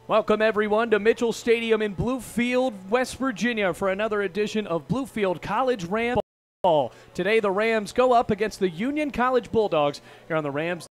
Welcome, everyone, to Mitchell Stadium in Bluefield, West Virginia for another edition of Bluefield College Rams Ball. Today, the Rams go up against the Union College Bulldogs here on the Rams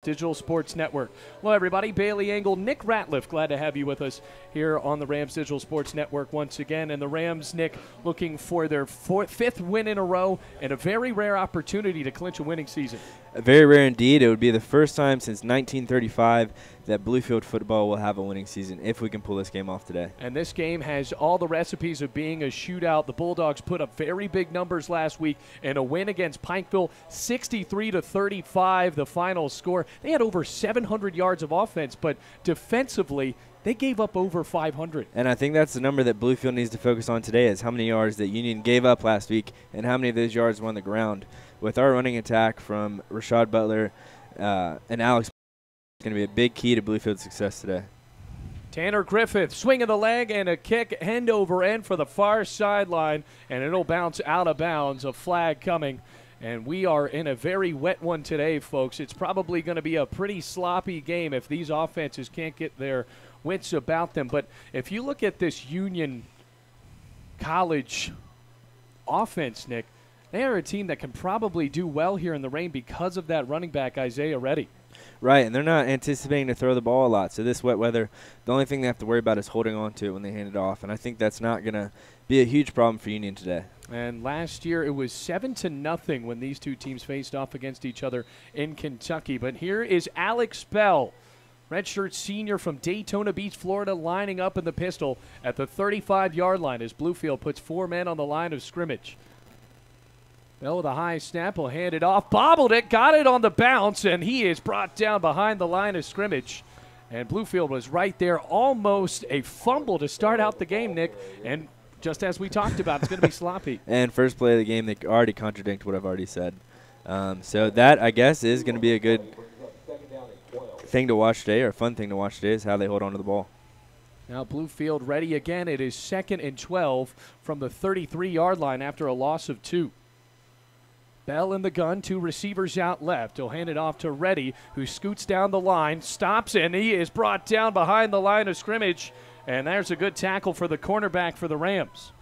Digital Sports Network. Hello, everybody. Bailey Engel, Nick Ratliff, glad to have you with us here on the Rams Digital Sports Network once again. And the Rams, Nick, looking for their fifth win in a row and a very rare opportunity to clinch a winning season. Very rare indeed. It would be the first time since 1935 that Bluefield football will have a winning season if we can pull this game off today. And this game has all the recipes of being a shootout. The Bulldogs put up very big numbers last week in a win against Pikeville, 63-35, the final score. They had over 700 yards of offense, but defensively, they gave up over 500. And I think that's the number that Bluefield needs to focus on today, is how many yards that Union gave up last week and how many of those yards were on the ground. With our running attack from Rashad Butler and Alex, it's going to be a big key to Bluefield's success today. Tanner Griffith, swing of the leg and a kick end over end for the far sideline, and it'll bounce out of bounds. A flag coming, and we are in a very wet one today, folks. It's probably going to be a pretty sloppy game if these offenses can't get their wits about them. But if you look at this Union College offense, Nick, they are a team that can probably do well here in the rain because of that running back, Isaiah Reddy. Right, and they're not anticipating to throw the ball a lot. So this wet weather, the only thing they have to worry about is holding on to it when they hand it off. And I think that's not going to be a huge problem for Union today. And last year it was 7-0 when these two teams faced off against each other in Kentucky. But here is Alex Bell, redshirt senior from Daytona Beach, Florida, lining up in the pistol at the 35-yard line as Bluefield puts four men on the line of scrimmage. Bell with a high snap will hand it off. Bobbled it, got it on the bounce, and he is brought down behind the line of scrimmage. And Bluefield was right there, almost a fumble to start out the game, Nick. And just as we talked about, it's going to be sloppy. And first play of the game, they already contradict what I've already said. So that, I guess, is going to be a good thing to watch today, or a fun thing to watch today, is how they hold on to the ball. Now Bluefield ready again. It is 2nd and 12 from the 33-yard line after a loss of 2. Bell in the gun, two receivers out left. He'll hand it off to Reddy, who scoots down the line, stops, and he is brought down behind the line of scrimmage. And there's a good tackle for the cornerback for the Rams.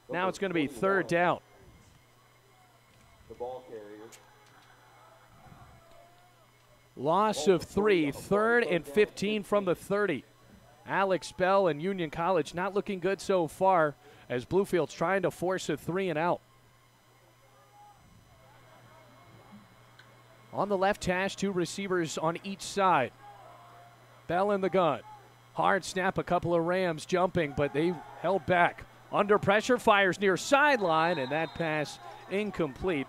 Now it's going to be 3rd down. The ball carrier. Loss of 3, 3rd and 15 from the 30. Alex Bell and Union College not looking good so far, as Bluefield's trying to force a 3 and out. On the left hash, two receivers on each side. Bell in the gun. Hard snap, a couple of Rams jumping, but they held back. Under pressure, fires near sideline, and that pass incomplete.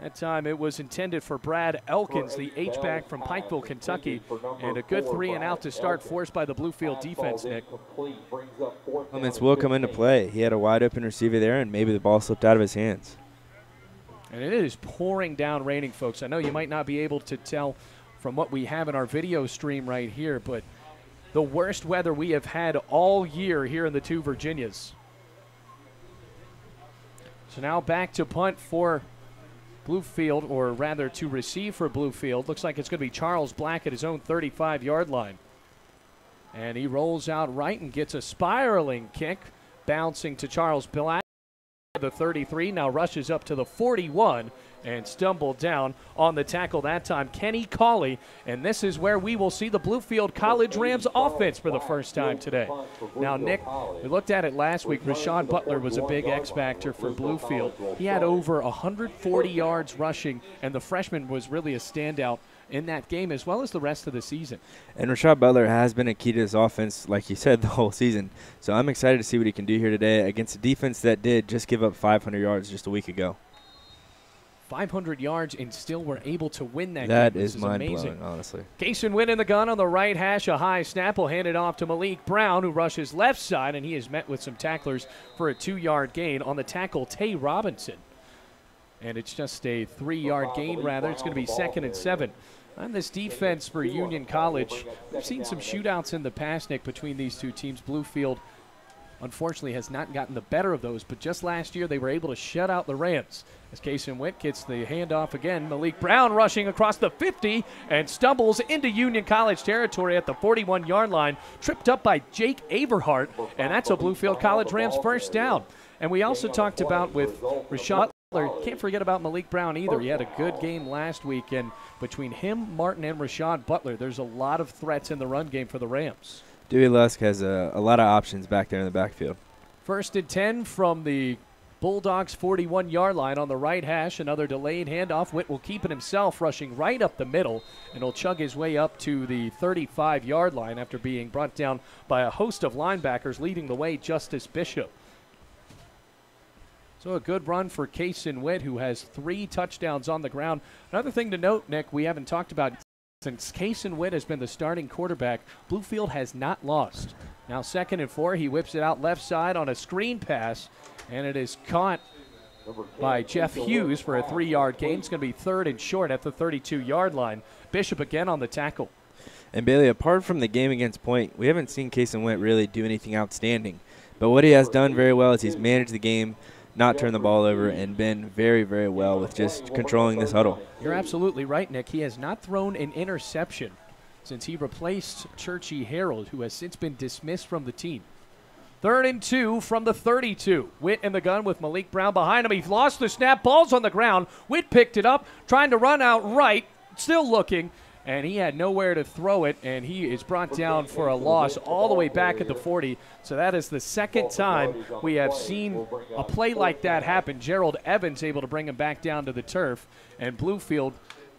That time it was intended for Brad Elkins, the H-back from Pikeville, Kentucky. And a good 3 and out to start, forced by the Bluefield defense, Nick. Elements will come into play. He had a wide open receiver there, and maybe the ball slipped out of his hands. And it is pouring down raining, folks. I know you might not be able to tell from what we have in our video stream right here, but the worst weather we have had all year here in the two Virginias. So now back to punt for Bluefield, or rather to receive for Bluefield. Looks like it's going to be Charles Black at his own 35-yard line. And he rolls out right and gets a spiraling kick, bouncing to Charles Black. The 33 now rushes up to the 41 and stumbled down on the tackle that time. Kenny Cawley, and this is where we will see the Bluefield College Rams offense for the first time today. Now, Nick, we looked at it last week. Rashad Butler was a big X-factor for Bluefield. He had over 140 yards rushing, and the freshman was really a standout in that game as well as the rest of the season. And Rashad Butler has been a key to this offense, like you said, the whole season. So I'm excited to see what he can do here today against a defense that did just give up 500 yards just a week ago. 500 yards and still were able to win that game. That is mind-blowing, honestly. Kaysen Wynn in the gun on the right hash. A high snap will hand it off to Malik Brown, who rushes left side, and he is met with some tacklers for a 2-yard gain. On the tackle, Tay Robinson. And it's just a 3-yard gain, rather. It's going to be 2nd and 7. On this defense for Union College, we've seen some shootouts in the past, Nick, between these two teams. Bluefield unfortunately has not gotten the better of those, but just last year they were able to shut out the Rams. As Kason Witt gets the handoff again, Malik Brown rushing across the 50 and stumbles into Union College territory at the 41-yard line, tripped up by Jake Averhart, and that's a Bluefield College Rams first down. And we also talked about with Rashad Butler, can't forget about Malik Brown either. He had a good game last week, and between him, Martin, and Rashad Butler, there's a lot of threats in the run game for the Rams. Dewey Lusk has a lot of options back there in the backfield. 1st and 10 from the Bulldogs' 41-yard line on the right hash. Another delayed handoff. Witt will keep it himself, rushing right up the middle, and he'll chug his way up to the 35-yard line after being brought down by a host of linebackers, leading the way Justice Bishop. So a good run for Kason Witt, who has 3 touchdowns on the ground. Another thing to note, Nick, we haven't talked about, since Kason Witt has been the starting quarterback, Bluefield has not lost. Now 2nd and 4, he whips it out left side on a screen pass, and it is caught by Jeff Hughes for a 3-yard gain. It's going to be 3rd and short at the 32-yard line. Bishop again on the tackle. And Bailey, apart from the game against Point, we haven't seen Kason Witt really do anything outstanding. But what he has done very well is he's managed the game, not turned the ball over, and been very, very well with just controlling this huddle. You're absolutely right, Nick. He has not thrown an interception since he replaced Churchy Harold, who has since been dismissed from the team. 3rd and 2 from the 32. Witt in the gun with Malik Brown behind him. He's lost the snap. Ball's on the ground. Witt picked it up, trying to run out right, still looking, and he had nowhere to throw it, and he is brought down for a loss all the way back at the 40. So that is the 2nd time we have seen a play like that happen. Gerald Evans able to bring him back down to the turf, and Bluefield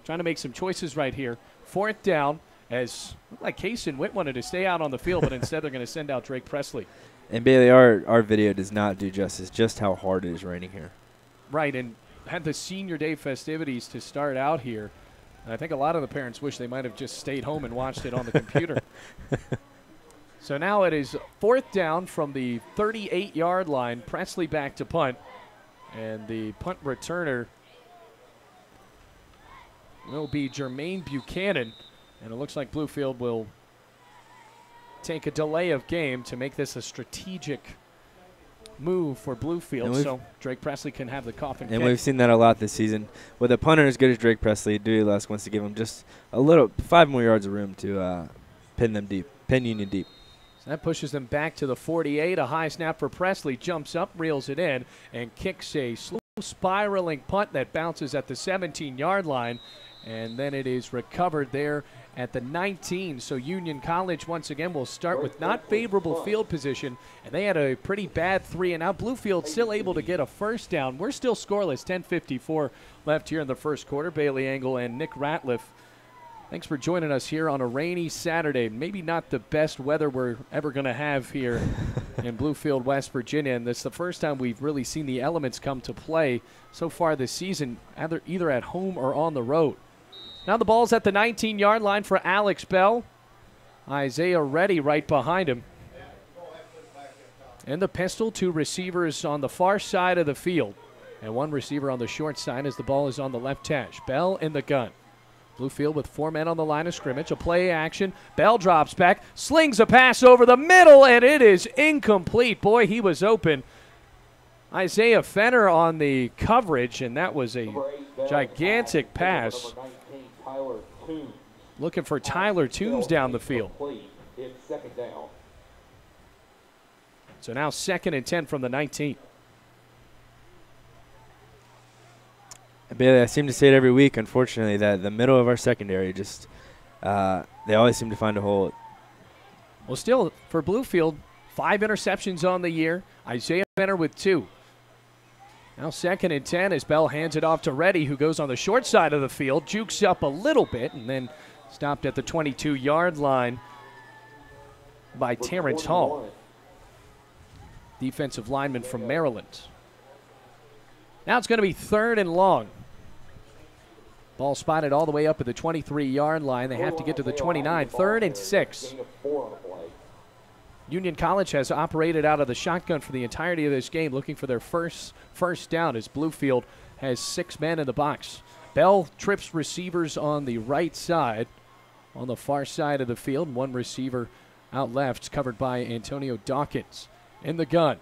trying to make some choices right here. 4th down, as looked like Kason Witt wanted to stay out on the field, but instead they're going to send out Drake Presley. And Bailey, our video does not do justice just how hard it is raining here. Right, and had the senior day festivities to start out here. And I think a lot of the parents wish they might have just stayed home and watched it on the computer. So now it is 4th down from the 38-yard line. Presley back to punt. And the punt returner will be Jermaine Buchanan. And it looks like Bluefield will take a delay of game to make this a strategic move for Bluefield, so Drake Presley can have the coffin kick. And we've seen that a lot this season. With a punter as good as Drake Presley, Dewey Lusk wants to give him just a little 5 more yards of room to pin Union deep. So that pushes them back to the 48. A high snap for Presley, jumps up, reels it in, and kicks a slow spiraling punt that bounces at the 17-yard line, and then it is recovered there at the 19. So Union College once again will start with not favorable field position, and they had a pretty bad 3-and-out. Bluefield still able to get a first down. We're still scoreless, 10:54 left here in the first quarter. Bailey Engel and Nick Ratliff, thanks for joining us here on a rainy Saturday. Maybe not the best weather we're ever going to have here in Bluefield, West Virginia, and this is the first time we've really seen the elements come to play so far this season, either at home or on the road. Now the ball's at the 19-yard line for Alex Bell. Isaiah Reddy right behind him. And the pistol, 2 receivers on the far side of the field, and 1 receiver on the short side as the ball is on the left hash. Bell in the gun. Bluefield with 4 men on the line of scrimmage. A play action. Bell drops back, slings a pass over the middle, and it is incomplete. Boy, he was open. Isaiah Fenner on the coverage, and that was a gigantic pass. Looking for Tyler Toombs down the field. So now 2nd and 10 from the 19. Bailey, I seem to say it every week, unfortunately, that the middle of our secondary just they always seem to find a hole. Well, still, for Bluefield, 5 interceptions on the year. Isaiah Fenner with 2. Now 2nd and 10 as Bell hands it off to Reddy, who goes on the short side of the field, jukes up a little bit, and then stopped at the 22-yard line by Terrence Hall, defensive lineman from Maryland. Now it's going to be 3rd and long. Ball spotted all the way up at the 23-yard line. They have to get to the 29. 3rd and 6. Union College has operated out of the shotgun for the entirety of this game, looking for their first down as Bluefield has 6 men in the box. Bell trips receivers on the right side, on the far side of the field. 1 receiver out left, covered by Antonio Dawkins. in the gun.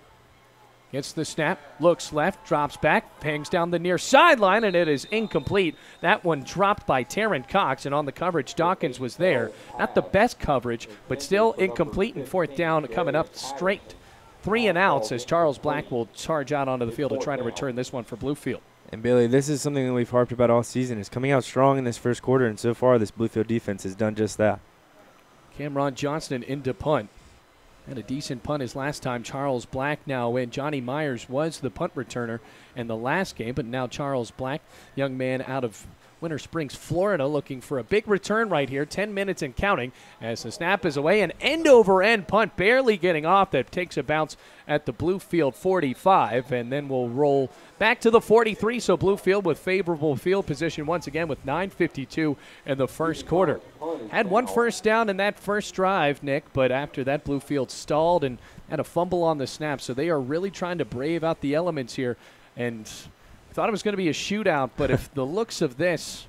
Gets the snap, looks left, drops back, hangs down the near sideline, and it is incomplete. That one dropped by Taryn Cox, and on the coverage, Dawkins was there. Not the best coverage, but still incomplete, and fourth down coming up straight. 3 and outs as Charles Black will charge out onto the field to try to return this one for Bluefield. And Billy, this is something that we've harped about all season, is coming out strong in this first quarter, and so far this Bluefield defense has done just that. Cameron Johnston into punt. Had a decent punt his last time. Charles Black now in. Johnny Myers was the punt returner in the last game, but now Charles Black, young man out of Winter Springs, Florida, looking for a big return right here. 10 minutes and counting as the snap is away. An end-over-end punt barely getting off that takes a bounce at the Bluefield 45, and then we'll roll back to the 43. So Bluefield with favorable field position once again with 9:52 in the first quarter. Had one first down in that first drive, Nick, but after that Bluefield stalled and had a fumble on the snap. So they are really trying to brave out the elements here, and thought it was going to be a shootout, but if the looks of this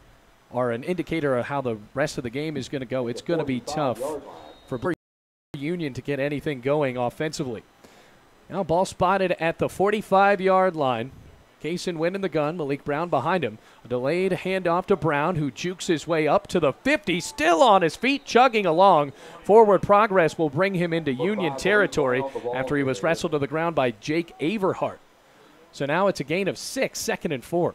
are an indicator of how the rest of the game is going to go, it's going to be tough for Union to get anything going offensively. Now ball spotted at the 45-yard line. Kaysen Wynn in the gun, Malik Brown behind him. A delayed handoff to Brown, who jukes his way up to the 50, still on his feet, chugging along. Forward progress will bring him into Union territory after he was wrestled to the ground by Jake Averhart. So now it's a gain of 6, 2nd and 4.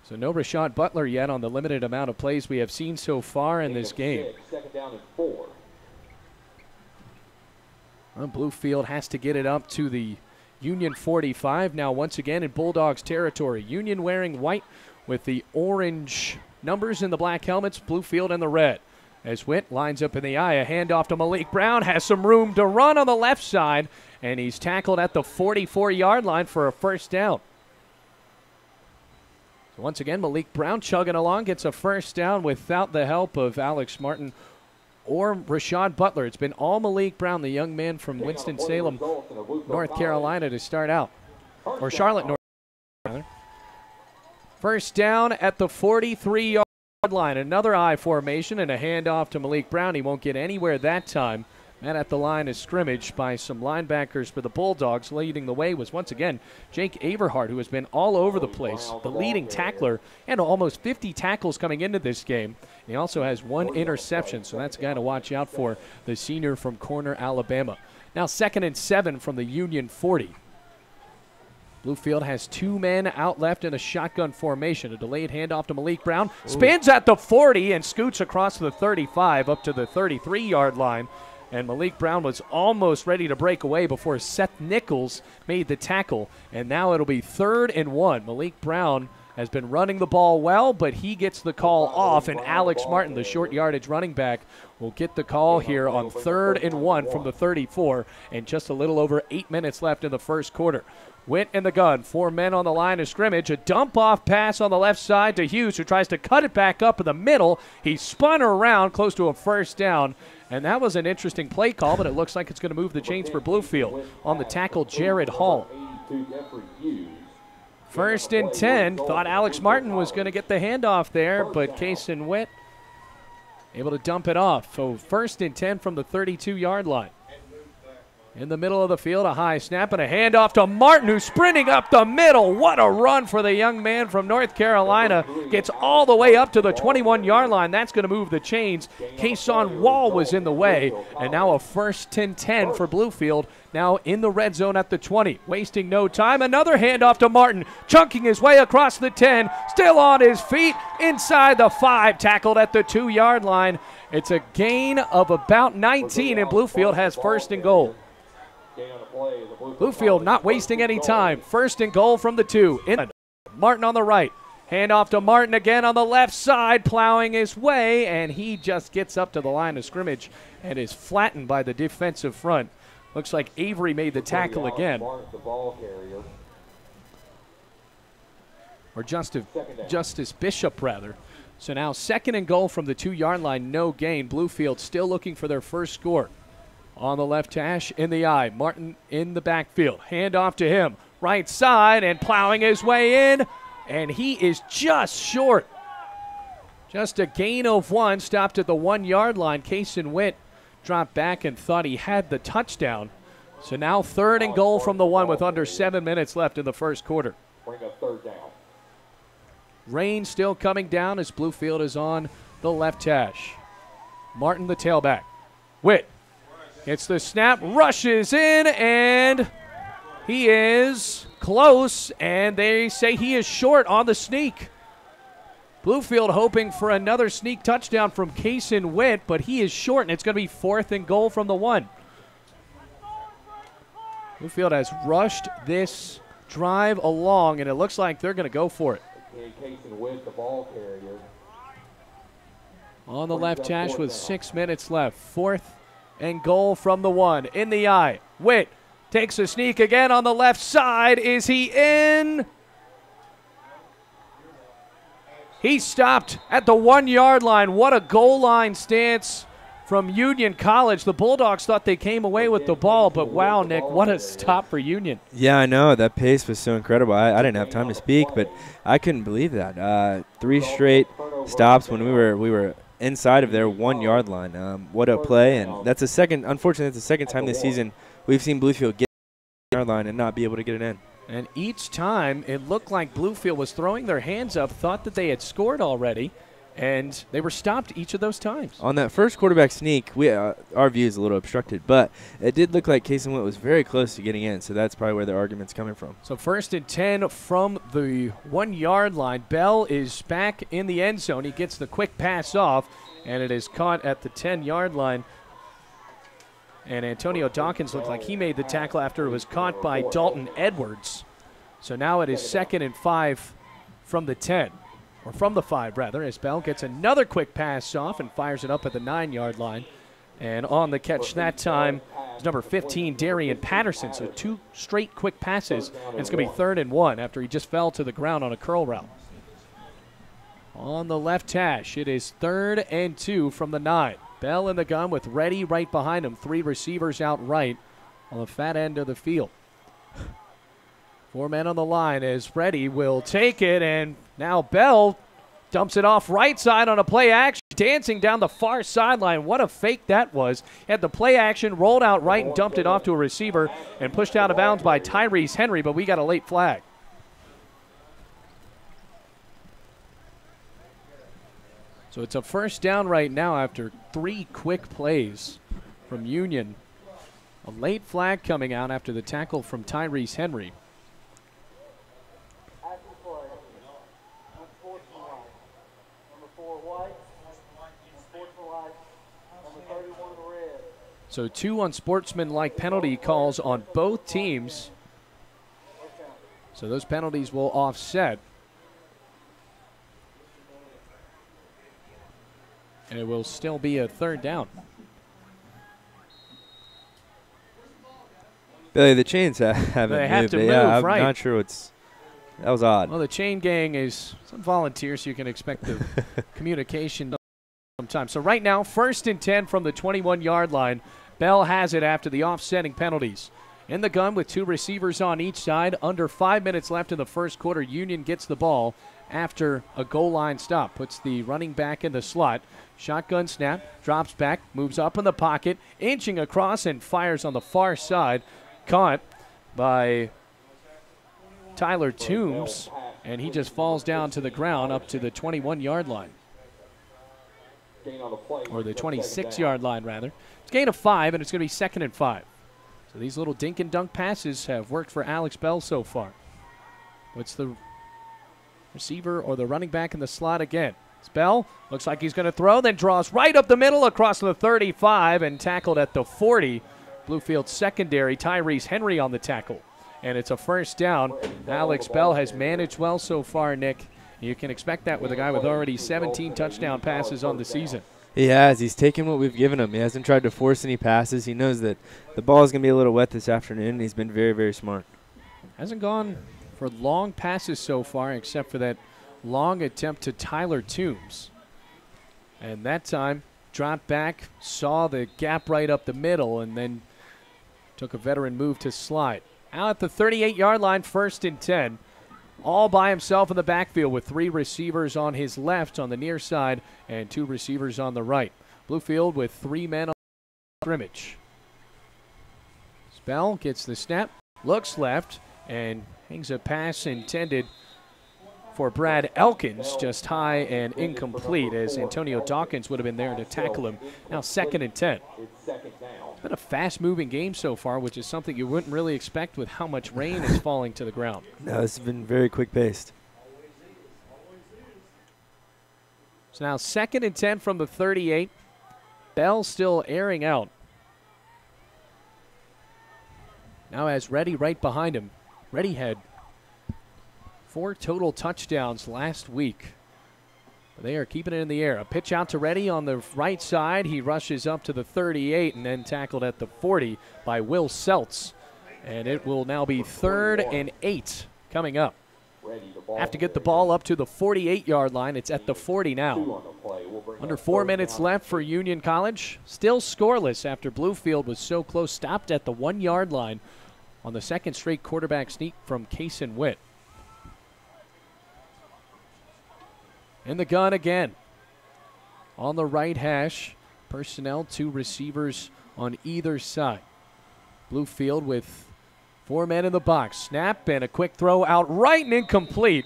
So no Rashad Butler yet on the limited amount of plays we have seen so far in this game. 2nd down and 4. Well, Bluefield has to get it up to the Union 45 now once again in Bulldogs territory. Union wearing white with the orange numbers in the black helmets, Bluefield in the red. As Witt lines up in the eye, a handoff to Malik Brown, has some room to run on the left side, and he's tackled at the 44-yard line for a first down. So once again, Malik Brown chugging along, gets a first down without the help of Alex Martin or Rashad Butler. It's been all Malik Brown, the young man from Winston-Salem, North Carolina, to start out. Or Charlotte, North Carolina. First down at the 43-yard line. Another I formation and a handoff to Malik Brown. He won't get anywhere that time. And at the line of scrimmage by some linebackers for the Bulldogs. Leading the way was once again Jake Averhart, who has been all over the place, the leading tackler, and almost 50 tackles coming into this game. He also has 1 interception, so that's a guy to watch out for, the senior from Corner, Alabama. Now 2nd and 7 from the Union 40. Bluefield has 2 men out left in a shotgun formation. A delayed handoff to Malik Brown. Spins at the 40 and scoots across the 35 up to the 33-yard line. And Malik Brown was almost ready to break away before Seth Nichols made the tackle. And now it'll be 3rd and 1. Malik Brown has been running the ball well, but he gets the call off. And Alex Martin, the short yardage running back, will get the call here on 3rd and 1 from the 34. And just a little over 8 minutes left in the first quarter. Witt in the gun, 4 men on the line of scrimmage. A dump-off pass on the left side to Hughes, who tries to cut it back up in the middle. He spun around close to a first down. And that was an interesting play call, but it looks like it's going to move the chains for Bluefield. On the tackle, Jared Hall. 1st and 10. Thought Alex Martin was going to get the handoff there, but Kaysen Witt able to dump it off. So 1st and 10 from the 32-yard line. In the middle of the field, a high snap and a handoff to Martin, who's sprinting up the middle. What a run for the young man from North Carolina. Gets all the way up to the 21-yard line. That's going to move the chains. Kason Wall was in the way. And now a 1st and 10 for Bluefield. Now in the red zone at the 20. Wasting no time. Another handoff to Martin. Chunking his way across the 10. Still on his feet. Inside the 5. Tackled at the 2-yard line. It's a gain of about 19, and Bluefield has 1st and goal. Bluefield not wasting any time. 1st and goal from the 2. Martin on the right. Handoff to Martin again on the left side, plowing his way, and he just gets up to the line of scrimmage and is flattened by the defensive front. Looks like Avery made the tackle again. Or Justice Bishop, rather. So now 2nd and goal from the 2-yard line, no gain. Bluefield still looking for their first score. On the left hash, in the eye, Martin in the backfield. Hand off to him, right side, and plowing his way in, and he is just short. Just a gain of 1, stopped at the 1-yard line. Kaysen Witt dropped back and thought he had the touchdown, So now 3rd and goal from the 1 with under 7 minutes left in the first quarter. Bring up 3rd down. Rain still coming down as Bluefield is on the left hash. Martin, the tailback. Witt gets the snap, rushes in, and he is close, and they say he is short on the sneak. Bluefield hoping for another sneak touchdown from Kaysen Witt, but he is short, and it's going to be 4th and goal from the 1. Bluefield has rushed this drive along, and it looks like they're going to go for it. Kaysen Witt, the ball carrier. On the left hash with 6 minutes left. 4th and goal from the 1. In the eye. Witt takes a sneak again on the left side. Is he in? He stopped at the 1-yard line. What a goal line stance from Union College. The Bulldogs thought they came away with the ball, but wow, Nick, what a stop for Union. Yeah, I know. That pace was so incredible. I didn't have time to speak, but I couldn't believe that. 3 straight stops when we were inside of their 1-yard line. What a play, and that's the second. Unfortunately, it's the second time this season we've seen Bluefield get the 1-yard line and not be able to get it in. And each time it looked like Bluefield was throwing their hands up, thought that they had scored already, and they were stopped each of those times. On that first quarterback sneak, our view is a little obstructed, but it did look like Kaysen Witt was very close to getting in, so that's probably where the argument's coming from. So 1st and 10 from the 1-yard line. Bell is back in the end zone. He gets the quick pass off, and it is caught at the 10-yard line. And Antonio Dawkins looked like he made the tackle after it was caught by Dalton Edwards. So now it is 2nd and 5 from the 10. Or from the 5, rather, as Bell gets another quick pass off and fires it up at the 9-yard line. And on the catch that time is number 15, Darian Patterson. So 2 straight quick passes, and it's going to be 3rd and 1 after he just fell to the ground on a curl route. On the left hash, it is 3rd and 2 from the 9. Bell in the gun with Reddy right behind him. 3 receivers out right on the fat end of the field. 4 men on the line as Reddy will take it, and now Bell dumps it off right side on a play action, dancing down the far sideline. What a fake that was. Had the play action, rolled out right and dumped it off to a receiver and pushed out of bounds by Tyrese Henry, but we got a late flag. So it's a 1st down right now after 3 quick plays from Union. A late flag coming out after the tackle from Tyrese Henry. So 2 unsportsmanlike penalty calls on both teams. So those penalties will offset. And it will still be a 3rd down. Billy, the chains haven't They have moved. to move, I'm right. not sure that was odd. Well, the chain gang is some volunteers, so you can expect the communication sometimes. So right now, 1st and 10 from the 21-yard line. Bell has it after the offsetting penalties. In the gun with 2 receivers on each side. Under 5 minutes left in the first quarter. Union gets the ball after a goal line stop. Puts the running back in the slot. Shotgun snap. Drops back. Moves up in the pocket. Inching across and fires on the far side. Caught by Tyler Toombs. And he just falls down to the ground up to the 21-yard line. Or the 26-yard line, rather. It's gain of 5, and it's going to be 2nd and 5. So these little dink and dunk passes have worked for Alex Bell so far. What's the receiver or the running back in the slot again? It's Bell. Looks like he's going to throw, then draws right up the middle across the 35 and tackled at the 40. Bluefield secondary, Tyrese Henry on the tackle. And it's a 1st down. Alex Bell has managed well so far, Nick. You can expect that with a guy with already 17 touchdown passes on the season. He has. He's taken what we've given him. He hasn't tried to force any passes. He knows that the ball is going to be a little wet this afternoon, and he's been very, very smart. Hasn't gone for long passes so far except for that long attempt to Tyler Toombs. And that time, dropped back, saw the gap right up the middle, and then took a veteran move to slide. Out at the 38-yard line, 1st and 10. All by himself in the backfield with 3 receivers on his left on the near side and 2 receivers on the right. Bluefield with 3 men on scrimmage. Bell gets the snap, looks left, and hangs a pass intended for Brad Elkins, just high and incomplete, as Antonio Dawkins would have been there to tackle him. Now 2nd and 10. It's been a fast-moving game so far, which is something you wouldn't really expect with how much rain is falling to the ground. No, it's been very quick-paced. So now 2nd and 10 from the 38. Bell still airing out. Now has Reddy right behind him. Reddy had 4 total touchdowns last week. They are keeping it in the air. A pitch out to Reddy on the right side. He rushes up to the 38 and then tackled at the 40 by Will Seltz. And it will now be 3rd and 8 coming up. Have to get the ball up to the 48-yard line. It's at the 40 now. Under 4 minutes left for Union College. Still scoreless after Bluefield was so close. Stopped at the 1-yard line on the 2nd straight quarterback sneak from Kason Witt. In the gun again. On the right hash. Personnel, 2 receivers on either side. Bluefield with 4 men in the box. Snap and a quick throw out right and incomplete.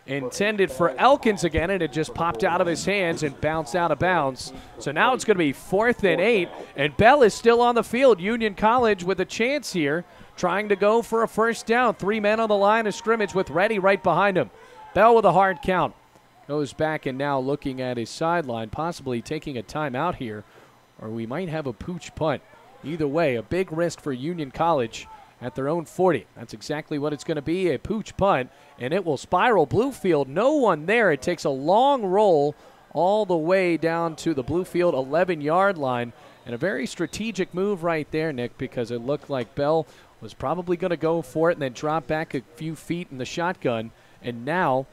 Intended for Elkins again, and it just popped out of his hands and bounced out of bounds. So now it's going to be 4th and 8, and Bell is still on the field. Union College with a chance here, trying to go for a first down. 3 men on the line of scrimmage with Reddy right behind him. Bell with a hard count. Goes back and now looking at his sideline, possibly taking a timeout here, or we might have a pooch punt. Either way, a big risk for Union College at their own 40. That's exactly what it's going to be, a pooch punt, and it will spiral Bluefield. No one there. It takes a long roll all the way down to the Bluefield 11-yard line, and a very strategic move right there, Nick, because it looked like Bell was probably going to go for it and then drop back a few feet in the shotgun, and now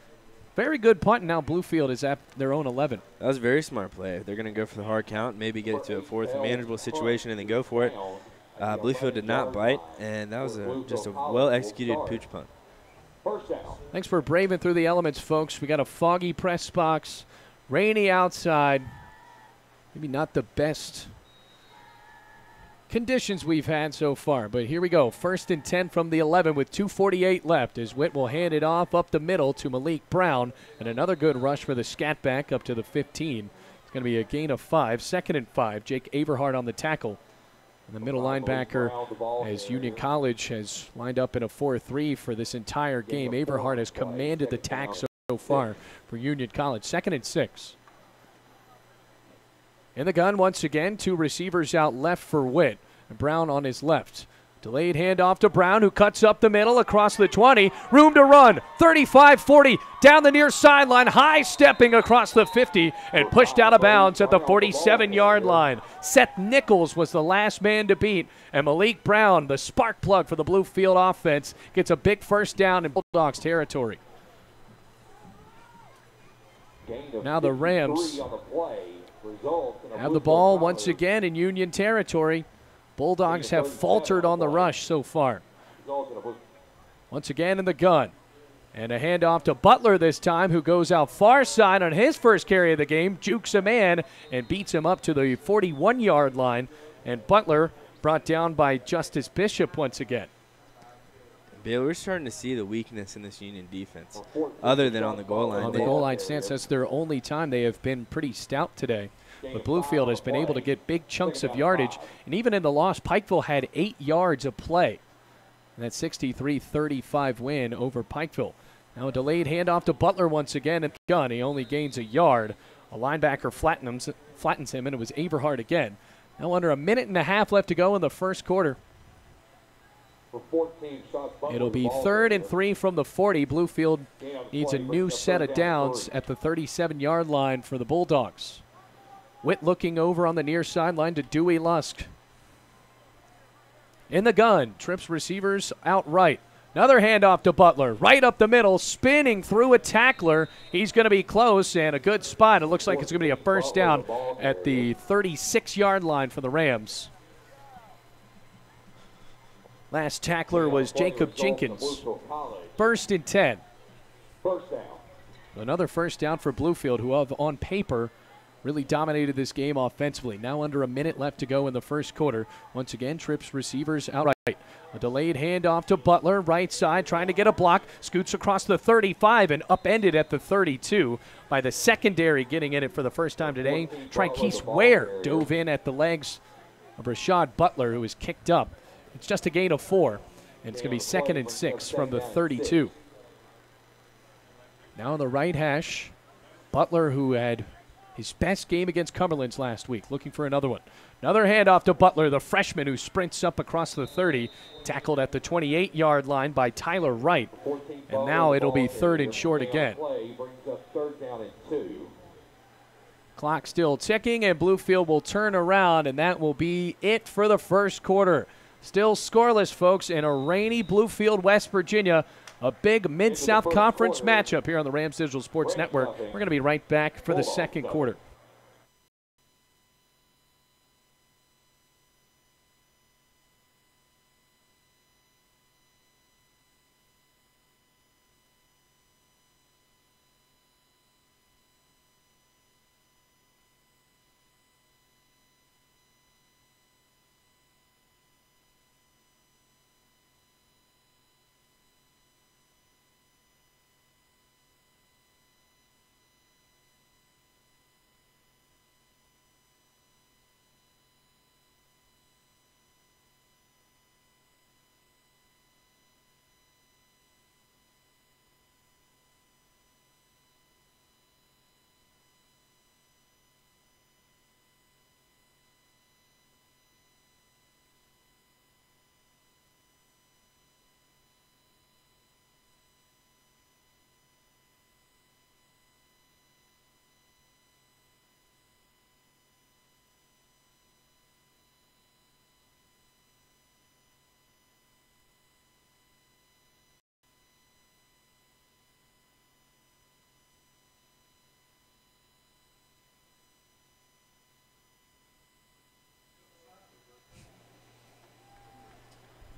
very good punt. Now Bluefield is at their own 11. That was a very smart play. They're going to go for the hard count, maybe get it to a 4th and manageable situation, and then go for it. Bluefield did not bite, and that was just a well-executed pooch punt. Thanks for braving through the elements, folks. We got a foggy press box, rainy outside. Maybe not the best conditions we've had so far, but here we go. 1st and 10 from the 11 with 2:48 left as Witt will hand it off up the middle to Malik Brown, and another good rush for the scat back up to the 15. It's going to be a gain of 5. 2nd and 5. Jake Averhart on the tackle. And the middle linebacker, as Union College has lined up in a 4-3 for this entire game. Averhart has commanded the tack so far for Union College. 2nd and 6. In the gun once again, 2 receivers out left for Witt. Brown on his left. Delayed handoff to Brown, who cuts up the middle across the 20. Room to run. 35-40 down the near sideline. High stepping across the 50 and pushed out of bounds at the 47-yard line. Seth Nichols was the last man to beat. And Malik Brown, the spark plug for the Bluefield offense, gets a big first down in Bulldogs territory. Now the Rams have the ball once again in Union territory. Bulldogs have faltered on the rush so far. Once again in the gun. And a handoff to Butler this time, who goes out far side on his first carry of the game, jukes a man and beats him up to the 41-yard line. And Butler brought down by Justice Bishop once again. Bill, we're starting to see the weakness in this Union defense, other than on the goal line. On the goal line stance, that's their only time. They have been pretty stout today. But Bluefield has been able to get big chunks of yardage. And even in the loss, Pikeville had 8 yards of play. And that 63-35 win over Pikeville. Now a delayed handoff to Butler once again at the gun. He only gains a yard. A linebacker flattens him, and it was Averhart again. Now under a minute and a half left to go in the first quarter. It'll be 3rd and 3 from the 40. Bluefield needs a new set of downs at the 37-yard line for the Bulldogs. Witt looking over on the near sideline to Dewey Lusk. In the gun, trips receivers outright. Another handoff to Butler, right up the middle, spinning through a tackler. He's going to be close and a good spot. It looks like it's going to be a first down at the 36-yard line for the Rams. Last tackler was Jacob Jenkins. 1st and 10. Another first down for Bluefield, who have on paper really dominated this game offensively. Now under a minute left to go in the first quarter. Once again, trips receivers outright. A delayed handoff to Butler, right side, trying to get a block. Scoots across the 35 and upended at the 32 by the secondary getting in it for the first time today. Triquise Ware dove in at the legs of Rashad Butler, who was kicked up. It's just a gain of 4, and it's going to be 2nd and 6 from the 32. Now on the right hash, Butler, who had his best game against Cumberland's last week, looking for another one. Another handoff to Butler, the freshman who sprints up across the 30, tackled at the 28-yard line by Tyler Wright. And now it'll be 3rd and short again. Clock still ticking, and Bluefield will turn around, and that will be it for the first quarter. Still scoreless, folks, in a rainy Bluefield, West Virginia. A big Mid-South Conference matchup here on the Rams Digital Sports Network. We're going to be right back for the second quarter.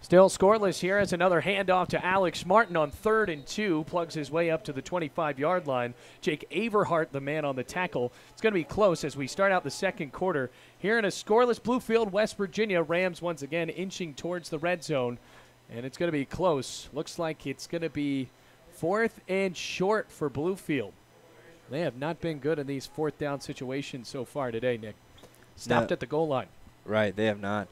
Still scoreless here as another handoff to Alex Martin on 3rd and 2. Plugs his way up to the 25-yard line. Jake Averhart, the man on the tackle. It's going to be close as we start out the second quarter. Here in a scoreless Bluefield, West Virginia, Rams once again inching towards the red zone. And it's going to be close. Looks like it's going to be 4th and short for Bluefield. They have not been good in these 4th down situations so far today, Nick. Stopped at the goal line. Right, they have not.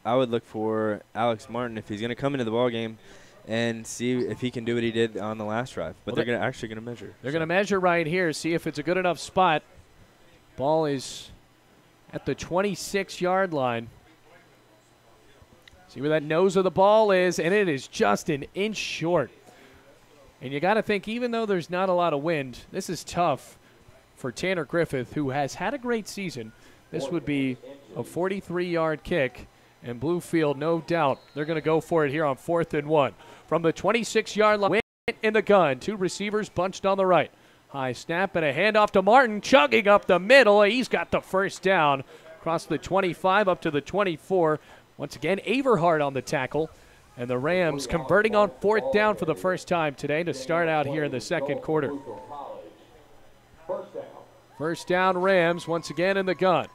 I would look for Alex Martin if he's going to come into the ball game and see if he can do what he did on the last drive. But they're actually going to measure. They're going to measure right here, see if it's a good enough spot. Ball is at the 26-yard line. See where that nose of the ball is, and it is just an inch short. And you got to think, even though there's not a lot of wind, this is tough for Tanner Griffith, who has had a great season. This would be a 43-yard kick. And Bluefield, no doubt, they're going to go for it here on 4th and 1. From the 26-yard line, in the gun. 2 receivers bunched on the right. High snap and a handoff to Martin, chugging up the middle. He's got the first down across the 25 up to the 24. Once again, Averhart on the tackle. And the Rams converting on 4th down for the first time today to start out here in the second quarter. First down, Rams once again in the gun.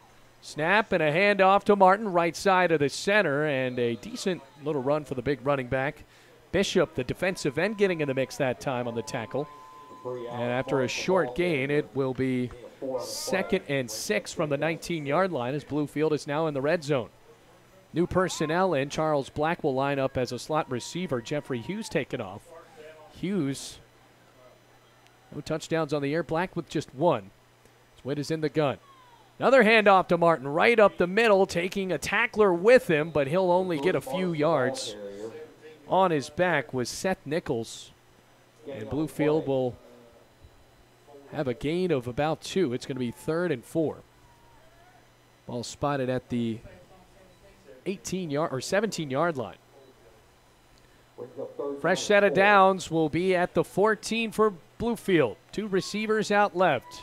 Snap and a handoff to Martin, right side of the center, and a decent little run for the big running back. Bishop, the defensive end, getting in the mix that time on the tackle. And after a short gain, it will be 2nd and 6 from the 19-yard line as Bluefield is now in the red zone. New personnel in. Charles Black will line up as a slot receiver. Jeffrey Hughes taken off. Hughes, no touchdowns on the air. Black with just 1. Switt is in the gun. Another handoff to Martin, right up the middle, taking a tackler with him, but he'll only get a few yards. On his back was Seth Nichols, and Bluefield will have a gain of about 2. It's going to be 3rd and 4. Ball spotted at the 18-yard or 17-yard line. Fresh set of downs will be at the 14 for Bluefield. 2 receivers out left.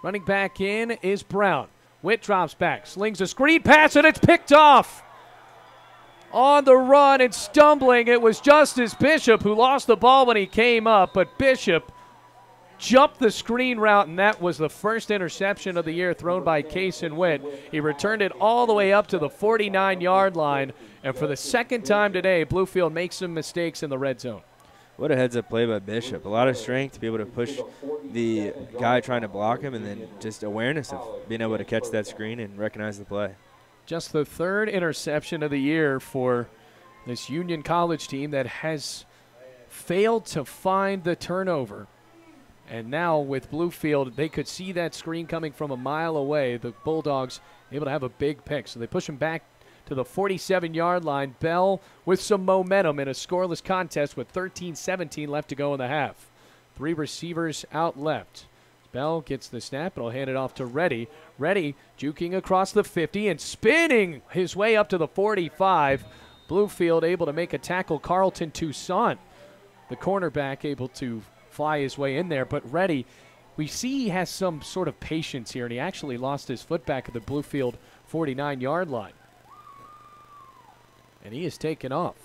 Running back in is Brown. Witt drops back, slings a screen pass, and it's picked off. On the run and stumbling, it was Justice Bishop who lost the ball when he came up, but Bishop jumped the screen route, and that was the first interception of the year thrown by Kason Witt. He returned it all the way up to the 49-yard line, and for the second time today, Bluefield makes some mistakes in the red zone. What a heads-up play by Bishop. A lot of strength to be able to push the guy trying to block him, and then just awareness of being able to catch that screen and recognize the play. Just the third interception of the year for this Union College team that has failed to find the turnover. And now with Bluefield, they could see that screen coming from a mile away. The Bulldogs able to have a big pick. So they push him back to the 47-yard line. Bell with some momentum in a scoreless contest with 13-17 left to go in the half. 3 receivers out left. Bell gets the snap and will hand it off to Reddy. Reddy juking across the 50 and spinning his way up to the 45. Bluefield able to make a tackle. Carlton Toussaint, the cornerback, able to fly his way in there. But Reddy, we see he has some sort of patience here, and he actually lost his foot back at the Bluefield 49-yard line. And he is taken off.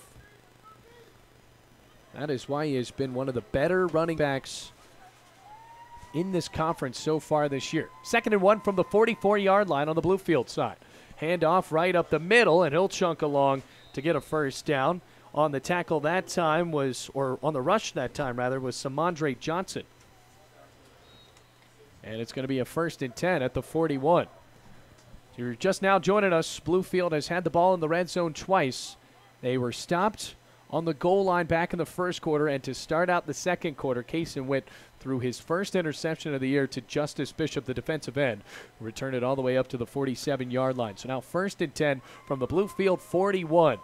That is why he has been one of the better running backs in this conference so far this year. 2nd and 1 from the 44-yard line on the Bluefield side. Handoff right up the middle, and he'll chunk along to get a first down. On the tackle that time was, or on the rush that time rather, was Samandre Johnson. And it's going to be a 1st and 10 at the 41. If you're just now joining us, Bluefield has had the ball in the red zone twice. They were stopped on the goal line back in the first quarter, and to start out the second quarter, Kason Witt threw his first interception of the year to Justice Bishop, the defensive end, who returned it all the way up to the 47-yard line. So now 1st and 10 from the Bluefield 41.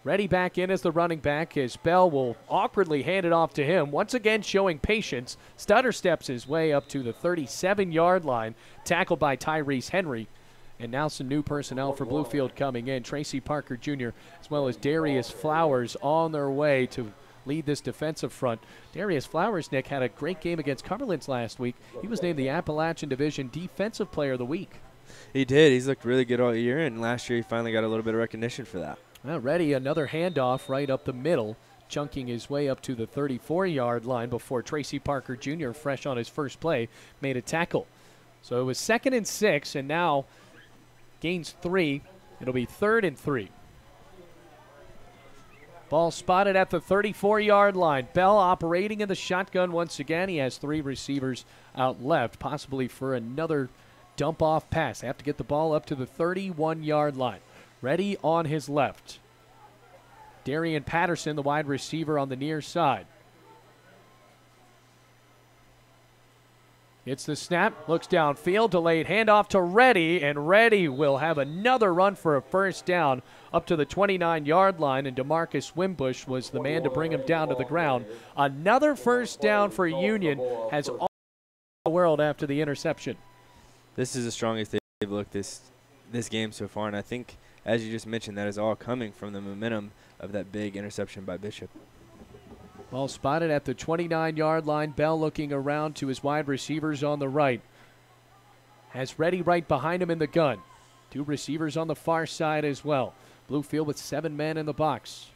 Reddy back in as the running back, as Bell will awkwardly hand it off to him. Once again showing patience. Stutter steps his way up to the 37-yard line, tackled by Tyrese Henry. And now some new personnel for Bluefield coming in. Tracy Parker Jr. as well as Darius Flowers on their way to lead this defensive front. Darius Flowers, Nick, had a great game against Cumberland's last week. He was named the Appalachian Division Defensive Player of the Week. He did. He's looked really good all year, and last year he finally got a little bit of recognition for that. Well, Reddy, another handoff right up the middle, chunking his way up to the 34-yard line before Tracy Parker Jr., fresh on his first play, made a tackle. So it was 2nd and 6, and now gains 3. It'll be 3rd and 3. Ball spotted at the 34-yard line. Bell operating in the shotgun once again. He has 3 receivers out left, possibly for another dump-off pass. They have to get the ball up to the 31-yard line. Reddy on his left. Darian Patterson, the wide receiver, on the near side. It's the snap, looks downfield, delayed handoff to Reddy, and Reddy will have another run for a first down up to the 29-yard line, and DeMarcus Wimbush was the man to bring him down to the ground. Another first down for Union, has all the world after the interception. This is the strongest they've looked this game so far, and I think, as you just mentioned, that is all coming from the momentum of that big interception by Bishop. Ball spotted at the 29-yard line. Bell looking around to his wide receivers on the right. Has Reddy right behind him in the gun. 2 receivers on the far side as well. Bluefield with 7 men in the box.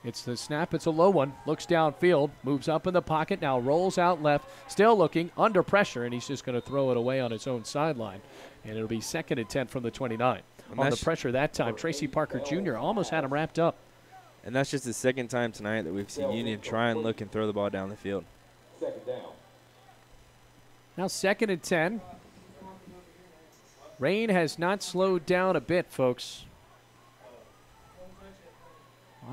It's the snap. It's a low one. Looks downfield. Moves up in the pocket. Now rolls out left. Still looking under pressure, and he's just going to throw it away on his own sideline. And it'll be 2nd and 10 from the 29. On the pressure that time, Tracy Parker Jr. almost had him wrapped up. And that's just the 2nd time tonight that we've seen Union try and look and throw the ball down the field. 2nd down. Now 2nd and 10. Rain has not slowed down a bit, folks.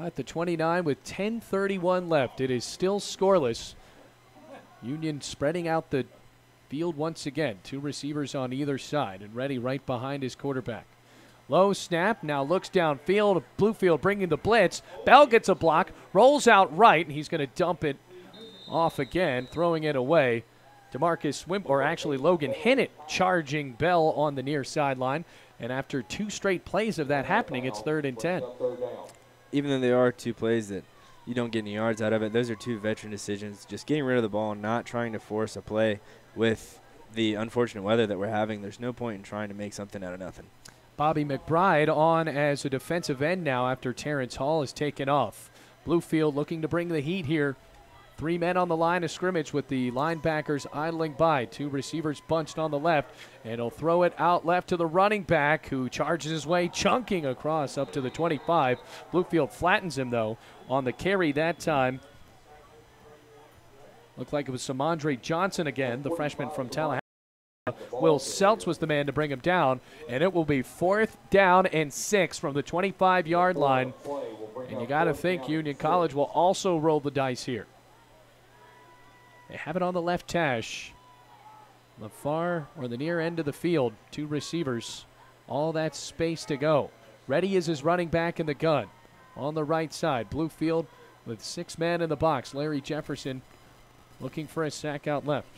At the 29 with 10:31 left. It is still scoreless. Union spreading out the field once again. 2 receivers on either side, and Reddy right behind his quarterback. Low snap, now looks downfield. Bluefield bringing the blitz. Bell gets a block, rolls out right, and he's going to dump it off again, throwing it away. DeMarcus Logan Hinnett charging Bell on the near sideline. And after 2 straight plays of that happening, it's 3rd and 10. Even though there are 2 plays that you don't get any yards out of it, those are 2 veteran decisions. Just getting rid of the ball, not trying to force a play with the unfortunate weather that we're having. There's no point in trying to make something out of nothing. Bobby McBride on as a defensive end now after Terrence Hall is taken off. Bluefield looking to bring the heat here 3 men on the line of scrimmage with the linebackers idling by. 2 receivers bunched on the left, and he'll throw it out left to the running back, who charges his way, chunking across up to the 25. Bluefield flattens him, though, on the carry that time. Looked like it was Samandre Johnson again, the freshman from Tallahassee. Will Seltz was the man to bring him down, and it will be 4th down and 6 from the 25-yard line. And you got to think Union College will also roll the dice here. They have it on the left hash. The far or the near end of the field, 2 receivers. All that space to go. Ready is his running back in the gun. On the right side, Bluefield with 6 men in the box. Larry Jefferson looking for a sack out left.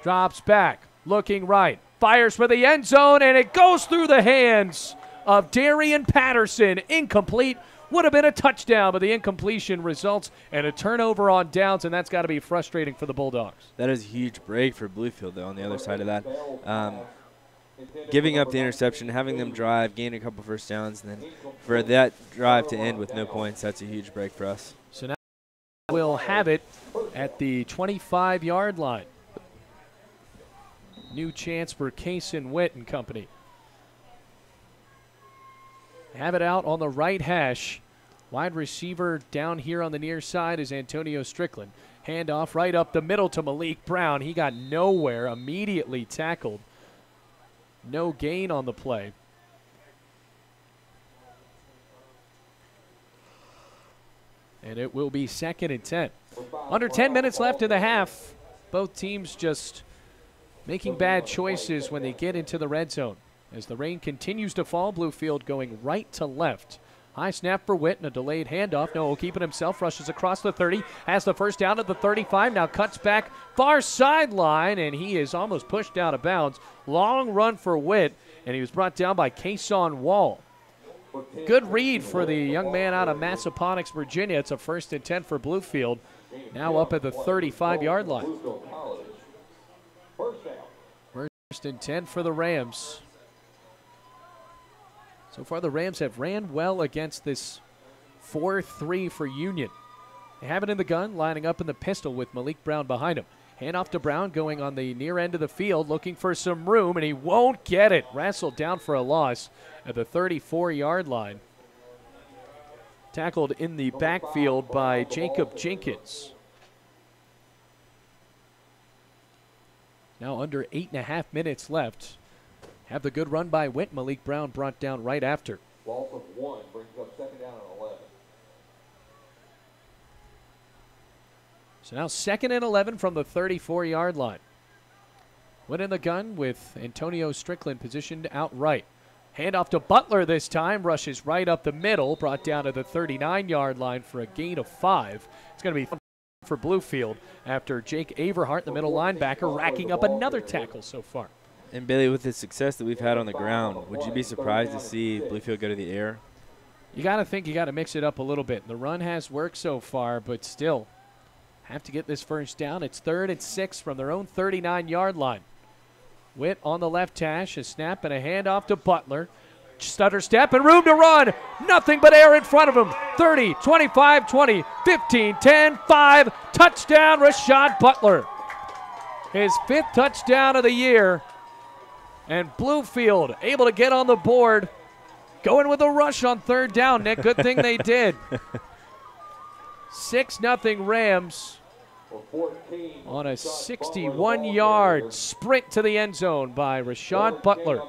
Drops back, looking right. Fires for the end zone, and it goes through the hands of Darian Patterson. Incomplete. Would have been a touchdown, but the incompletion results in a turnover on downs, and that's got to be frustrating for the Bulldogs. That is a huge break for Bluefield, though, on the other side of that. Giving up the interception, having them drive, gain a couple first downs, and then for that drive to end with no points, that's a huge break for us. So now we'll have it at the 25-yard line. New chance for Kaysen Witt and company. Have it out on the right hash. Wide receiver down here on the near side is Antonio Strickland. Handoff right up the middle to Malik Brown. He got nowhere, immediately tackled. No gain on the play. And it will be 2nd and 10. Under 10 minutes left in the half. Both teams just making bad choices when they get into the red zone. As the rain continues to fall, Bluefield going right to left. High snap for Witt and a delayed handoff. No, keeping himself, rushes across the 30, has the first down at the 35, now cuts back far sideline, and he is almost pushed out of bounds. Long run for Witt, and he was brought down by Kason Wall. Good read for the young man out of Massaponax, Virginia. It's a 1st and 10 for Bluefield, now up at the 35-yard line. 1st and 10 for the Rams. So far, the Rams have ran well against this 4-3 for Union. They have it in the gun, lining up in the pistol with Malik Brown behind him. Hand off to Brown, going on the near end of the field, looking for some room, and he won't get it. Wrestled down for a loss at the 34-yard line. Tackled in the backfield by Jacob Jenkins. Now under 8.5 minutes left. Have the good run by Witt. Malik Brown brought down right after. Loss of 1 brings up 2nd down and 11. So now 2nd and 11 from the 34-yard line. Witt in the gun with Antonio Strickland positioned out right. Handoff to Butler this time. Rushes right up the middle. Brought down to the 39-yard line for a gain of 5. It's going to be fun for Bluefield after Jake Averhart, the middle linebacker, racking up another tackle so far. And Billy, with the success that we've had on the ground, would you be surprised to see Bluefield go to the air? You got to think you got to mix it up a little bit. The run has worked so far, but still have to get this first down. It's 3rd and 6 from their own 39-yard line. Witt on the left hash, a snap and a handoff to Butler. Stutter step and room to run. Nothing but air in front of him. 30, 25, 20, 15, 10, 5. Touchdown, Rashad Butler. His 5th touchdown of the year. And Bluefield able to get on the board. Going with a rush on 3rd down, Nick. Good thing they did. 6-0 Rams on a 61-yard sprint to the end zone by Rashad Butler.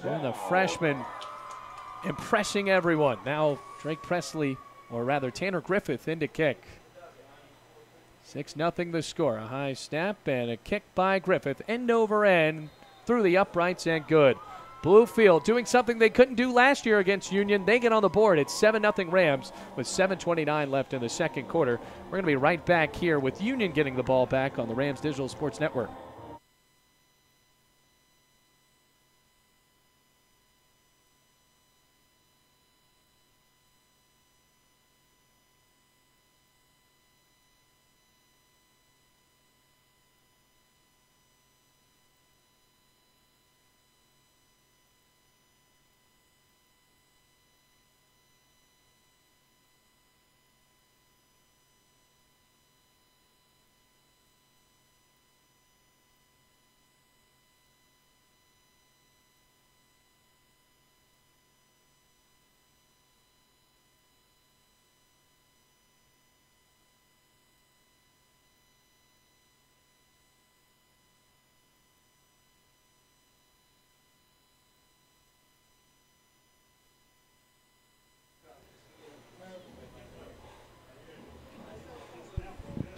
And the freshman impressing everyone. Now Drake Presley, or rather Tanner Griffith, in to kick. 6-0 the score. A high snap and a kick by Griffith. End over end through the uprights and good. Bluefield doing something they couldn't do last year against Union. They get on the board. It's 7-0 Rams with 7:29 left in the second quarter. We're going to be right back here with Union getting the ball back on the Rams Digital Sports Network.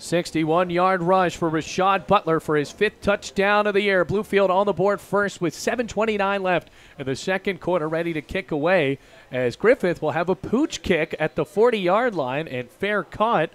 61-yard rush for Rashad Butler for his 5th touchdown of the year. Bluefield on the board first with 7:29 left in the second quarter, ready to kick away as Griffith will have a pooch kick at the 40-yard line, and fair caught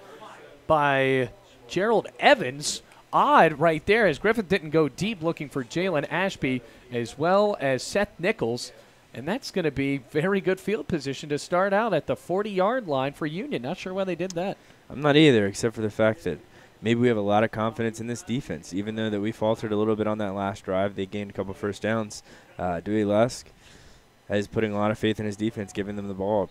by Gerald Evans. Odd right there as Griffith didn't go deep looking for Jalen Ashby as well as Seth Nichols. And that's going to be very good field position to start out at the 40-yard line for Union. Not sure why they did that. I'm not either, except for the fact that maybe we have a lot of confidence in this defense. Even though that we faltered a little bit on that last drive, they gained a couple first downs. Dewey Lusk is putting a lot of faith in his defense, giving them the ball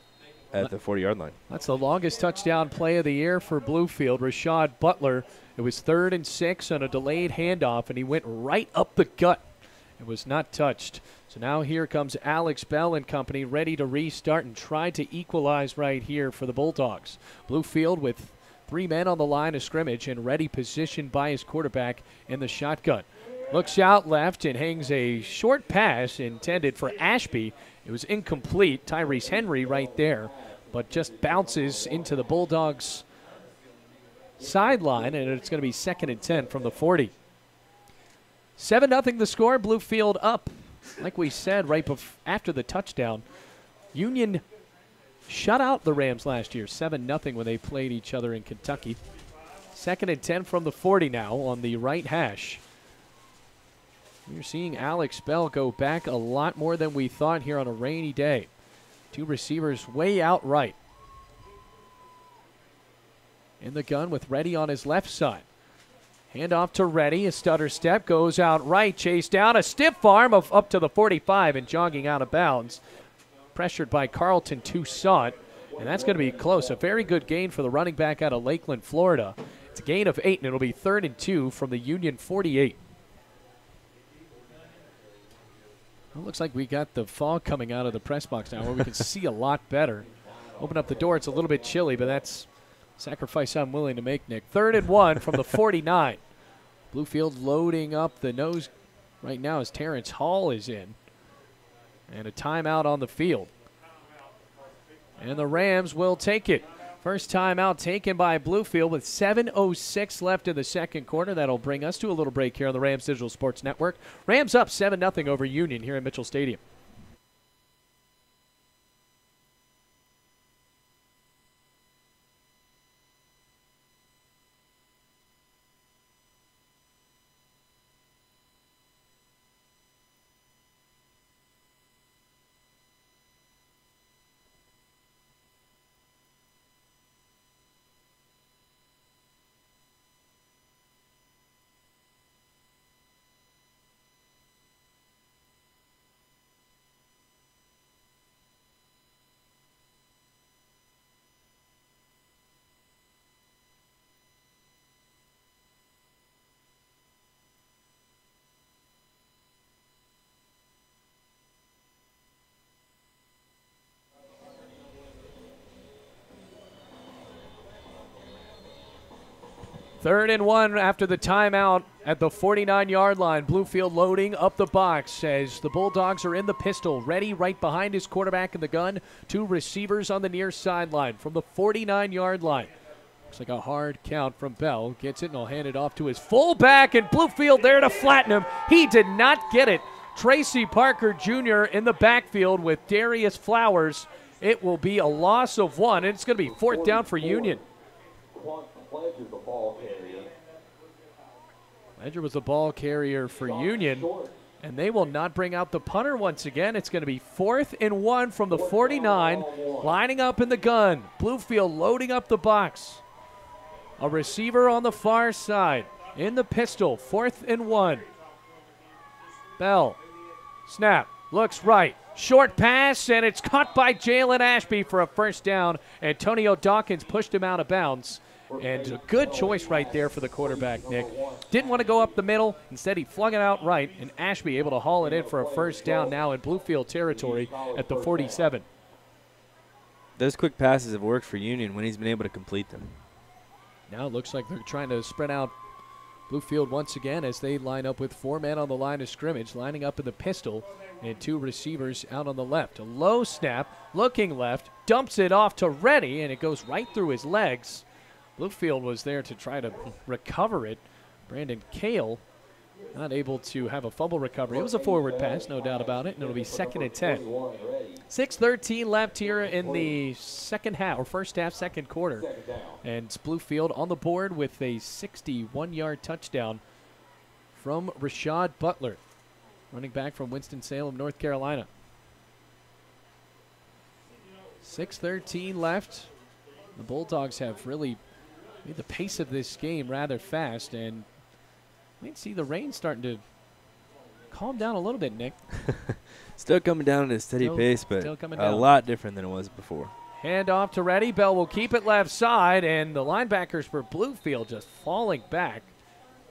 at the 40-yard line. That's the longest touchdown play of the year for Bluefield. Rashad Butler, it was 3rd and 6 on a delayed handoff, and he went right up the gut. It was not touched. So now here comes Alex Bell and company ready to restart and try to equalize right here for the Bulldogs. Bluefield with 3 men on the line of scrimmage and ready positioned by his quarterback in the shotgun. Looks out left and hangs a short pass intended for Ashby. It was incomplete. Tyrese Henry right there, but just bounces into the Bulldogs' sideline, and it's going to be 2nd and 10 from the 40. 7-0 the score. Bluefield up. Like we said right after the touchdown, Union shut out the Rams last year, 7-0 when they played each other in Kentucky. 2nd and 10 from the 40 now on the right hash. You're seeing Alex Bell go back a lot more than we thought here on a rainy day. 2 receivers way out right. In the gun with Reddy on his left side. Hand off to Reddy. A stutter step goes out right. Chased down. A stiff arm of up to the 45 and jogging out of bounds. Pressured by Carlton Toussaint. And that's going to be close. A very good gain for the running back out of Lakeland, Florida. It's a gain of 8, and it'll be 3rd and 2 from the Union 48. Well, it looks like we got the fog coming out of the press box now where we can see a lot better. Open up the door. It's a little bit chilly, but that's sacrifice I'm willing to make, Nick. 3rd and 1 from the 49. Bluefield loading up the nose right now as Terrence Hall is in. And a timeout on the field. And the Rams will take it. First timeout taken by Bluefield with 7:06 left in the second quarter. That'll bring us to a little break here on the Rams Digital Sports Network. Rams up 7-0 over Union here at Mitchell Stadium. Third and 1 after the timeout at the 49-yard line. Bluefield loading up the box as the Bulldogs are in the pistol. Ready right behind his quarterback in the gun. 2 receivers on the near sideline from the 49-yard line. Looks like a hard count from Bell. Gets it and will hand it off to his fullback, and Bluefield there to flatten him. He did not get it. Tracy Parker Jr. in the backfield with Darius Flowers. It will be a loss of 1, and it's going to be 4th down for Union. Ledger, the ball carrier. Ledger was the ball carrier for Union, and they will not bring out the punter once again. It's going to be 4th and 1 from the 49, lining up in the gun. Bluefield loading up the box. A receiver on the far side in the pistol. 4th and 1. Bell, snap, looks right. Short pass, and it's caught by Jalen Ashby for a first down. Antonio Dawkins pushed him out of bounds. And a good choice right there for the quarterback, Nick. Didn't want to go up the middle. Instead, he flung it out right, and Ashby able to haul it in for a first down now in Bluefield territory at the 47. Those quick passes have worked for Union when he's been able to complete them. Now it looks like they're trying to spread out Bluefield once again as they line up with 4 men on the line of scrimmage, lining up in the pistol, and 2 receivers out on the left. A low snap, looking left, dumps it off to Reddy, and it goes right through his legs. Bluefield was there to try to recover it. Brandon Kale not able to have a fumble recovery. It was a forward pass, no doubt about it, and it'll be 2nd and 10. 6:13 left here in the second half, or first half, second quarter. And it's Bluefield on the board with a 61-yard touchdown from Rashad Butler, running back from Winston-Salem, North Carolina. 6:13 left. The Bulldogs have really made the pace of this game rather fast, and we can see the rain starting to calm down a little bit, Nick. Still coming down at a steady pace, but a lot different than it was before. Hand off to Reddy. Bell will keep it left side, and the linebackers for Bluefield just falling back.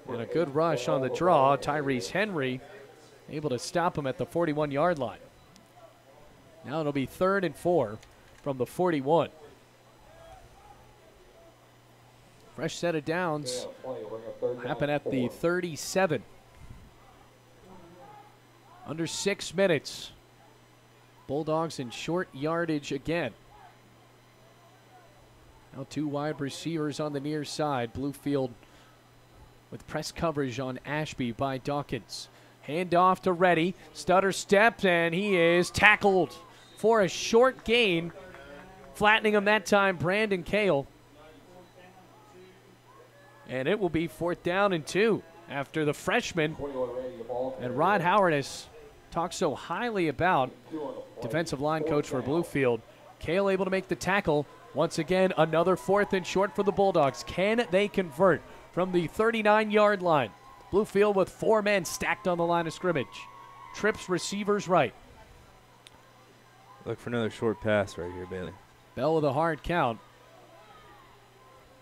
And a good rush on the draw. Tyrese Henry able to stop him at the 41-yard line. Now it'll be 3rd and 4 from the 41. Fresh set of downs happen at the 37. Under 6 minutes. Bulldogs in short yardage again. Now 2 wide receivers on the near side. Bluefield with press coverage on Ashby by Dawkins. Hand off to Reddy. Stutter steps, and he is tackled for a short gain. Flattening him that time, Brandon Kale. And it will be 4th down and 2 after the freshman. And Rod Howard has talked so highly about defensive line coach for Bluefield. Kale able to make the tackle. Once again, another 4th and short for the Bulldogs. Can they convert from the 39-yard line? Bluefield with 4 men stacked on the line of scrimmage. Trips receivers right. Look for another short pass right here, Bailey. Bell with a hard count.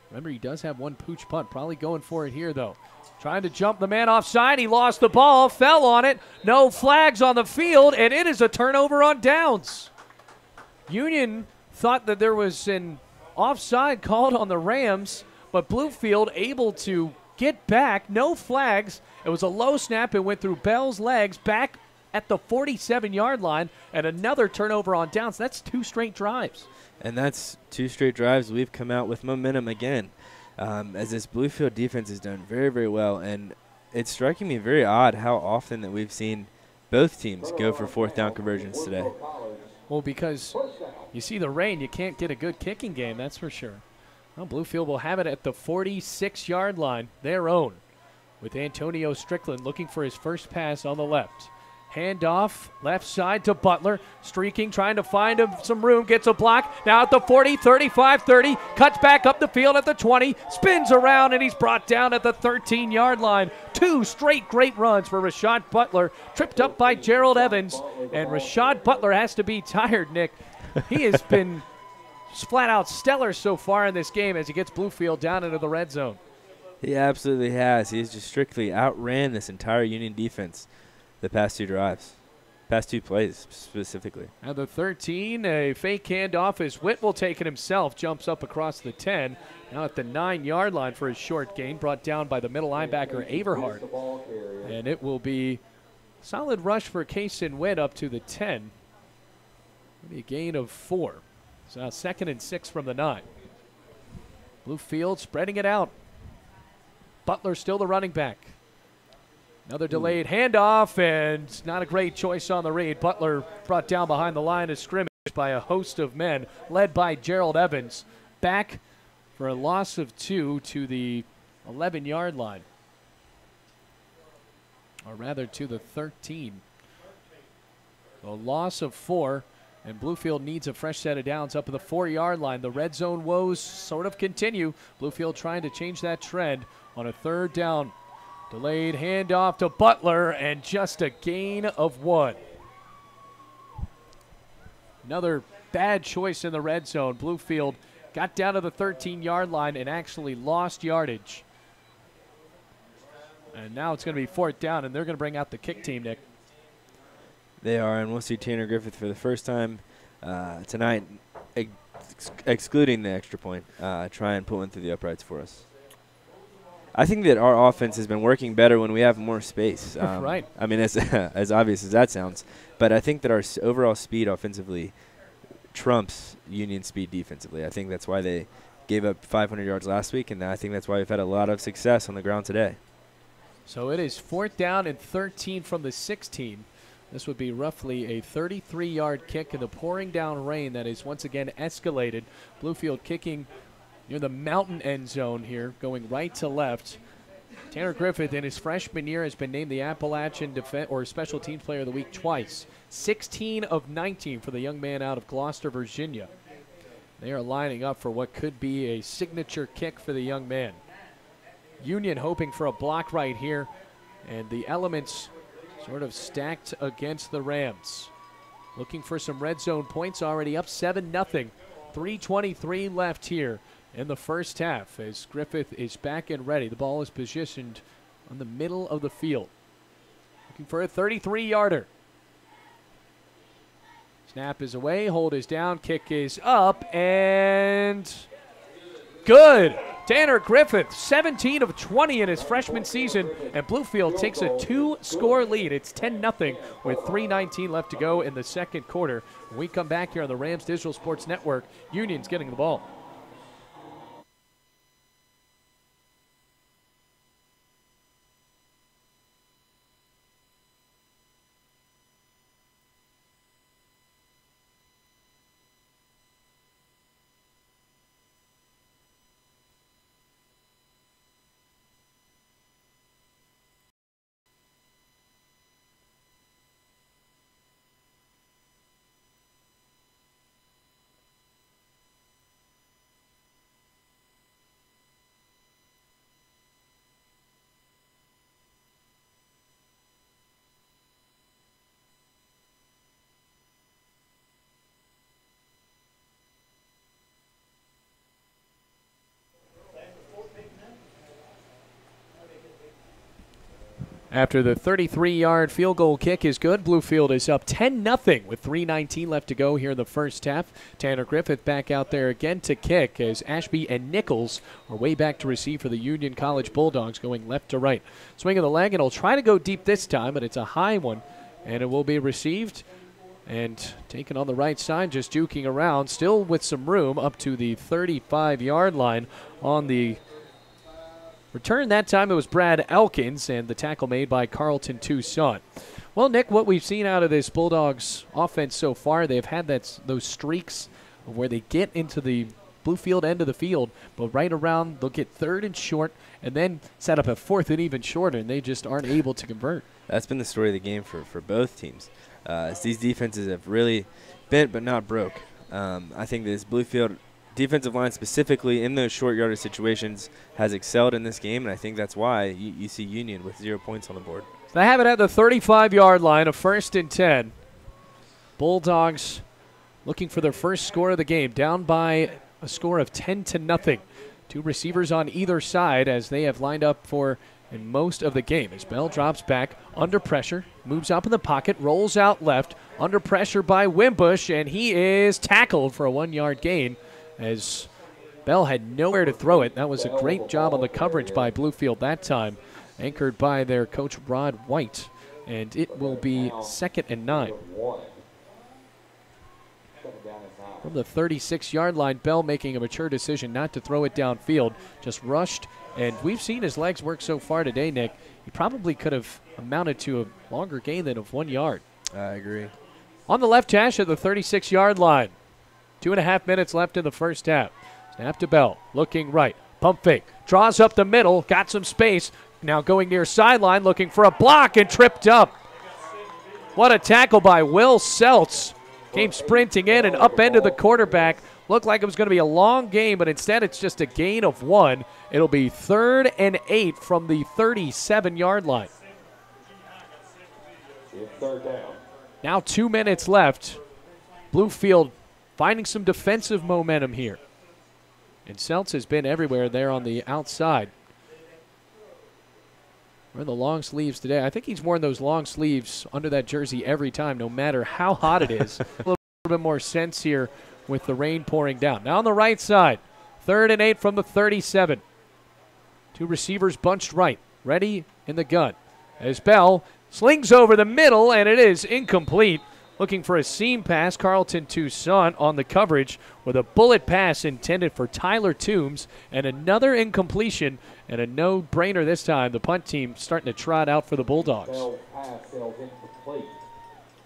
Remember, he does have 1 pooch punt. Probably going for it here, though. Trying to jump the man offside. He lost the ball, fell on it. No flags on the field, and it is a turnover on downs. Union thought that there was an offside called on the Rams, but Bluefield able to get back. No flags. It was a low snap. It went through Bell's legs back at the 47-yard line, and another turnover on downs. That's 2 straight drives. And that's 2 straight drives. We've come out with momentum again, as this Bluefield defense has done very, very well. And it's striking me very odd how often that we've seen both teams go for 4th down conversions today. Well, because you see the rain, you can't get a good kicking game, that's for sure. Well, Bluefield will have it at the 46-yard line, their own, with Antonio Strickland looking for his first pass on the left. Hand off, left side to Butler, streaking, trying to find him some room, gets a block, now at the 40, 35, 30, cuts back up the field at the 20, spins around, and he's brought down at the 13-yard line. 2 straight great runs for Rashad Butler, tripped up by Gerald Evans, and Rashad Butler has to be tired, Nick. He has been flat out stellar so far in this game as he gets Bluefield down into the red zone. He absolutely has. He's just strictly outran this entire Union defense the past 2 drives, past 2 plays specifically. At the 13, a fake handoff as Whitwell taking himself, jumps up across the 10. Now at the 9-yard line for his short gain, brought down by the middle linebacker Averhart. And it will be a solid rush for Kaysen Witt up to the 10. Maybe a gain of 4. So now 2nd and 6 from the 9. Bluefield spreading it out. Butler still the running back. Another delayed handoff, and not a great choice on the read. Butler brought down behind the line of scrimmage by a host of men, led by Gerald Evans. Back for a loss of 2 to the 11-yard line. Or rather, to the 13. A loss of 4, and Bluefield needs a fresh set of downs up at the 4-yard line. The red zone woes sort of continue. Bluefield trying to change that trend on a 3rd down. Delayed handoff to Butler, and just a gain of 1. Another bad choice in the red zone. Bluefield got down to the 13-yard line and actually lost yardage. And now it's going to be 4th down, and they're going to bring out the kick team, Nick. They are, and we'll see Tanner Griffith for the first time tonight, excluding the extra point, try and put one through the uprights for us. I think that our offense has been working better when we have more space. Right. I mean, as obvious as that sounds, but I think that our overall speed offensively trumps Union speed defensively. I think that's why they gave up 500 yards last week, and I think that's why we've had a lot of success on the ground today. So it is 4th down and 13 from the 16. This would be roughly a 33-yard kick in the pouring down rain that is once again escalated. Bluefield kicking near the mountain end zone here, going right to left. Tanner Griffith in his freshman year has been named the Appalachian Special Teams Player of the Week twice. 16 of 19 for the young man out of Gloucester, Virginia. They are lining up for what could be a signature kick for the young man. Union hoping for a block right here, and the elements sort of stacked against the Rams. Looking for some red zone points, already up 7-0. 3:23 left here in the first half as Griffith is back and ready. The ball is positioned on the middle of the field. Looking for a 33-yarder. Snap is away, hold is down, kick is up, and good. Tanner Griffith, 17 of 20 in his freshman season, and Bluefield takes a 2-score lead. It's 10-0 with 3:19 left to go in the second quarter. When we come back here on the Rams Digital Sports Network, Union's getting the ball. After the 33-yard field goal kick is good, Bluefield is up 10-0 with 3:19 left to go here in the first half. Tanner Griffith back out there again to kick as Ashby and Nichols are way back to receive for the Union College Bulldogs, going left to right. Swing of the leg, and he'll try to go deep this time, but it's a high one, and it will be received and taken on the right side, just juking around, still with some room up to the 35-yard line on the return. That time it was Brad Elkins, and the tackle made by Carlton Toussaint. Well, Nick, what we've seen out of this Bulldogs offense so far, they've had those streaks where they get into the Bluefield end of the field, but right around they'll get 3rd and short and then set up a 4th and even shorter, and they just aren't able to convert. That's been the story of the game for both teams. As these defenses have really bent but not broke. I think this Bluefield defensive line specifically in those short yardage situations has excelled in this game, and I think that's why you see Union with 0 points on the board. They have it at the 35-yard line, a 1st and 10. Bulldogs looking for their first score of the game, down by a score of 10-0. 2 receivers on either side as they have lined up for in most of the game. As Bell drops back under pressure, moves up in the pocket, rolls out left, under pressure by Wimbush, and he is tackled for a 1-yard gain as Bell had nowhere to throw it. That was a great job on the coverage by Bluefield that time, anchored by their coach Rod White, and it will be 2nd and 9. From the 36-yard line, Bell making a mature decision not to throw it downfield, just rushed, and we've seen his legs work so far today, Nick. He probably could have amounted to a longer gain than of 1 yard. I agree. On the left hash at the 36-yard line. 2.5 minutes left in the first half. Snap to Bell, looking right. Pump fake, draws up the middle, got some space. Now going near sideline, looking for a block and tripped up. What a tackle by Will Seltz. Came sprinting in and upended the quarterback. Looked like it was going to be a long game, but instead it's just a gain of 1. It'll be 3rd and 8 from the 37-yard line. Third down. Now 2 minutes left. Bluefield finding some defensive momentum here. And Seltz has been everywhere there on the outside. Wearing the long sleeves today. I think he's worn those long sleeves under that jersey every time, no matter how hot it is. A little bit more sense here with the rain pouring down. Now on the right side, 3rd and 8 from the 37. 2 receivers bunched right, ready in the gun. As Bell slings over the middle, and it is incomplete. looking for a seam pass. Carlton Toussaint on the coverage with a bullet pass intended for Tyler Toombs, and another incompletion and a no-brainer this time. The punt team starting to trot out for the Bulldogs. It'll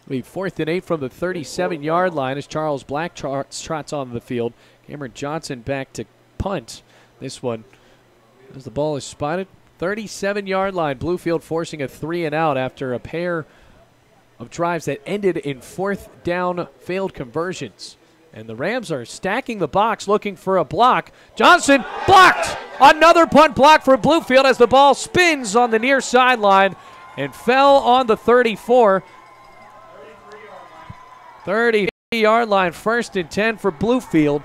be 4th and 8 from the 37-yard line as Charles Black trots on the field. Cameron Johnson back to punt. This one, as the ball is spotted, 37-yard line. Bluefield forcing a 3-and-out after a pair of drives that ended in 4th down failed conversions. And the Rams are stacking the box looking for a block. Johnson blocked! Another punt block for Bluefield as the ball spins on the near sideline and fell on the 34. 30-yard line, 1st and 10 for Bluefield.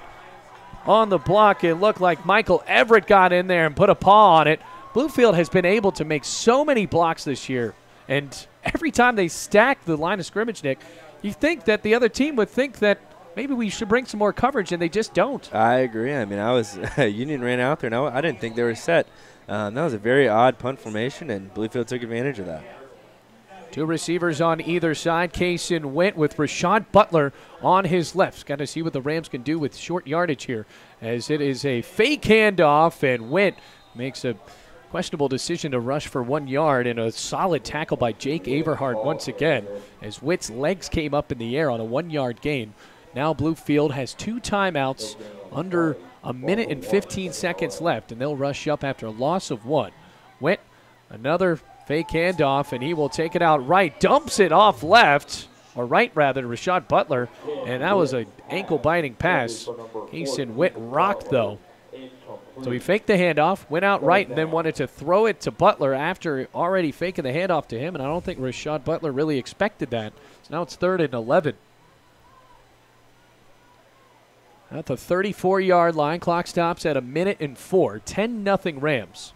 On the block, it looked like Michael Everett got in there and put a paw on it. Bluefield has been able to make so many blocks this year, and every time they stack the line of scrimmage, Nick, you think that the other team would think that maybe we should bring some more coverage, and they just don't. I agree. I mean, Union ran out there, and I didn't think they were set. That was a very odd punt formation, and Bluefield took advantage of that. 2 receivers on either side. Kaysen went with Rashad Butler on his left. Got to see what the Rams can do with short yardage here, as it is a fake handoff, and Went makes a questionable decision to rush for 1 yard, and a solid tackle by Jake Averhart once again, as Witt's legs came up in the air on a 1-yard gain. Now Bluefield has 2 timeouts, under a minute and 15 seconds left, and they'll rush up after a loss of 1. Witt, another fake handoff, and he will take it out right. Dumps it off left, or right rather, to Rashad Butler, and that was an ankle-biting pass. Kaysen Witt rocked, though. So he faked the handoff, went out right, and then wanted to throw it to Butler after already faking the handoff to him, and I don't think Rashad Butler really expected that. So now it's 3rd and 11. At the 34-yard line, clock stops at a minute and 4. 10-0 Rams.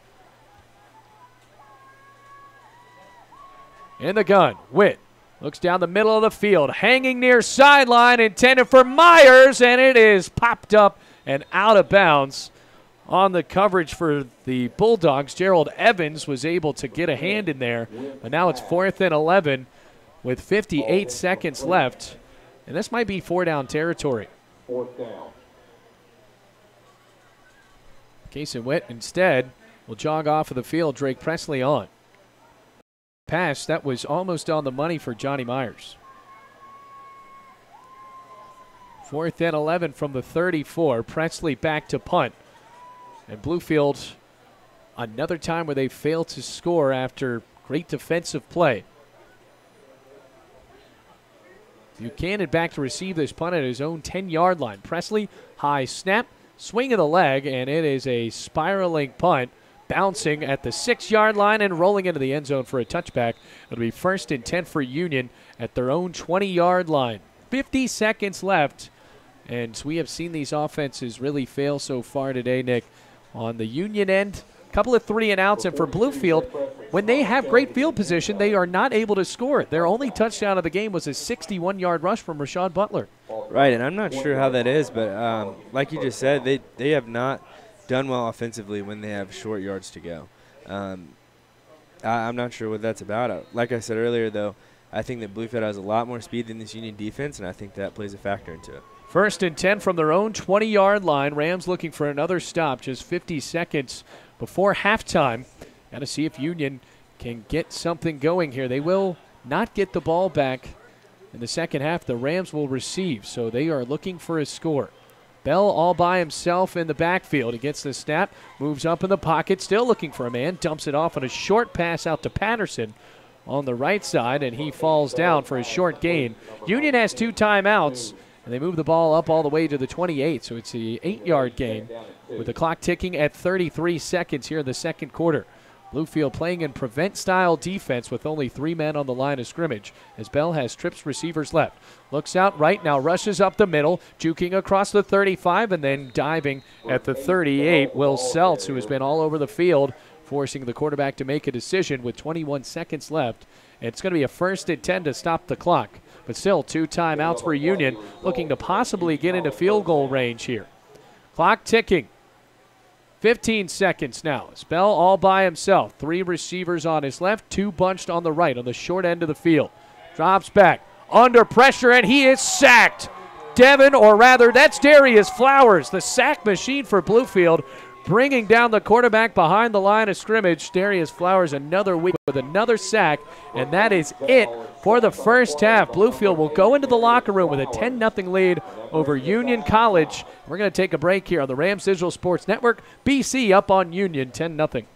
In the gun, Witt looks down the middle of the field, hanging near sideline, intended for Myers, and it is popped up and out of bounds. On the coverage for the Bulldogs, Gerald Evans was able to get a hand in there, but now it's 4th and 11 with 58 seconds left, and this might be 4-down territory. 4th down. Kaysen Witt instead will jog off of the field. Drake Presley on. Pass that was almost on the money for Johnny Myers. 4th and 11 from the 34. Presley back to punt. And Bluefield, another time where they failed to score after great defensive play. Buchanan back to receive this punt at his own 10-yard line. Presley, high snap, swing of the leg, and it is a spiraling punt, bouncing at the 6-yard line and rolling into the end zone for a touchback. It'll be 1st and 10 for Union at their own 20-yard line. 50 seconds left, and we have seen these offenses really fail so far today, Nick. On the Union end, a couple of 3-and-outs, and for Bluefield, when they have great field position, they are not able to score. Their only touchdown of the game was a 61-yard rush from Rashad Butler. Right, and I'm not sure how that is, but like you just said, they have not done well offensively when they have short yards to go. I'm not sure what that's about. Like I said earlier, though, I think that Bluefield has a lot more speed than this Union defense, and I think that plays a factor into it. 1st and 10 from their own 20-yard line. Rams looking for another stop just 50 seconds before halftime. Got to see if Union can get something going here. They will not get the ball back in the second half. The Rams will receive, so they are looking for a score. Bell all by himself in the backfield. He gets the snap, moves up in the pocket, still looking for a man, dumps it off on a short pass out to Patterson on the right side, and he falls down for a short gain. Union has 2 timeouts, and they move the ball up all the way to the 28, so it's an 8-yard gain with the clock ticking at 33 seconds here in the second quarter. Bluefield playing in prevent-style defense with only 3 men on the line of scrimmage as Bell has trips receivers left. Looks out right now, rushes up the middle, juking across the 35, and then diving at the 38. Will Seltz, who has been all over the field, forcing the quarterback to make a decision with 21 seconds left. It's going to be a 1st and 10 to stop the clock. But still, 2 timeouts for Union, looking to possibly get into field goal range here. Clock ticking. 15 seconds now. Bell all by himself. 3 receivers on his left, 2 bunched on the right on the short end of the field. Drops back, under pressure, and he is sacked. Devin, or rather, that's Darius Flowers, the sack machine for Bluefield, bringing down the quarterback behind the line of scrimmage. Darius Flowers another week with another sack, and that is it for the first half. Bluefield will go into the locker room with a 10-0 lead over Union College. We're going to take a break here on the Rams Digital Sports Network. BC up on Union 10-0.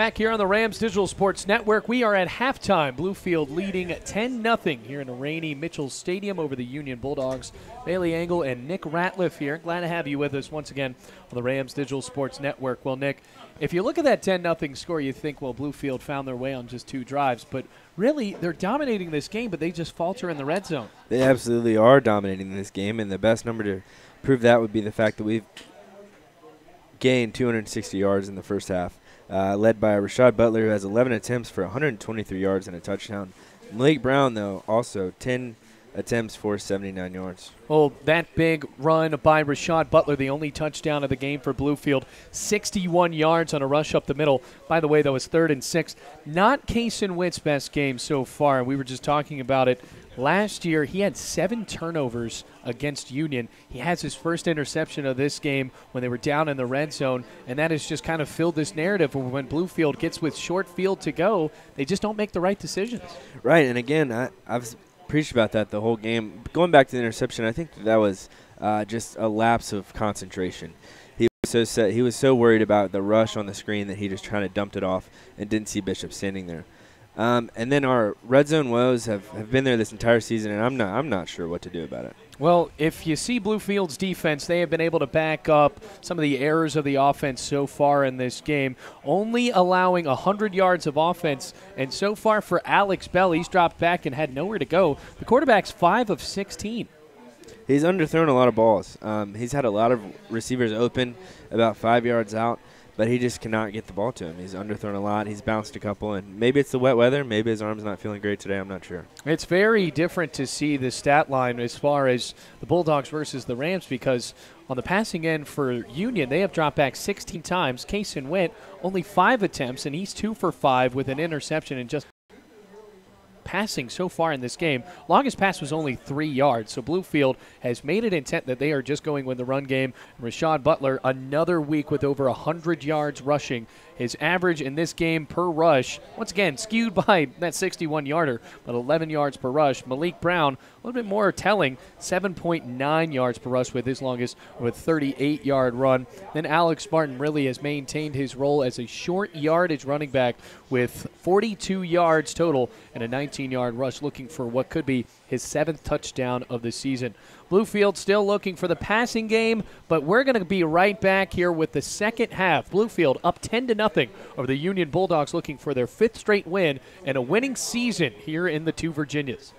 Back here on the Rams Digital Sports Network, we are at halftime. Bluefield leading 10-0 here in the rainy Mitchell Stadium over the Union Bulldogs. Bailey Engel and Nick Ratliff here. Glad to have you with us once again on the Rams Digital Sports Network. Well, Nick, if you look at that 10-0 score, you think, well, Bluefield found their way on just 2 drives. But really, they're dominating this game, but they just falter in the red zone. They absolutely are dominating this game, and the best number to prove that would be the fact that we've gained 260 yards in the first half. Led by Rashad Butler, who has 11 attempts for 123 yards and a touchdown. Malik Brown, though, also 10 attempts for 79 yards. Well, that big run by Rashad Butler, the only touchdown of the game for Bluefield, 61 yards on a rush up the middle. By the way, that was 3rd and 6. Not Kaysen Witt's best game so far. We were just talking about it. Last year, he had 7 turnovers against Union. He has his first interception of this game when they were down in the red zone, and that has just kind of filled this narrative of when Bluefield gets with short field to go, they just don't make the right decisions. Right, and again, I've preached about that the whole game. Going back to the interception, I think that was just a lapse of concentration. He was so worried about the rush on the screen that he just kind of dumped it off and didn't see Bishop standing there. And then our red zone woes have been there this entire season, and I'm not sure what to do about it. Well, if you see Bluefield's defense, they have been able to back up some of the errors of the offense so far in this game, only allowing 100 yards of offense. And so far for Alex Bell, he's dropped back and had nowhere to go. The quarterback's 5 of 16. He's underthrown a lot of balls. He's had a lot of receivers open about 5 yards out, but he just cannot get the ball to him. He's underthrown a lot. He's bounced a couple, and maybe it's the wet weather. Maybe his arm's not feeling great today. I'm not sure. It's very different to see the stat line as far as the Bulldogs versus the Rams, because on the passing end for Union, they have dropped back 16 times. Kaysen Witt, only 5 attempts, and he's 2 for 5 with an interception and just passing so far in this game. Longest pass was only 3 yards, so Bluefield has made it intent that they are just going with the run game. Rashad Butler, another week with over 100 yards rushing. His average in this game per rush, once again, skewed by that 61-yarder, but 11 yards per rush. Malik Brown, a little bit more telling, 7.9 yards per rush with his longest, with 38-yard run. Then Alex Martin really has maintained his role as a short yardage running back with 42 yards total and a 19-yard rush, looking for what could be his 7th touchdown of the season. Bluefield still looking for the passing game, but we're going to be right back here with the second half. Bluefield up 10-0 over the Union Bulldogs, looking for their 5th straight win and a winning season here in the 2 Virginias.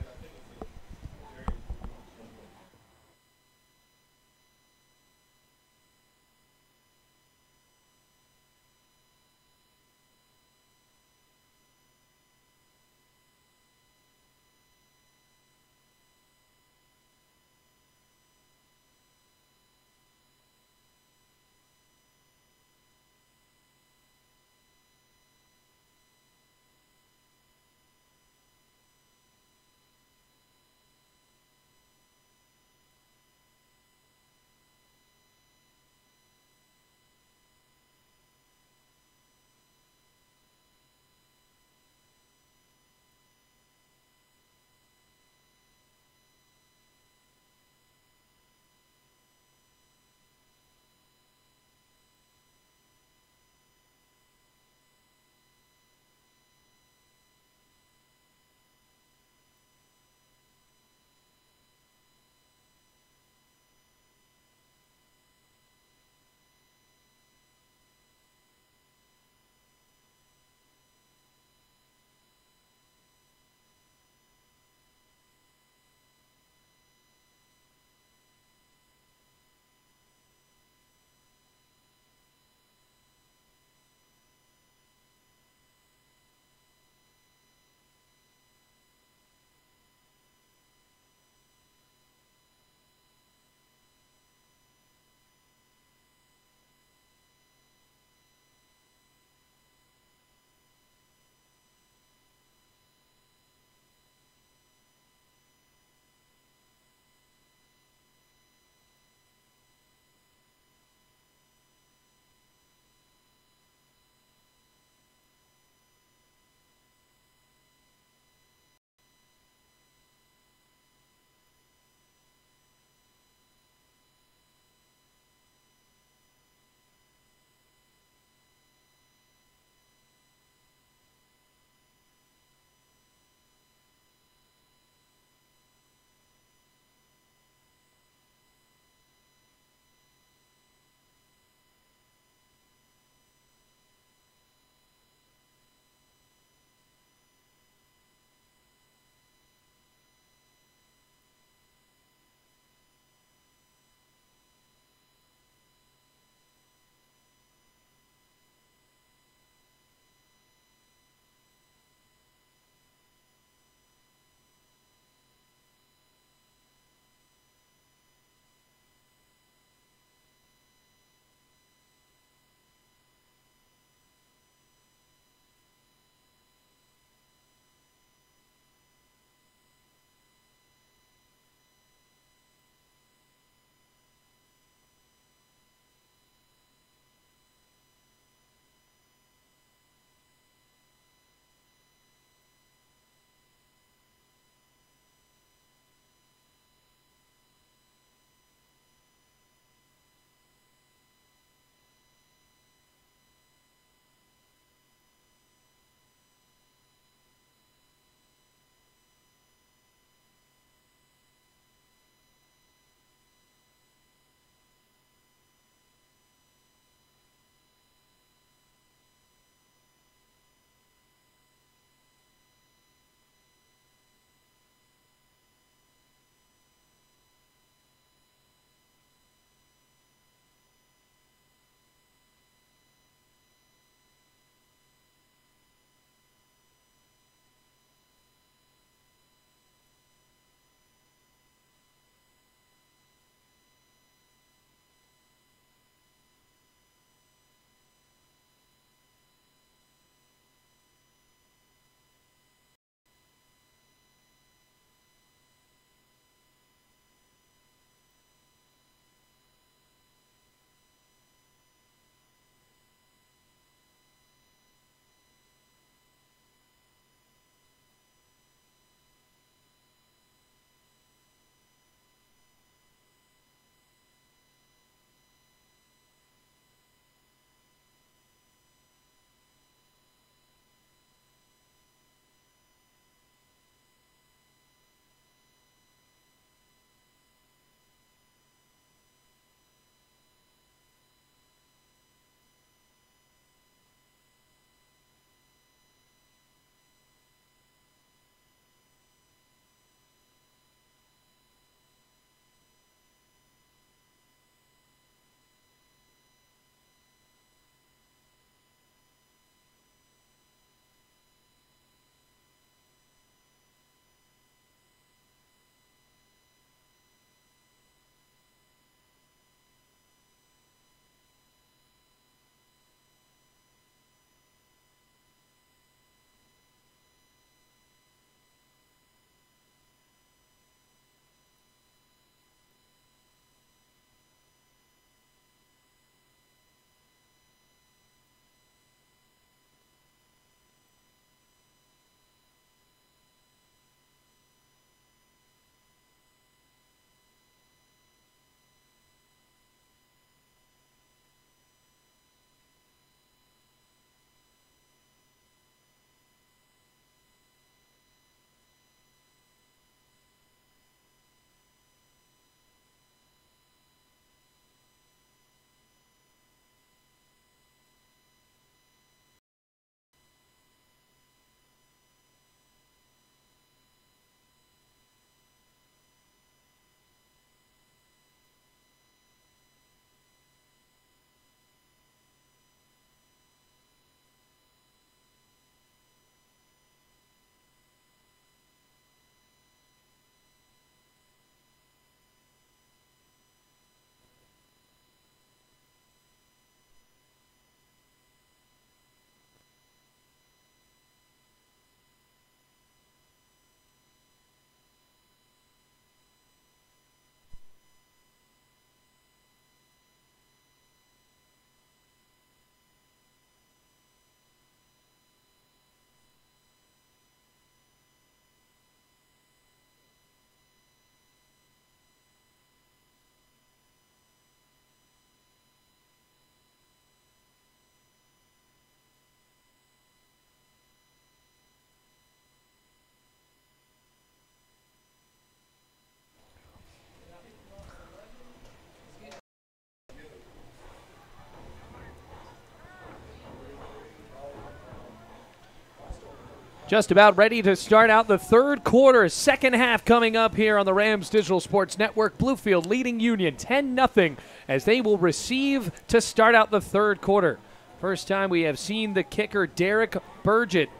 Just about ready to start out the third quarter. Second half coming up here on the Rams Digital Sports Network. Bluefield leading Union 10-0 as they will receive to start out the third quarter. First time we have seen the kicker Derek Burgett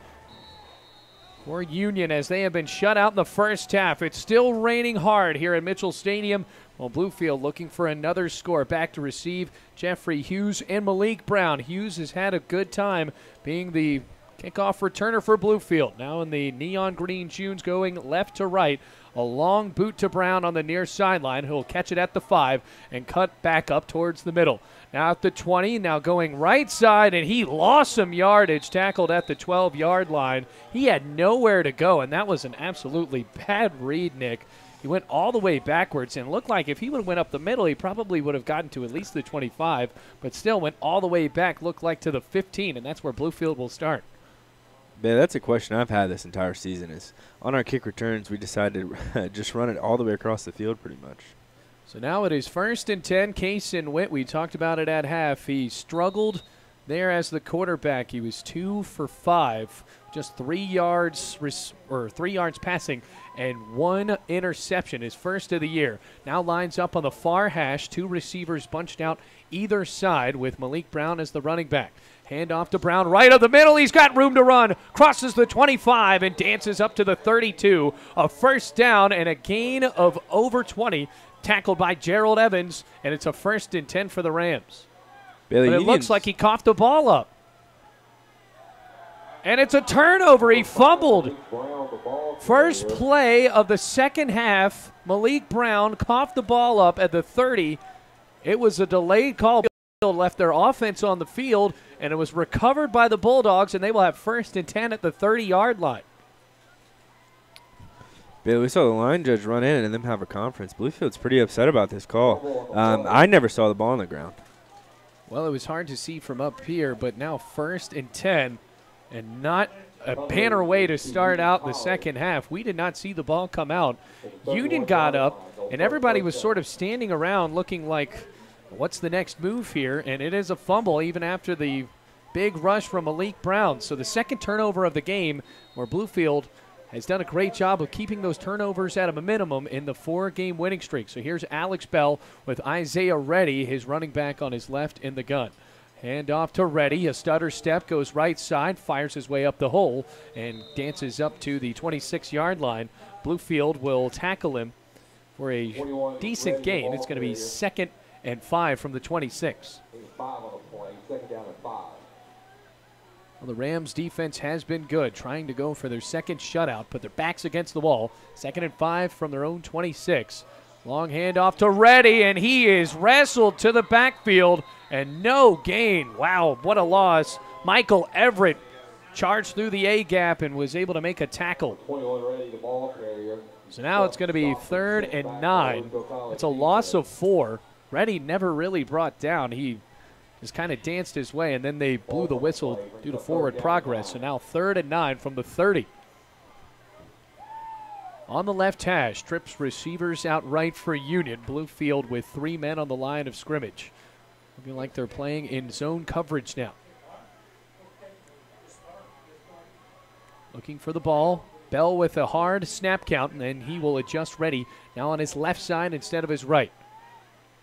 for Union as they have been shut out in the first half. It's still raining hard here at Mitchell Stadium. Well, Bluefield looking for another score. Back to receive Jeffrey Hughes and Malik Brown. Hughes has had a good time being the kickoff returner for Bluefield. Now in the neon green tunes going left to right. A long boot to Brown on the near sideline. He'll catch it at the 5 and cut back up towards the middle. Now at the 20, now going right side, and he lost some yardage, tackled at the 12-yard line. He had nowhere to go, and that was an absolutely bad read, Nick. He went all the way backwards and looked like if he would have went up the middle, he probably would have gotten to at least the 25, but still went all the way back, looked like to the 15, and that's where Bluefield will start. Yeah, that's a question I've had this entire season is on our kick returns, we decided to just run it all the way across the field pretty much. So now it is 1st and 10. Kaysen Witt, we talked about it at half. He struggled there as the quarterback. He was 2 for 5, just 3 yards passing and 1 interception, his first of the year. Now lines up on the far hash, 2 receivers bunched out either side with Malik Brown as the running back. Hand off to Brown, right of the middle. He's got room to run. Crosses the 25 and dances up to the 32. A first down and a gain of over 20. Tackled by Gerald Evans, and it's a 1st and 10 for the Rams. Bailey, but it looks like he coughed the ball up. And it's a turnover. He fumbled. First play of the second half. Malik Brown coughed the ball up at the 30. It was a delayed call. Left their offense on the field, and it was recovered by the Bulldogs, and they will have 1st and 10 at the 30-yard line. Bailey, we saw the line judge run in and them have a conference. Bluefield's pretty upset about this call. I never saw the ball on the ground. Well, it was hard to see from up here, but now 1st and 10, and not a banner way to start out the second half. We did not see the ball come out. Union got up, and everybody was sort of standing around looking like, what's the next move here? And it is a fumble even after the big rush from Malik Brown. So the second turnover of the game, where Bluefield has done a great job of keeping those turnovers at a minimum in the 4-game winning streak. So here's Alex Bell with Isaiah Reddy, his running back on his left in the gun. Hand off to Reddy. A stutter step, goes right side, fires his way up the hole, and dances up to the 26-yard line. Bluefield will tackle him for a decent gain. It's going to be 2nd and 5 from the 26. 5 on the play, 2nd down and 5. Well, the Rams defense has been good, trying to go for their second shutout, but their backs against the wall. 2nd and 5 from their own 26. Long handoff to Reddy, and he is wrestled to the backfield, and no gain. Wow, what a loss. Michael Everett charged through the A-gap and was able to make a tackle. 21 Reddy, the ball carrier. So now it's going to be 3rd and 9. It's a loss of 4. Reddy never really brought down. He just kind of danced his way, and then they blew the whistle due to forward progress. So now 3rd and 9 from the 30. On the left hash, trips receivers out right for Union. Bluefield with 3 men on the line of scrimmage. Looking like they're playing in zone coverage now. Looking for the ball. Bell with a hard snap count, and then he will adjust Reddy now on his left side instead of his right.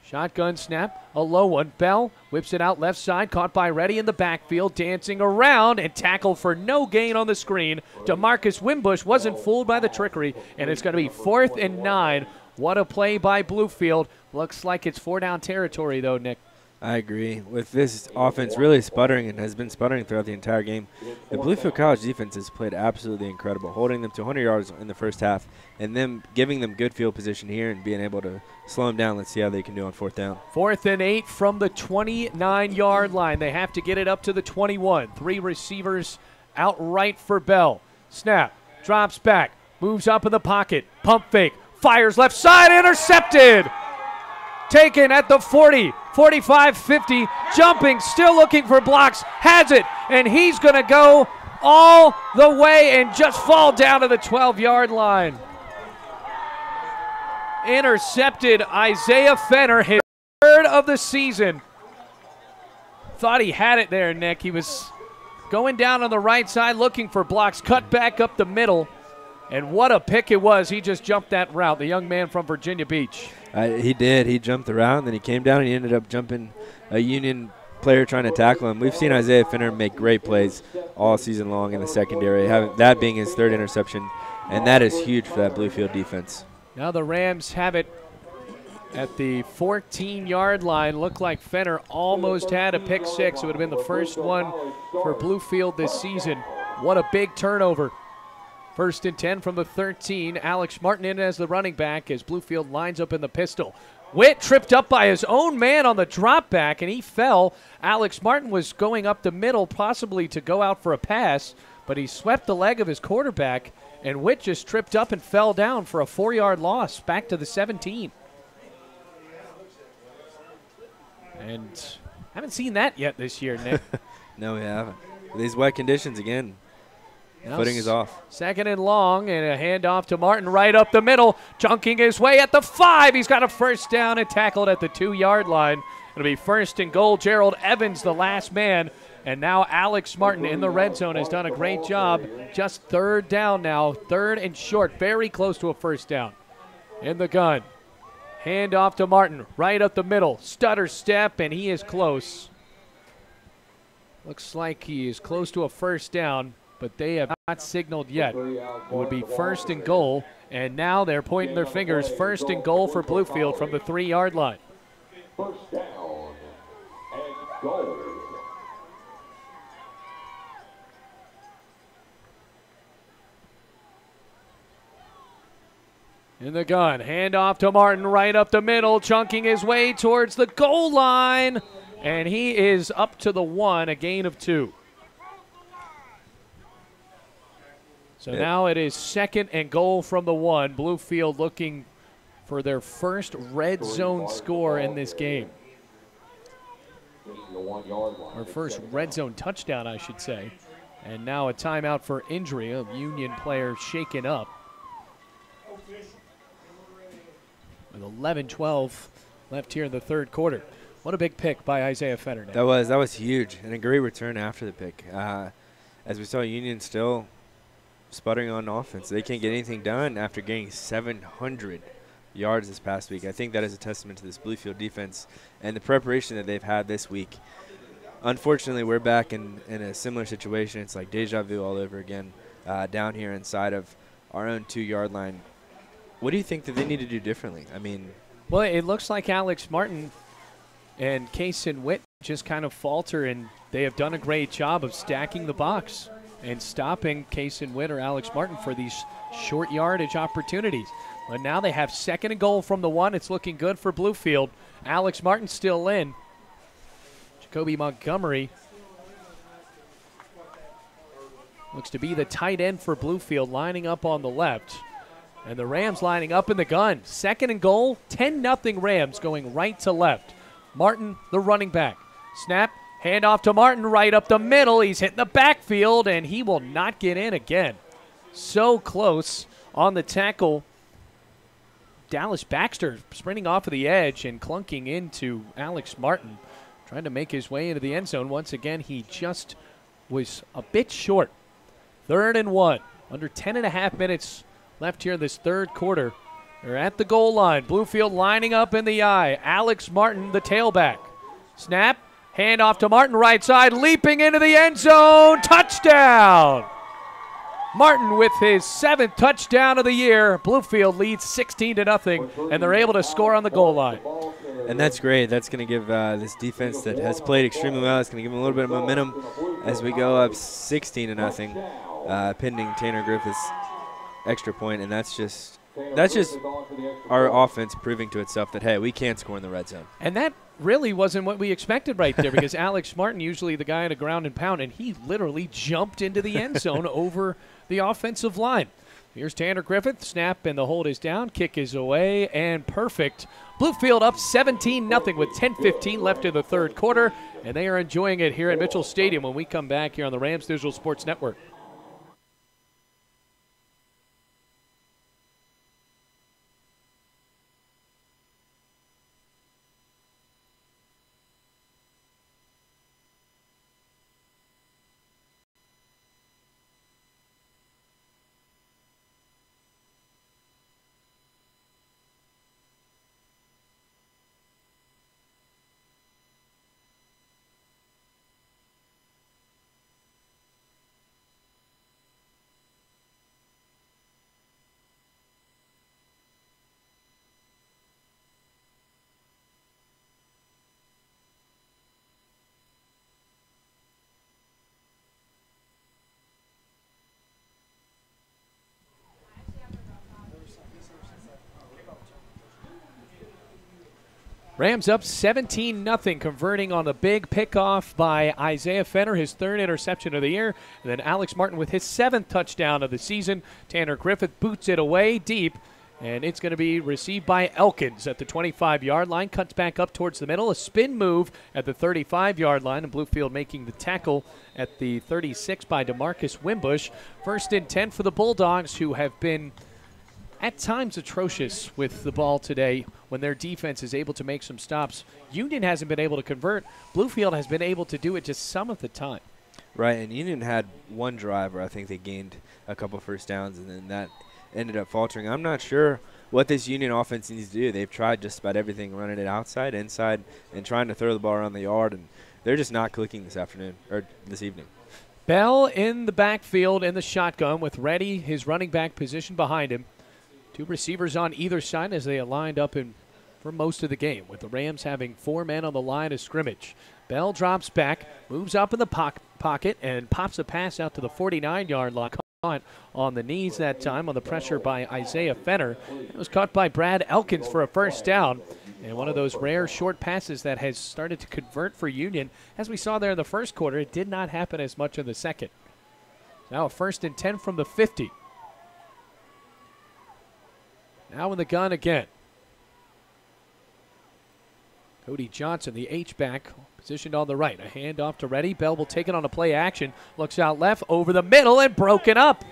Shotgun snap, a low one. Bell whips it out left side, caught by Reddy in the backfield, dancing around and tackled for no gain on the screen. DeMarcus Wimbush wasn't fooled by the trickery, and it's going to be 4th and 9. What a play by Bluefield. Looks like it's 4-down territory, though, Nick. I agree. With this offense really sputtering and has been sputtering throughout the entire game, the Bluefield College defense has played absolutely incredible, holding them to 100 yards in the first half and them giving them good field position here and being able to slow them down. Let's see how they can do on 4th down. 4th and 8 from the 29-yard line. They have to get it up to the 21. 3 receivers out right for Bell. Snap, drops back, moves up in the pocket, pump fake, fires left side, intercepted! Taken at the 40, 45, 50, jumping, still looking for blocks, has it, and he's going to go all the way and just fall down to the 12-yard line. Intercepted Isaiah Fenner, his 3rd of the season. Thought he had it there, Nick. He was going down on the right side, looking for blocks, cut back up the middle. And what a pick it was. He just jumped that route, the young man from Virginia Beach. He did. He jumped the route, and then he came down and he ended up jumping a Union player trying to tackle him. We've seen Isaiah Finner make great plays all season long in the secondary, that being his third interception, and that is huge for that Bluefield defense. Now the Rams have it at the 14-yard line. Looked like Fenner almost had a pick six. It would have been the first one for Bluefield this season. What a big turnover. 1st and 10 from the 13. Alex Martin in as the running back as Bluefield lines up in the pistol. Witt tripped up by his own man on the drop back, and he fell. Alex Martin was going up the middle, possibly to go out for a pass, but he swept the leg of his quarterback, and Witt just tripped up and fell down for a 4-yard loss back to the 17. And haven't seen that yet this year, Nick. No, we haven't. These wet conditions again. Now Footing is off. 2nd and long, and a handoff to Martin right up the middle, junking his way at the 5. He's got a first down and tackled at the 2-yard line. It'll be 1st and goal. Gerald Evans, the last man, and now Alex Martin in the red zone has done a great job. Just 3rd down now, 3rd and short, very close to a first down. In the gun, handoff to Martin right up the middle, stutter step, and he is close. Looks like he is close to a first down, but they have not signaled yet. It would be 1st and goal, and now they're pointing their fingers. 1st and goal for Bluefield from the 3-yard line. First down and goal. In the gun, handoff to Martin right up the middle, chunking his way towards the goal line, and he is up to the 1, a gain of 2. So now it is 2nd and goal from the 1. Bluefield looking for their first red zone score in this game. Or first red zone touchdown, I should say. And now a timeout for injury, a Union player shaken up. With 11-12 left here in the 3rd quarter. What a big pick by Isaiah Fenner. That was huge, and a great return after the pick. As we saw, Union still sputtering on offense. They can't get anything done after getting 700 yards this past week. I think that is a testament to this Bluefield defense and the preparation that they've had this week. Unfortunately, we're back in a similar situation. It's like deja vu all over again down here inside of our own 2-yard line. What do you think that they need to do differently? I mean, well, it looks like Alex Martin and Kaysen Witt just kind of falter, and they have done a great job of stacking the box and stopping Kaysen Witt or Alex Martin for these short yardage opportunities. But now they have 2nd and goal from the 1. It's looking good for Bluefield. Alex Martin still in. Jacoby Montgomery looks to be the tight end for Bluefield, lining up on the left. And the Rams lining up in the gun. 2nd and goal, 10-0 Rams going right to left. Martin, the running back. Snap, handoff to Martin right up the middle. He's hitting the backfield, and he will not get in again. So close on the tackle. Dallas Baxter sprinting off of the edge and clunking into Alex Martin, trying to make his way into the end zone. Once again, he just was a bit short. 3rd and 1, under 10.5 minutes left here in this 3rd quarter. They're at the goal line. Bluefield lining up in the eye. Alex Martin, the tailback. Snap, handoff to Martin right side, leaping into the end zone. Touchdown! Martin with his 7th touchdown of the year. Bluefield leads 16-0, and they're able to score on the goal line. And that's great. That's going to give this defense that has played extremely well, it's going to give them a little bit of momentum as we go up 16-0, pending Tanner Griffith's extra point, and that's just our offense proving to itself that, hey, we can score in the red zone. And that really wasn't what we expected right there, because Alex Martin, usually the guy at a ground and pound, and he literally jumped into the end zone over the offensive line. Here's Tanner Griffith. Snap, and the hold is down. Kick is away, and perfect. Bluefield up 17-0 with 10:15 left in the 3rd quarter, and they are enjoying it here at Mitchell Stadium when we come back here on the Rams Digital Sports Network. Rams up 17-0, converting on a big pickoff by Isaiah Fenner, his 3rd interception of the year. And then Alex Martin with his 7th touchdown of the season. Tanner Griffith boots it away deep, and it's going to be received by Elkins at the 25-yard line. Cuts back up towards the middle. A spin move at the 35-yard line, and Bluefield making the tackle at the 36 by DeMarcus Wimbush. 1st and 10 for the Bulldogs, who have been at times atrocious with the ball today when their defense is able to make some stops. Union hasn't been able to convert. Bluefield has been able to do it just some of the time. Right, and Union had one drive where I think they gained a couple first downs, and then that ended up faltering. I'm not sure what this Union offense needs to do. They've tried just about everything, running it outside, inside, and trying to throw the ball around the yard, and they're just not clicking this afternoon or this evening. Bell in the backfield in the shotgun with Reddy, his running back, position behind him. 2 receivers on either side as they aligned up for most of the game, with the Rams having 4 men on the line of scrimmage. Bell drops back, moves up in the pocket, and pops a pass out to the 49-yard line. Caught on the knees that time on the pressure by Isaiah Fenner. It was caught by Brad Elkins for a first down. And one of those rare short passes that has started to convert for Union. As we saw there in the first quarter, it did not happen as much in the second. Now a 1st and 10 from the 50. Now in the gun again. Cody Johnson, the H-back, positioned on the right. A handoff to Reddy. Bell will take it on a play action. Looks out left, over the middle, and broken up.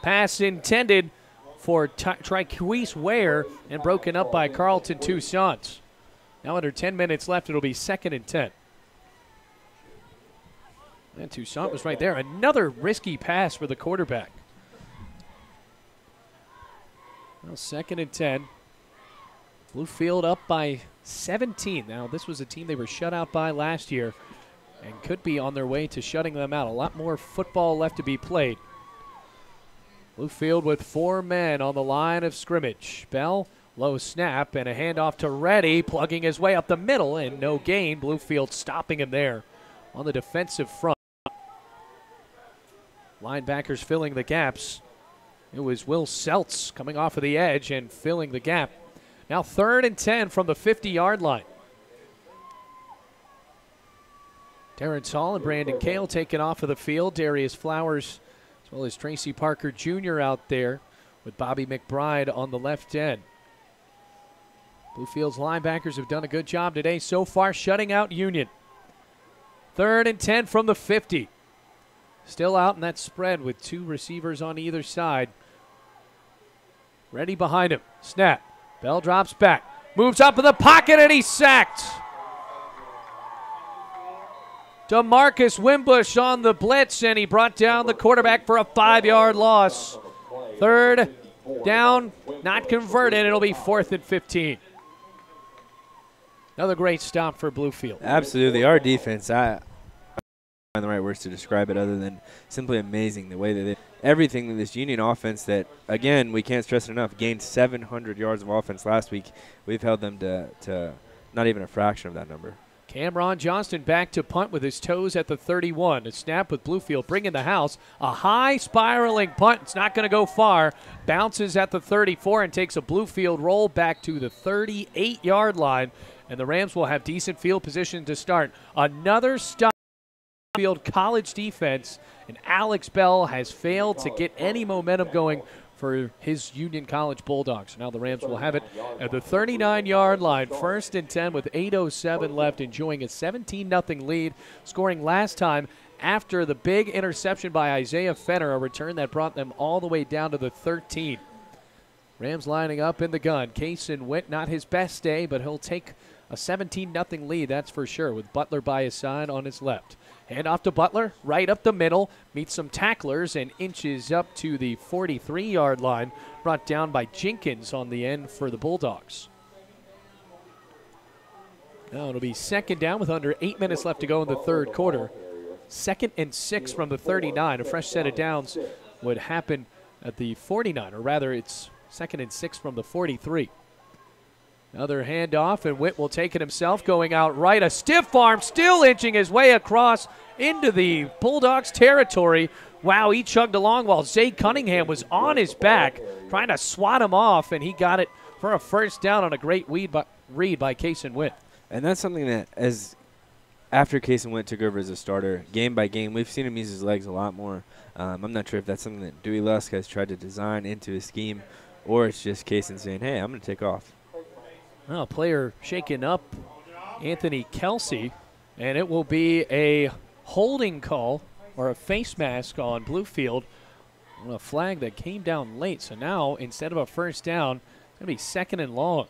Pass intended for Triquise Ware and broken up by Carlton Toussaint. Now under 10 minutes left, it'll be 2nd and 10. And Toussaint was right there. Another risky pass for the quarterback. Well, 2nd and 10. Bluefield up by 17. Now, this was a team they were shut out by last year and could be on their way to shutting them out. A lot more football left to be played. Bluefield with 4 men on the line of scrimmage. Bell, low snap, and a handoff to Reddy, plugging his way up the middle, and no gain. Bluefield stopping him there on the defensive front. Linebackers filling the gaps. It was Will Seltz coming off of the edge and filling the gap. Now 3rd and 10 from the 50-yard line. Terrence Hall and Brandon Kale taken off of the field. Darius Flowers as well as Tracy Parker Jr. out there with Bobby McBride on the left end. Bluefield's linebackers have done a good job today so far shutting out Union. 3rd and 10 from the 50. Still out in that spread with 2 receivers on either side. Reddy behind him. Snap. Bell drops back. Moves up in the pocket, and he's sacked. DeMarcus Wimbush on the blitz, and he brought down the quarterback for a 5-yard loss. 3rd down, not converted. It'll be 4th and 15. Another great stop for Bluefield. Absolutely. Our defense, I find the right words to describe it other than simply amazing. The way that everything in this Union offense that, again, we can't stress it enough, gained 700 yards of offense last week. We've held them to not even a fraction of that number. Cameron Johnston back to punt with his toes at the 31. A snap with Bluefield bringing the house. A high spiraling punt. It's not going to go far. Bounces at the 34 and takes a Bluefield roll back to the 38-yard line. And the Rams will have decent field position to start. Another stop. Field college defense, and Alex Bell has failed to get any momentum going for his Union College Bulldogs. Now the Rams will have it at the 39-yard line. 1st and 10 with 8:07 left, enjoying a 17-0 lead, scoring last time after the big interception by Isaiah Fenner, a return that brought them all the way down to the 13. Rams lining up in the gun. Kaysen Witt, not his best day, but he'll take a 17-0 lead, that's for sure, with Butler by his side on his left. Hand off to Butler, right up the middle, meets some tacklers and inches up to the 43-yard line, brought down by Jenkins on the end for the Bulldogs. Now it'll be 2nd down with under 8 minutes left to go in the 3rd quarter. 2nd and 6 from the 39. A fresh set of downs would happen at the 49, or rather it's 2nd and 6 from the 43. Another handoff, and Witt will take it himself, going out right. A stiff arm, still inching his way across into the Bulldogs' territory. Wow, he chugged along while Zay Cunningham was on his back, trying to swat him off, and he got it for a first down on a great read by Kason Witt. And that's something that, as after Kason Witt took over as a starter, game by game, we've seen him use his legs a lot more. I'm not sure if that's something that Dewey Lusk has tried to design into his scheme, or it's just Kason saying, hey, I'm going to take off. Well, player shaking up Anthony Kelsey, and it will be a holding call or a face mask on Bluefield on a flag that came down late. So now, instead of a first down, it's going to be 2nd and long.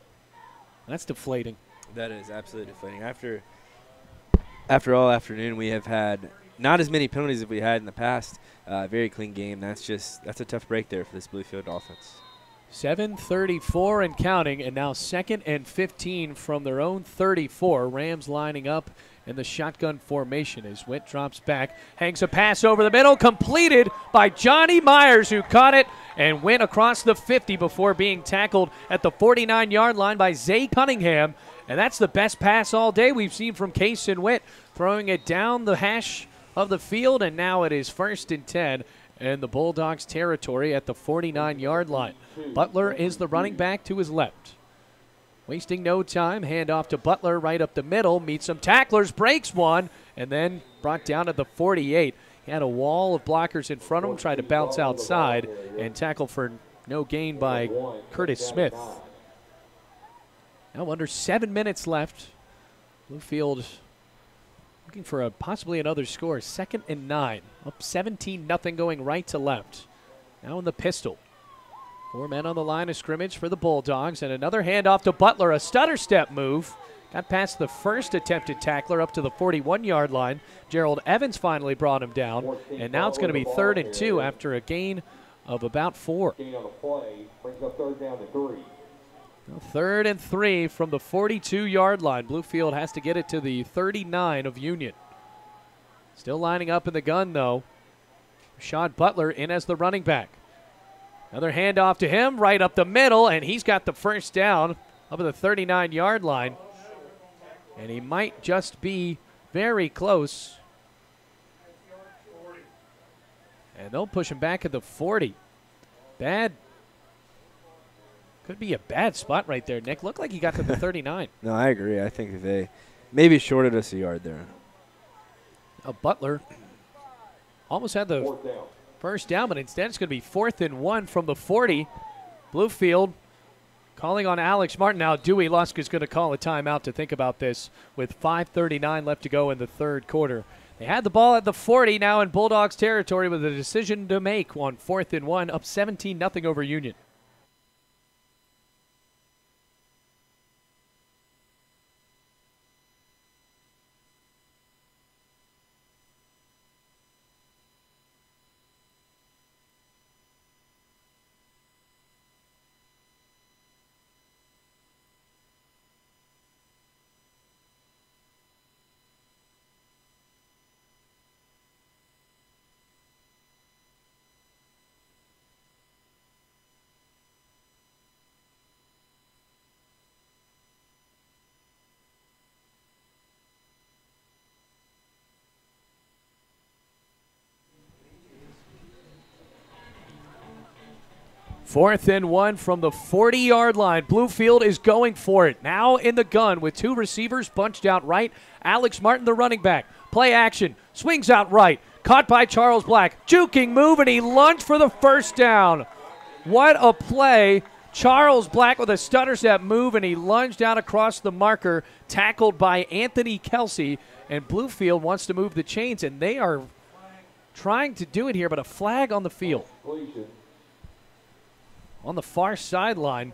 That's deflating. That is absolutely deflating. After all afternoon, we have had not as many penalties as we had in the past. Very clean game. That's a tough break there for this Bluefield offense. 7:34 and counting, and now 2nd and 15 from their own 34. Rams lining up in the shotgun formation as Witt drops back, hangs a pass over the middle, completed by Johnny Myers, who caught it and went across the 50 before being tackled at the 49-yard line by Zay Cunningham. And that's the best pass all day we've seen from Kason Witt, throwing it down the hash of the field, and now it is 1st and 10 in the Bulldogs' territory at the 49-yard line. Butler is the running back to his left. Wasting no time, handoff to Butler right up the middle, meets some tacklers, breaks one, and then brought down at the 48. He had a wall of blockers in front of him, tried to bounce outside, and tackle for no gain by Curtis Smith. Now under 7 minutes left. Bluefield looking for possibly another score. 2nd and 9. Up 17-0 going right to left. Now in the pistol. 4 men on the line of scrimmage for the Bulldogs. And another handoff to Butler. A stutter step move. Got past the first attempted tackler up to the 41-yard line. Gerald Evans finally brought him down. And now it's going to be 3rd and 2 after a gain of about 4. Gain on the play brings up 3rd down to 3. 3rd and 3 from the 42-yard line. Bluefield has to get it to the 39 of Union. Still lining up in the gun, though. Rashad Butler in as the running back. Another handoff to him right up the middle, and he's got the first down up at the 39-yard line. And he might just be very close. And they'll push him back at the 40. Could be a bad spot right there, Nick. Looked like he got to the 39. No, I agree. I think they maybe shorted us a yard there. Butler almost had the first down, but instead it's going to be 4th and 1 from the 40. Bluefield calling on Alex Martin. Now Dewey Lusk is going to call a timeout to think about this with 5:39 left to go in the 3rd quarter. They had the ball at the 40, now in Bulldogs territory with a decision to make on 4th and 1, up 17-0 over Union. Fourth and 1 from the 40-yard line. Bluefield is going for it. Now in the gun with 2 receivers bunched out right. Alex Martin, the running back. Play action. Swings out right. Caught by Charles Black. Juking move, and he lunged for the first down. What a play. Charles Black with a stutter step move, and he lunged out across the marker. Tackled by Anthony Kelsey. And Bluefield wants to move the chains, and they are trying to do it here, but a flag on the field. On the far sideline.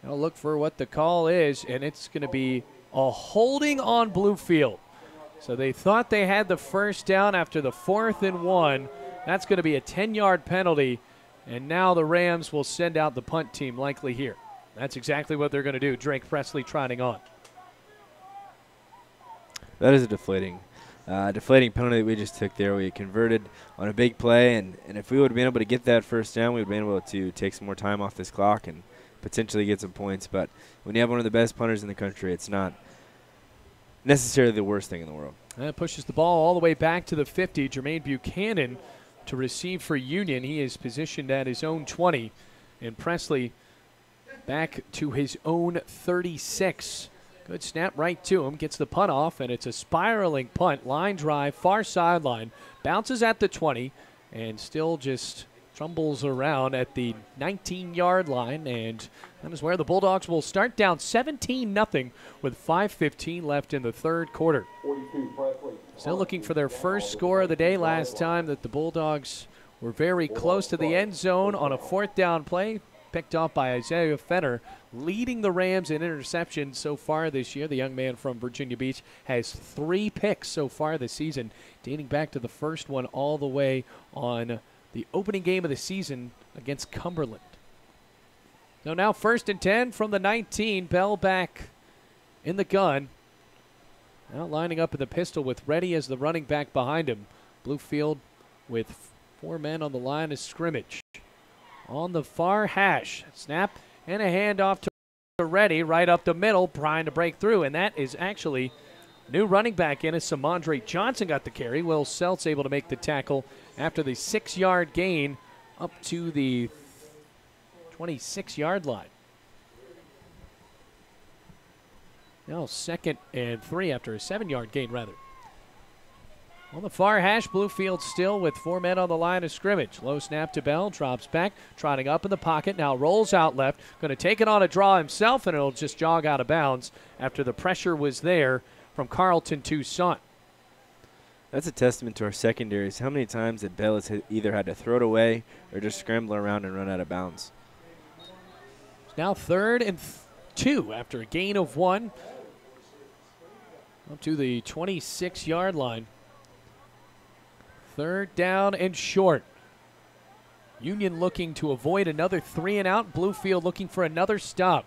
I'll look for what the call is, and it's going to be a holding on Bluefield. So they thought they had the first down after the 4th and 1. That's going to be a 10-yard penalty, and now the Rams will send out the punt team likely here. That's exactly what they're going to do. Drake Presley trotting on. That is a deflating penalty that we just took there. We converted on a big play, and if we would have been able to get that first down, we would have been able to take some more time off this clock and potentially get some points. But when you have one of the best punters in the country, it's not necessarily the worst thing in the world. That pushes the ball all the way back to the 50. Jermaine Buchanan to receive for Union. He is positioned at his own 20, and Presley back to his own 36. Good snap right to him. Gets the punt off, and it's a spiraling punt. Line drive, far sideline. Bounces at the 20, and still just trumbles around at the 19-yard line. And that is where the Bulldogs will start, down 17-0 with 5:15 left in the third quarter. Still looking for their first score of the day. Last time that the Bulldogs were very close to the end zone on a fourth down play, picked off by Isaiah Fenner, leading the Rams in interceptions so far this year. The young man from Virginia Beach has 3 picks so far this season, dating back to the first one all the way on the opening game of the season against Cumberland. So now 1st and 10 from the 19. Bell back in the gun. Now lining up in the pistol with Reddy as the running back behind him. Bluefield with 4 men on the line of scrimmage. On the far hash. Snap and a handoff to Reddy right up the middle, trying to break through. And that is actually new running back in as Samandre Johnson got the carry. Will Seltz able to make the tackle after the 6-yard gain up to the 26-yard line. Now 2nd and 3 after a 7-yard gain, rather. On the far hash, Bluefield still with 4 men on the line of scrimmage. Low snap to Bell, drops back, trotting up in the pocket, now rolls out left, going to take it on a draw himself, and it'll just jog out of bounds after the pressure was there from Carlton Toussaint. That's a testament to our secondaries. How many times that Bell has either had to throw it away or just scramble around and run out of bounds. It's now 3rd and 2 after a gain of 1 up to the 26-yard line. 3rd down and short. Union looking to avoid another 3 and out. Bluefield looking for another stop.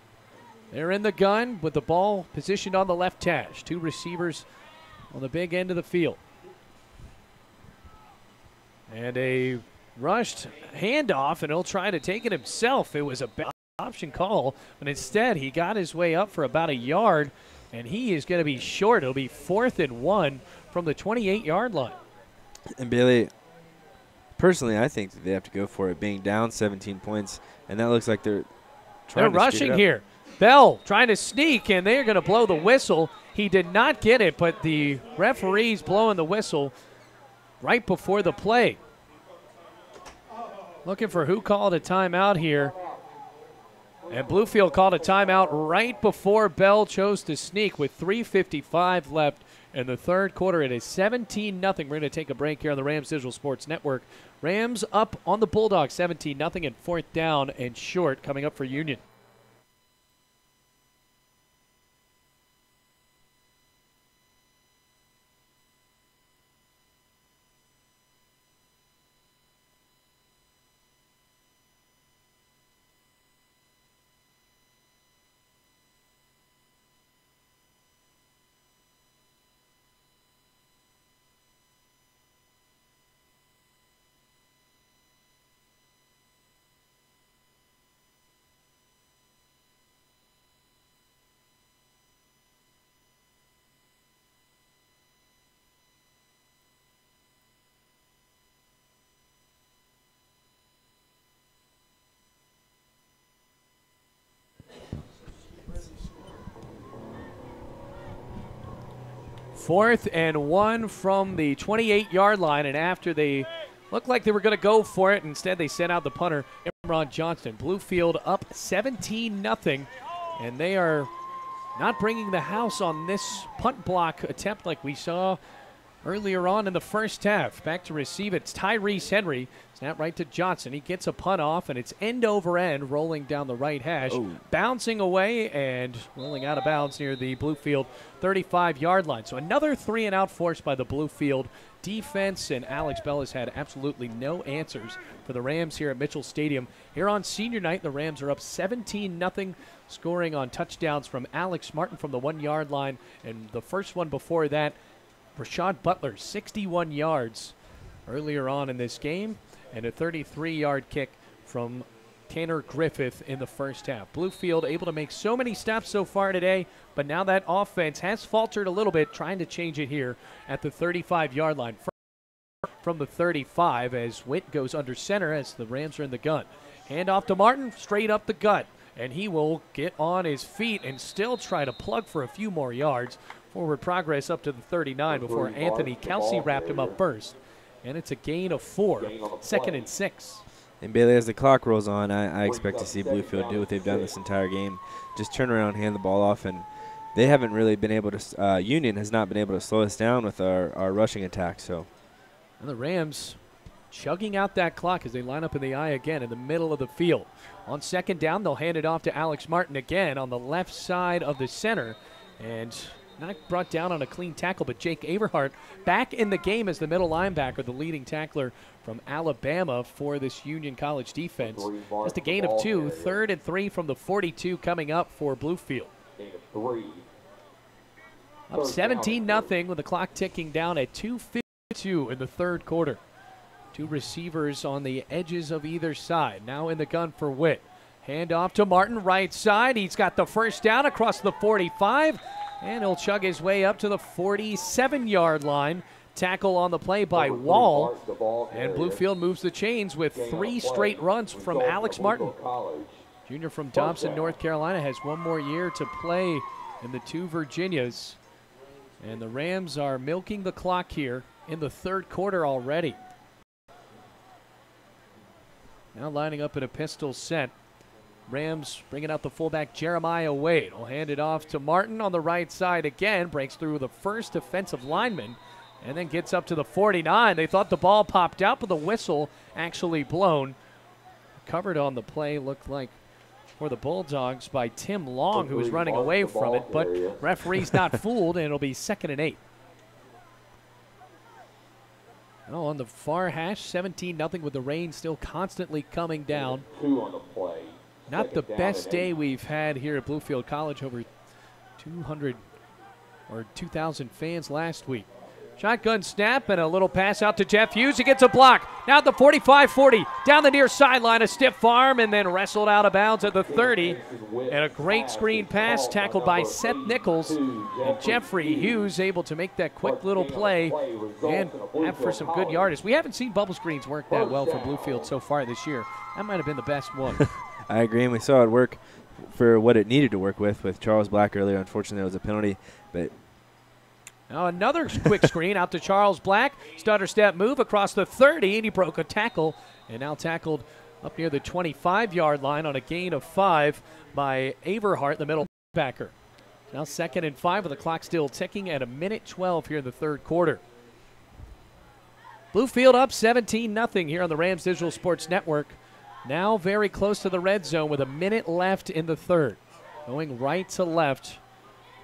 They're in the gun with the ball positioned on the left hash. 2 receivers on the big end of the field. And a rushed handoff, and he'll try to take it himself. It was a bad option call, but instead he got his way up for about a yard, and he is going to be short. It'll be 4th and 1 from the 28-yard line. And Bailey, personally, I think that they have to go for it, being down 17 points, and that looks like they're trying to rushing speed it up. here. Bell trying to sneak, and they're going to blow the whistle. He did not get it, but the referee's blowing the whistle right before the play. Looking for who called a timeout here. And Bluefield called a timeout right before Bell chose to sneak with 3:55 left in the third quarter. It is 17-0. We're going to take a break here on the Rams Digital Sports Network. Rams up on the Bulldogs 17-0, and 4th down and short coming up for Union. Fourth and 1 from the 28-yard line, and after they looked like they were going to go for it, instead they sent out the punter, Imran Johnston. Bluefield up 17-0, and they are not bringing the house on this punt block attempt like we saw earlier on in the first half. Back to receive, it's Tyrese Henry. Snap right to Johnson. He gets a punt off, and it's end over end, rolling down the right hash, bouncing away and rolling out of bounds near the Bluefield 35-yard line. So another 3 and out forced by the Bluefield defense, and Alex Bell has had absolutely no answers for the Rams here at Mitchell Stadium. Here on senior night, the Rams are up 17-0, scoring on touchdowns from Alex Martin from the 1-yard line, and the first one before that, Rashad Butler, 61 yards earlier on in this game, and a 33-yard kick from Tanner Griffith in the first half. Bluefield able to make so many stops so far today, but now that offense has faltered a little bit, trying to change it here at the 35-yard line. From the 35 as Witt goes under center as the Rams are in the gun. Hand off to Martin, straight up the gut. and he will get on his feet and still try to plug for a few more yards. Forward progress up to the 39 before Anthony Kelsey wrapped him up first. And it's a gain of 4, 2nd and 6. And Bailey, as the clock rolls on, I expect to see Bluefield do what they've done this entire game. Just turn around, hand the ball off, and they haven't really been able to, Union has not been able to slow us down with our rushing attack. So, and the Rams chugging out that clock as they line up in the eye again in the middle of the field. On 2nd down, they'll hand it off to Alex Martin again on the left side of the center. And not brought down on a clean tackle, but Jake Averhart back in the game as the middle linebacker, the leading tackler from Alabama for this Union College defense. Just a gain of 2, 3rd and 3 from the 42 coming up for Bluefield. Up 17-0 with the clock ticking down at 2:52 in the 3rd quarter. 2 receivers on the edges of either side. Now in the gun for Witt. Hand off to Martin, right side. He's got the first down across the 45. And he'll chug his way up to the 47-yard line. Tackle on the play by Wall. And Bluefield moves the chains with 3 straight runs from Alex Martin. Junior from Dobson, North Carolina, has 1 more year to play in the 2 Virginias. And the Rams are milking the clock here in the 3rd quarter already. Now lining up in a pistol set. Rams bringing out the fullback Jeremiah Wade. Will hand it off to Martin on the right side again. Breaks through the first defensive lineman and then gets up to the 49. They thought the ball popped out, but the whistle actually blown. Covered on the play looked like for the Bulldogs by Tim Long, who was running away from it, but referee's not fooled, and it'll be 2nd and 8. Oh, on the far hash, 17-0 with the rain still constantly coming down. 2 on the play. Not the best day we've had here at Bluefield College. Over 200 or 2,000 fans last week. Shotgun snap and a little pass out to Jeff Hughes. He gets a block. Now at the 45-40. Down the near sideline, a stiff arm, and then wrestled out of bounds at the 30. And a great screen pass tackled by Seth Nichols. And Jeffrey Hughes able to make that quick little play and have for some good yardage. We haven't seen bubble screens work that well for Bluefield so far this year. That might have been the best one. I agree, and we saw it work for what it needed to work with Charles Black earlier. Unfortunately, there was a penalty, but now another quick screen out to Charles Black. Stutter step move across the 30, and he broke a tackle, and now tackled up near the 25-yard line on a gain of 5 by Averhart, the middle backer. Now 2nd and 5 with the clock still ticking at 1:12 here in the 3rd quarter. Bluefield up 17-0 here on the Rams Digital Sports Network. Now very close to the red zone with a minute left in the 3rd. Going right to left.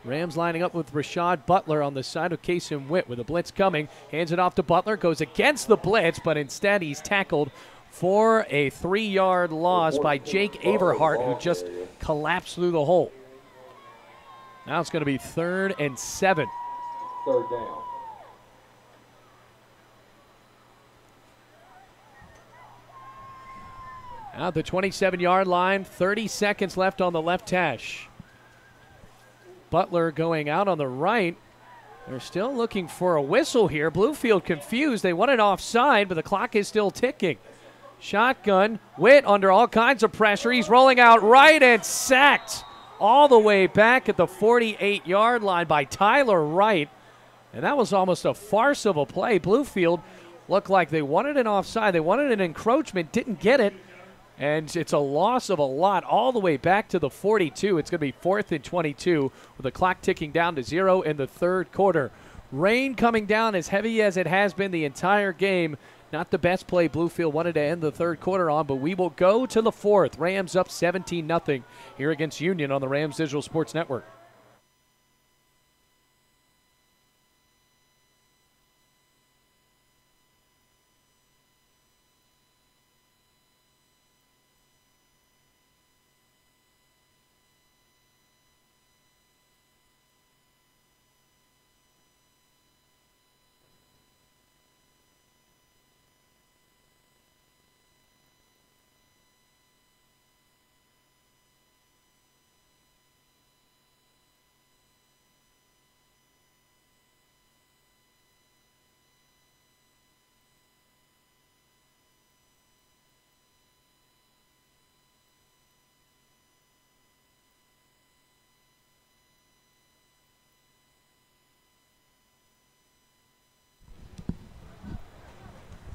Rams lining up with Rashad Butler on the side of Kason Witt with a blitz coming. Hands it off to Butler. Goes against the blitz, but instead he's tackled for a 3-yard loss by Jake Averhart, who just collapsed through the hole. Now it's going to be 3rd and 7. 3rd down. At the 27-yard line, 30 seconds left on the left hash. Butler going out on the right. They're still looking for a whistle here. Bluefield confused. They want it offside, but the clock is still ticking. Shotgun. Witt under all kinds of pressure. He's rolling out right and sacked all the way back at the 48-yard line by Tyler Wright. And that was almost a farce of a play. Bluefield looked like they wanted an offside. They wanted an encroachment, didn't get it. And it's a loss of a lot all the way back to the 42. It's going to be 4th and 22 with the clock ticking down to 0 in the 3rd quarter. Rain coming down as heavy as it has been the entire game. Not the best play Bluefield wanted to end the 3rd quarter on, but we will go to the 4th. Rams up 17-0 here against Union on the Rams Digital Sports Network.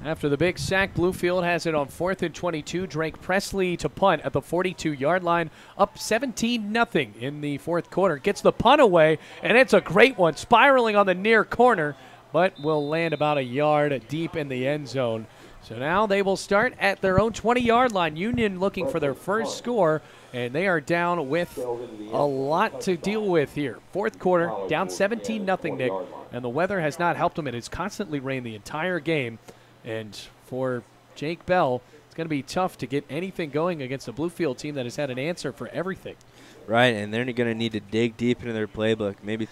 After the big sack, Bluefield has it on 4th and 22. Drake Presley to punt at the 42-yard line, up 17-0 in the fourth quarter. Gets the punt away, and it's a great one, spiraling on the near corner, but will land about a yard deep in the end zone. So now they will start at their own 20-yard line. Union looking for their first score, and they are down with a lot to deal with here. Fourth quarter, down 17-0, Nick, and the weather has not helped them. It has constantly rained the entire game. And for Jake Bell, it's going to be tough to get anything going against a Bluefield team that has had an answer for everything. Right, and they're going to need to dig deep into their playbook, maybe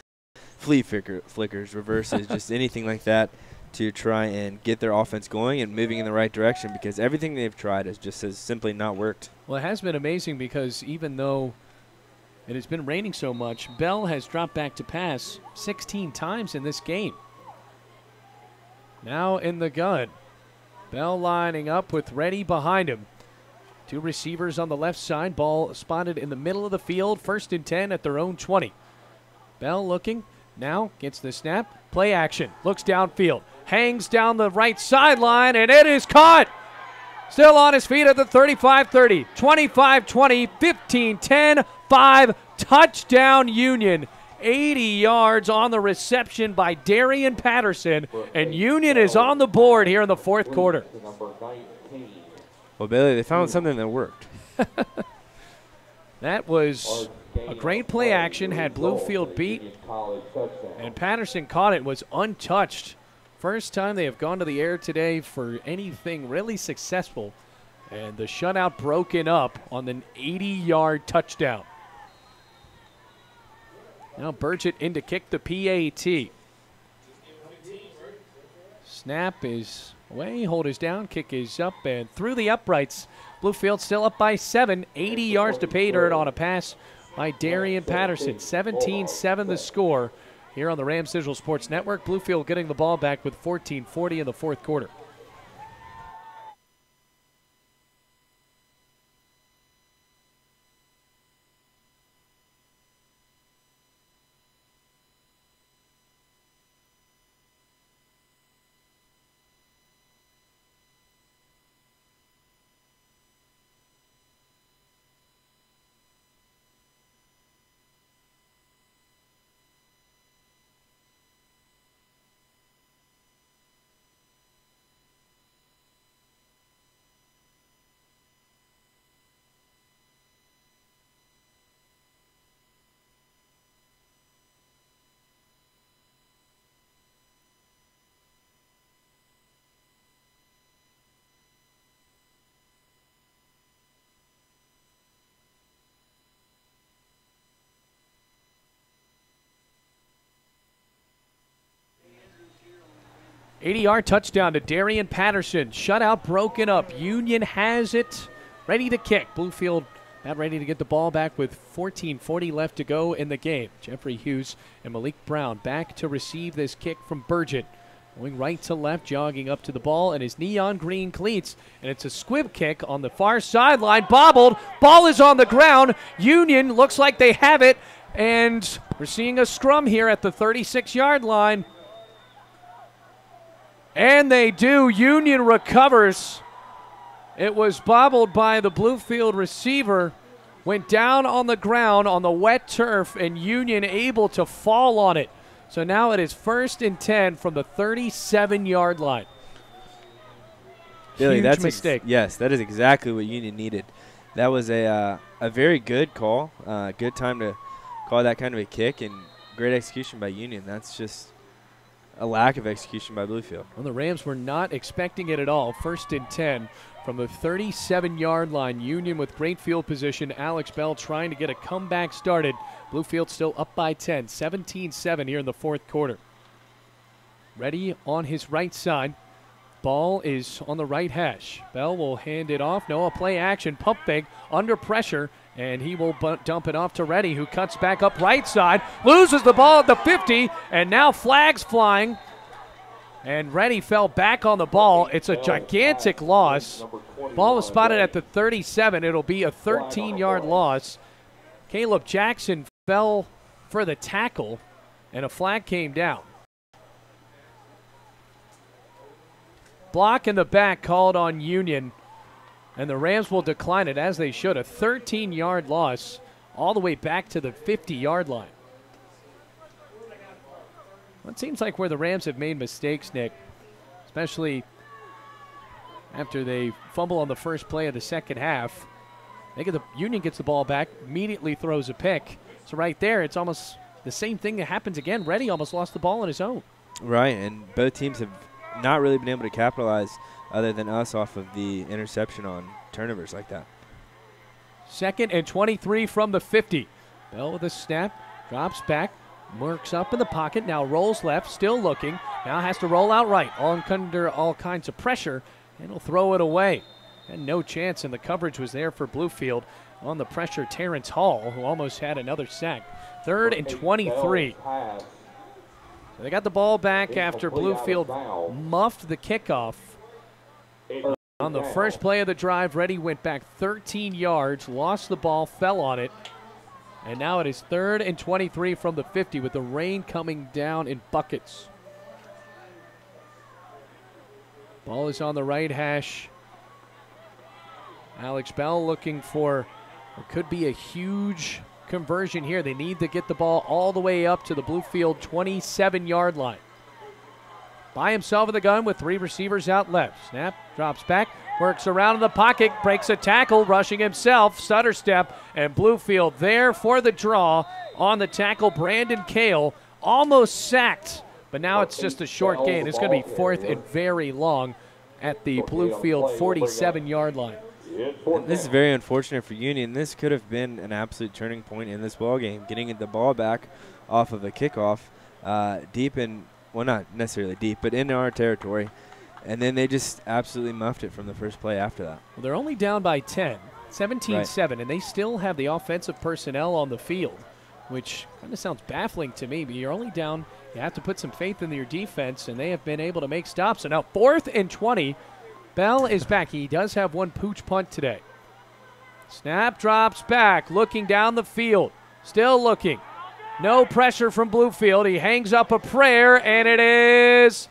flea flickers, reverses, just anything like that to try and get their offense going and moving in the right direction, because everything they've tried has simply not worked. Well, it has been amazing because even though it has been raining so much, Bell has dropped back to pass 16 times in this game. Now in the gun. Bell lining up with Reddy behind him. Two receivers on the left side. Ball spotted in the middle of the field. 1st and 10 at their own 20. Bell looking. Now gets the snap. Play action. Looks downfield. Hangs down the right sideline, and it is caught. Still on his feet at the 35-30. 25-20. 15-10. 5. Touchdown Union. 80 yards on the reception by Darian Patterson, and Union is on the board here in the fourth quarter. Well, Bailey, they found something that worked. That was a great play action, had Bluefield beat, and Patterson caught it, was untouched. First time they have gone to the air today for anything really successful, and the shutout broken up on an 80-yard touchdown. Now Burgett in to kick the PAT. Snap is away, hold is down, kick is up and through the uprights. Bluefield still up by 7, 80 yards to pay dirt on a pass by Darian Patterson. 17-7 the score here on the Rams Digital Sports Network. Bluefield getting the ball back with 14:40 in the fourth quarter. .80-yard touchdown to Darian Patterson. Shutout broken up. Union has it, ready to kick. Bluefield about ready to get the ball back with 14:40 left to go in the game. Jeffrey Hughes and Malik Brown back to receive this kick from Burgett. Going right to left, jogging up to the ball in his neon green cleats. And it's a squib kick on the far sideline. Bobbled. Ball is on the ground. Union looks like they have it. And we're seeing a scrum here at the 36-yard line. And they do. Union recovers. It was bobbled by the Bluefield receiver. Went down on the ground on the wet turf, and Union able to fall on it. So now it is 1st and 10 from the 37-yard line. Billy, Huge that's mistake. Yes, that is exactly what Union needed. That was a very good call. Good time to call that kind of a kick, and great execution by Union. That's just a lack of execution by Bluefield. Well, the Rams were not expecting it at all. 1st and 10 from the 37-yard line. Union with great field position. Alex Bell trying to get a comeback started. Bluefield still up by 10, 17-7 here in the fourth quarter. Ready on his right side. Ball is on the right hash. Bell will hand it off. No, a play action. Pump fake under pressure. And he will dump it off to Reddy, who cuts back up right side. Loses the ball at the 50, and now flags flying. And Reddy fell back on the ball. It's a gigantic loss. Ball was spotted at the 37. It'll be a 13-yard loss. Caleb Jackson fell for the tackle, and a flag came down. block in the back called on Union, and the Rams will decline it as they should. A 13-yard loss all the way back to the 50-yard line. Well, it seems like where the Rams have made mistakes, Nick, especially after they fumble on the first play of the second half. Union gets the ball back, immediately throws a pick. So right there, it's almost the same thing that happens again. Reddy almost lost the ball on his own. Right, and both teams have not really been able to capitalize other than us off of the interception on turnovers like that. 2nd and 23 from the 50. Bell with a snap, drops back, works up in the pocket, now rolls left, still looking, now has to roll out right, under all kinds of pressure, and he'll throw it away. And no chance, and the coverage was there for Bluefield. On the pressure, Terrence Hall, who almost had another sack. 3rd and 23. So they got the ball back after Bluefield muffed the kickoff. On the first play of the drive, Reddy went back 13 yards, lost the ball, fell on it. And now it is 3rd and 23 from the 50 with the rain coming down in buckets. Ball is on the right hash. Alex Bell looking for what could be a huge conversion here. They need to get the ball all the way up to the Bluefield 27-yard line. By himself in the gun with 3 receivers out left. Snap, drops back, works around in the pocket, breaks a tackle, rushing himself, stutter step, and Bluefield there for the draw on the tackle. Brandon Kale almost sacked, but now it's just a short gain. It's going to be 4th and very long at the Bluefield 47-yard line. And this is very unfortunate for Union. This could have been an absolute turning point in this ball game, getting the ball back off of a kickoff deep in, well, not necessarily deep, but in our territory. And then they just absolutely muffed it from the first play after that. Well, they're only down by 10, 17-7, right. And they still have the offensive personnel on the field, which kind of sounds baffling to me, but you're only down. You have to put some faith in your defense, and they have been able to make stops. So now 4th and 20. Bell is back. He does have 1 pooch punt today. Snap, drops back, looking down the field. Still looking. No pressure from Bluefield. He hangs up a prayer, and it is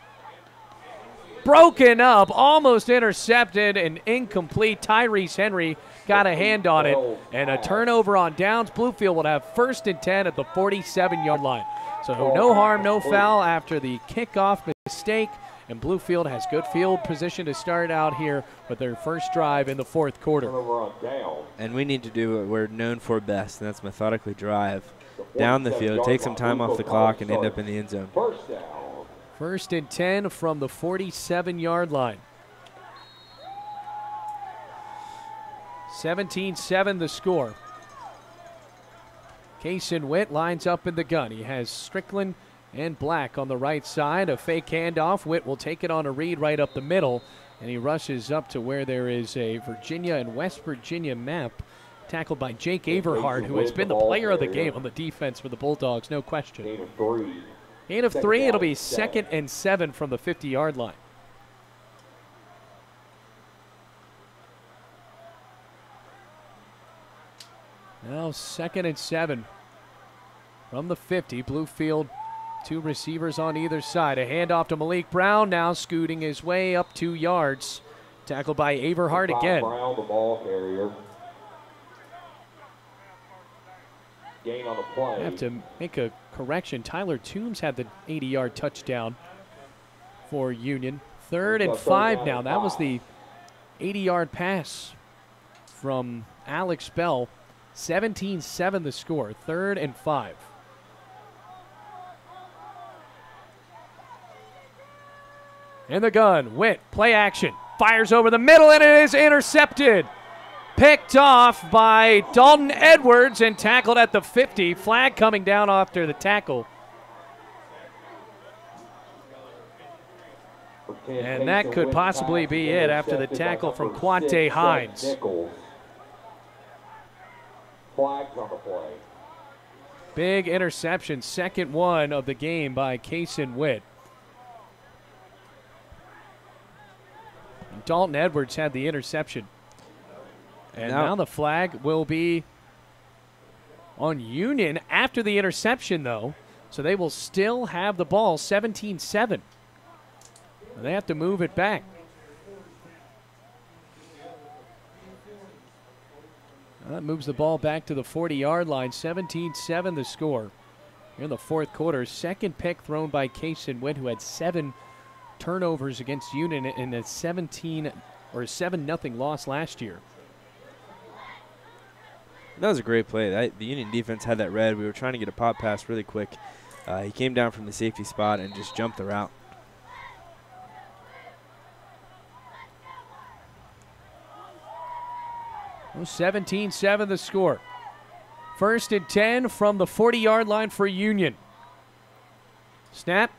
broken up, almost intercepted and incomplete. Tyrese Henry got a hand on it, and a turnover on downs. Bluefield will have 1st and 10 at the 47-yard line. So no harm, no foul after the kickoff mistake. And Bluefield has good field position to start out here with their first drive in the 4th quarter. And we need to do what we're known for best, and that's methodically drive down the field, take some time off the clock, and end up in the end zone. 1st and 10 from the 47-yard line. 17-7 the score. Kaysen Witt lines up in the gun. He has Strickland and Black on the right side. A fake handoff. Witt will take it on a read right up the middle, and he rushes up to where there is a Virginia and West Virginia map, tackled by Jake Averhart, who has been the player of the game on the defense for the Bulldogs, no question. Gain of 3. It'll be 2nd and 7 from the 50-yard line. Now 2nd and 7 from the 50. Bluefield, 2 receivers on either side. A handoff to Malik Brown, now scooting his way up 2 yards. Tackled by Averhart again. Brown, the ball carrier. Gain on the play. I have to make a correction. Tyler Toombs had the 80-yard touchdown for Union. 3rd and 5 now. That was the 80-yard pass from Alex Bell. 17-7 the score. 3rd and 5. In the gun, Witt, play action, fires over the middle, and it is intercepted. Picked off by Dalton Edwards and tackled at the 50. Flag coming down after the tackle. And that could possibly be it after the tackle from Quante Hines. Flags on the play. Big interception, 2nd one of the game by Kaysen Witt. Dalton Edwards had the interception. And now the flag will be on Union after the interception, though. So they will still have the ball, 17-7. They have to move it back. That moves the ball back to the 40-yard line. 17-7 the score. Here in the fourth quarter, second pick thrown by Kaysen Witt, who had 7 turnovers against Union in a 7-0 loss last year. That was a great play. The Union defense had that read. We were trying to get a pop pass really quick. He came down from the safety spot and just jumped the route. Oh, 17-7 the score. First and 10 from the 40-yard line for Union. Snap,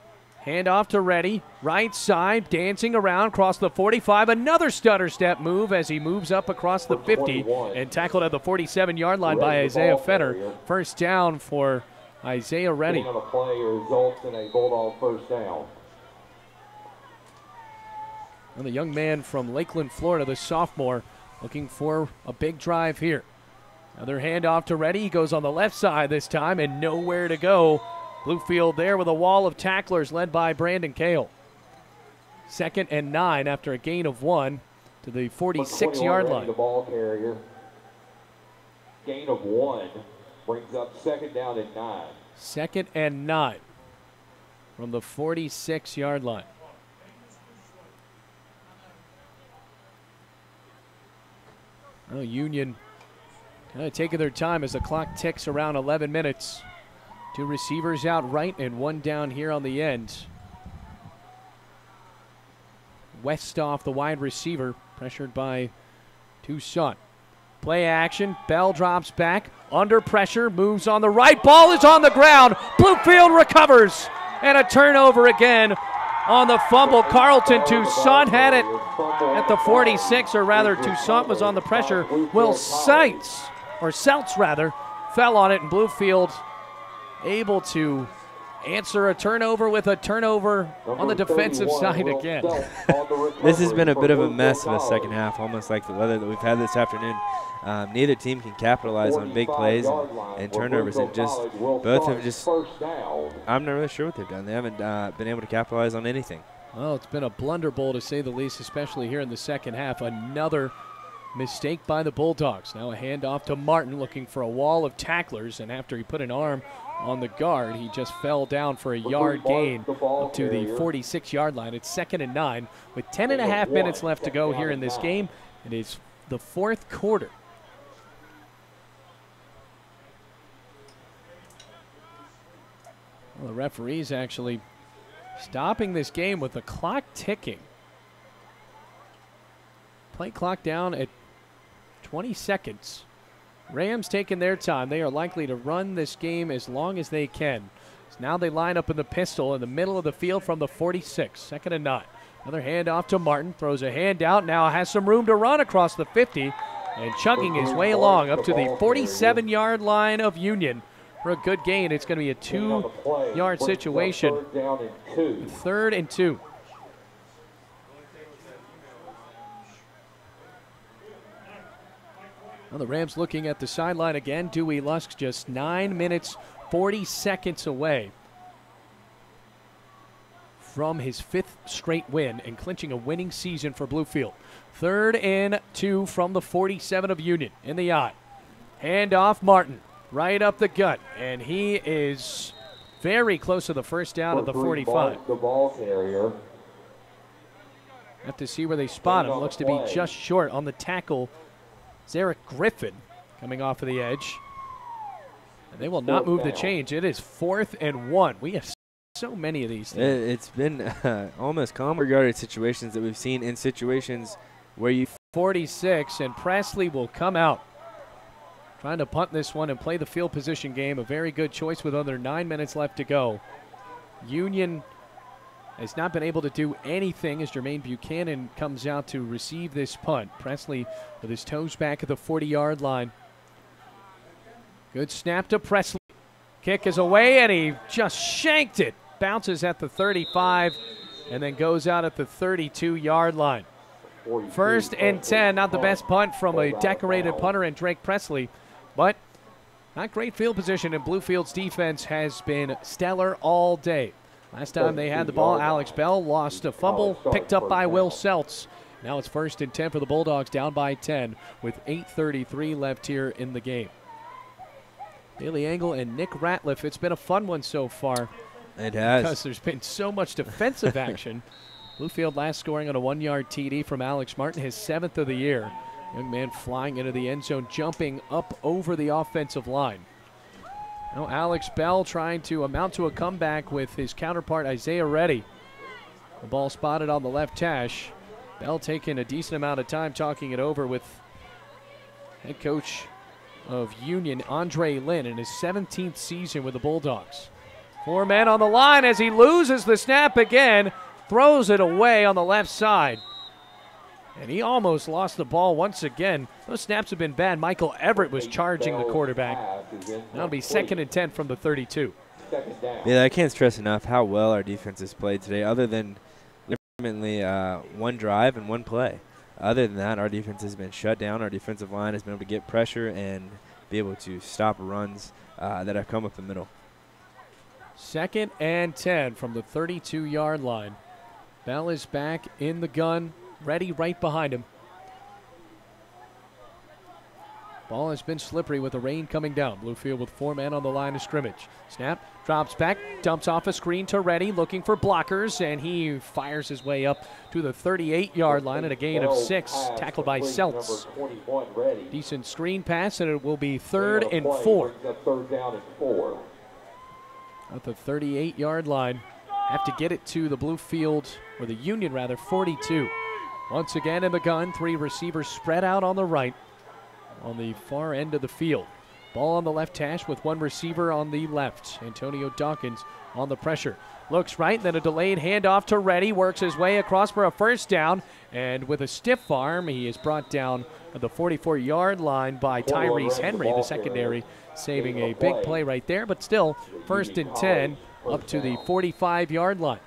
handoff to Reddy. Right side, dancing around across the 45. Another stutter step move as he moves up across the 50 and tackled at the 47-yard line by Isaiah Fenner. First down for Isaiah Reddy. On the play results in a Bulldog first down. And the young man from Lakeland, Florida, the sophomore, looking for a big drive here. Another handoff to Reddy. He goes on the left side this time and nowhere to go. Bluefield there with a wall of tacklers led by Brandon Cale. 2nd and 9 after a gain of 1 to the 46-yard line. The ball carrier. Gain of 1 brings up 2nd down and 9. 2nd and 9 from the 46-yard line. Oh, Union kind of taking their time as the clock ticks around 11 minutes. 2 receivers out right and 1 down here on the end. Westoff, the wide receiver, pressured by Toussaint. Play action, Bell drops back, under pressure, moves on the right, ball is on the ground, Bluefield recovers, and a turnover again on the fumble. Carlton Toussaint had it at the 46, or rather Toussaint was on the pressure. Will Seltz fell on it, and Bluefield able to answer a turnover with a turnover on the defensive side again. This has been a bit of a mess of a second half, almost like the weather that we've had this afternoon. Neither team can capitalize on big plays and turnovers, and both have just, I'm not really sure what they've done. They haven't been able to capitalize on anything. Well, it's been a blunder bowl to say the least, especially here in the second half. Another mistake by the Bulldogs. Now a handoff to Martin, looking for a wall of tacklers, and after he put an arm on the guard, he just fell down for a yard gain up to the 46-yard line. It's 2nd and 9 with 10.5 minutes left to go here in this game. It is the fourth quarter. Well, the referee's actually stopping this game with the clock ticking. Play clock down at 20 seconds. Rams taking their time. They are likely to run this game as long as they can. So now they line up in the pistol in the middle of the field from the 46. 2nd and 9. Another handoff to Martin. Throws a hand out. Now has some room to run across the 50. And chugging his way along up to the 47-yard line of Union for a good gain. It's going to be a 2-yard situation. 3rd and 2. Well, the Rams looking at the sideline again. Dewey Lusk just 9 minutes, 40 seconds away from his 5th straight win and clinching a winning season for Bluefield. 3rd and 2 from the 47 of Union in the eye. Handoff Martin right up the gut, and he is very close to the first down of the 45. The ball carrier. Have to see where they spot him. Looks to be just short on the tackle. Zarek Griffin coming off of the edge. And they will not move the change. It is 4th and 1. We have so many of these things. It's been almost common regarded situations that we've seen in situations where you 46, and Presley will come out. Trying to punt this one and play the field position game. A very good choice with under 9 minutes left to go. Union has not been able to do anything as Jermaine Buchanan comes out to receive this punt. Presley with his toes back at the 40-yard line. Good snap to Presley. Kick is away, and he just shanked it. Bounces at the 35 and then goes out at the 32-yard line. 1st and 10, not the best punt from a decorated punter in Drake Presley, but not great field position, and Bluefield's defense has been stellar all day. Last time they had the ball, Alex Bell lost a fumble, picked up by Will Seltz, Now it's 1st and 10 for the Bulldogs, down by 10 with 8:33 left here in the game. Bailey Engel and Nick Ratliff, it's been a fun one so far. It has. Because there's been so much defensive action. Bluefield last scoring on a 1-yard TD from Alex Martin, his 7th of the year. Young man flying into the end zone, jumping up over the offensive line. Now Alex Bell trying to amount to a comeback with his counterpart Isaiah Reddy. The ball spotted on the left hash. Bell taking a decent amount of time talking it over with head coach of Union, Andre Lynn, in his 17th season with the Bulldogs. 4 men on the line as he loses the snap again, throws it away on the left side. And he almost lost the ball once again. Those snaps have been bad. Michael Everett was charging the quarterback. That'll be 2nd and 10 from the 32. Yeah, I can't stress enough how well our defense has played today, other than legitimately one drive and one play. Other than that, our defense has been shut down. Our defensive line has been able to get pressure and be able to stop runs that have come up the middle. 2nd and 10 from the 32-yard line. Bell is back in the gun, ready right behind him. Ball has been slippery with the rain coming down. Bluefield with 4 men on the line of scrimmage. Snap, drops back, dumps off a screen to Reddy, looking for blockers, and he fires his way up to the 38-yard line at a gain of 6, tackled by Seltz. Decent screen pass, and it will be 3rd and 4. At the 38-yard line. Have to get it to the Bluefield, or the Union rather, 42. Once again in the gun, 3 receivers spread out on the right on the far end of the field. Ball on the left hash with 1 receiver on the left. Antonio Dawkins on the pressure. Looks right, then a delayed handoff to Reddy. Works his way across for a 1st down. And with a stiff arm, he is brought down at the 44-yard line by Tyrese Henry, the secondary, saving a big play right there. But still, 1st and 10 up to the 45-yard line.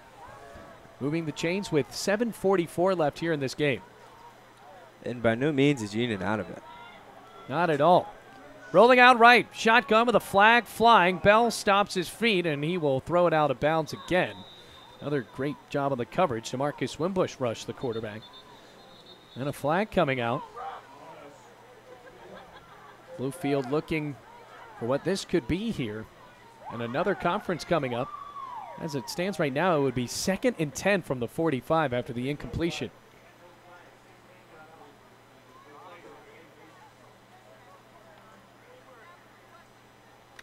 Moving the chains with 7:44 left here in this game. And by no means is Union out of it. Not at all. Rolling out right. Shotgun with a flag flying. Bell stops his feet, and he will throw it out of bounds again. Another great job on the coverage. DeMarcus Wimbush rushed the quarterback. And a flag coming out. Bluefield looking for what this could be here. And another conference coming up. As it stands right now, it would be 2nd and 10 from the 45 after the incompletion.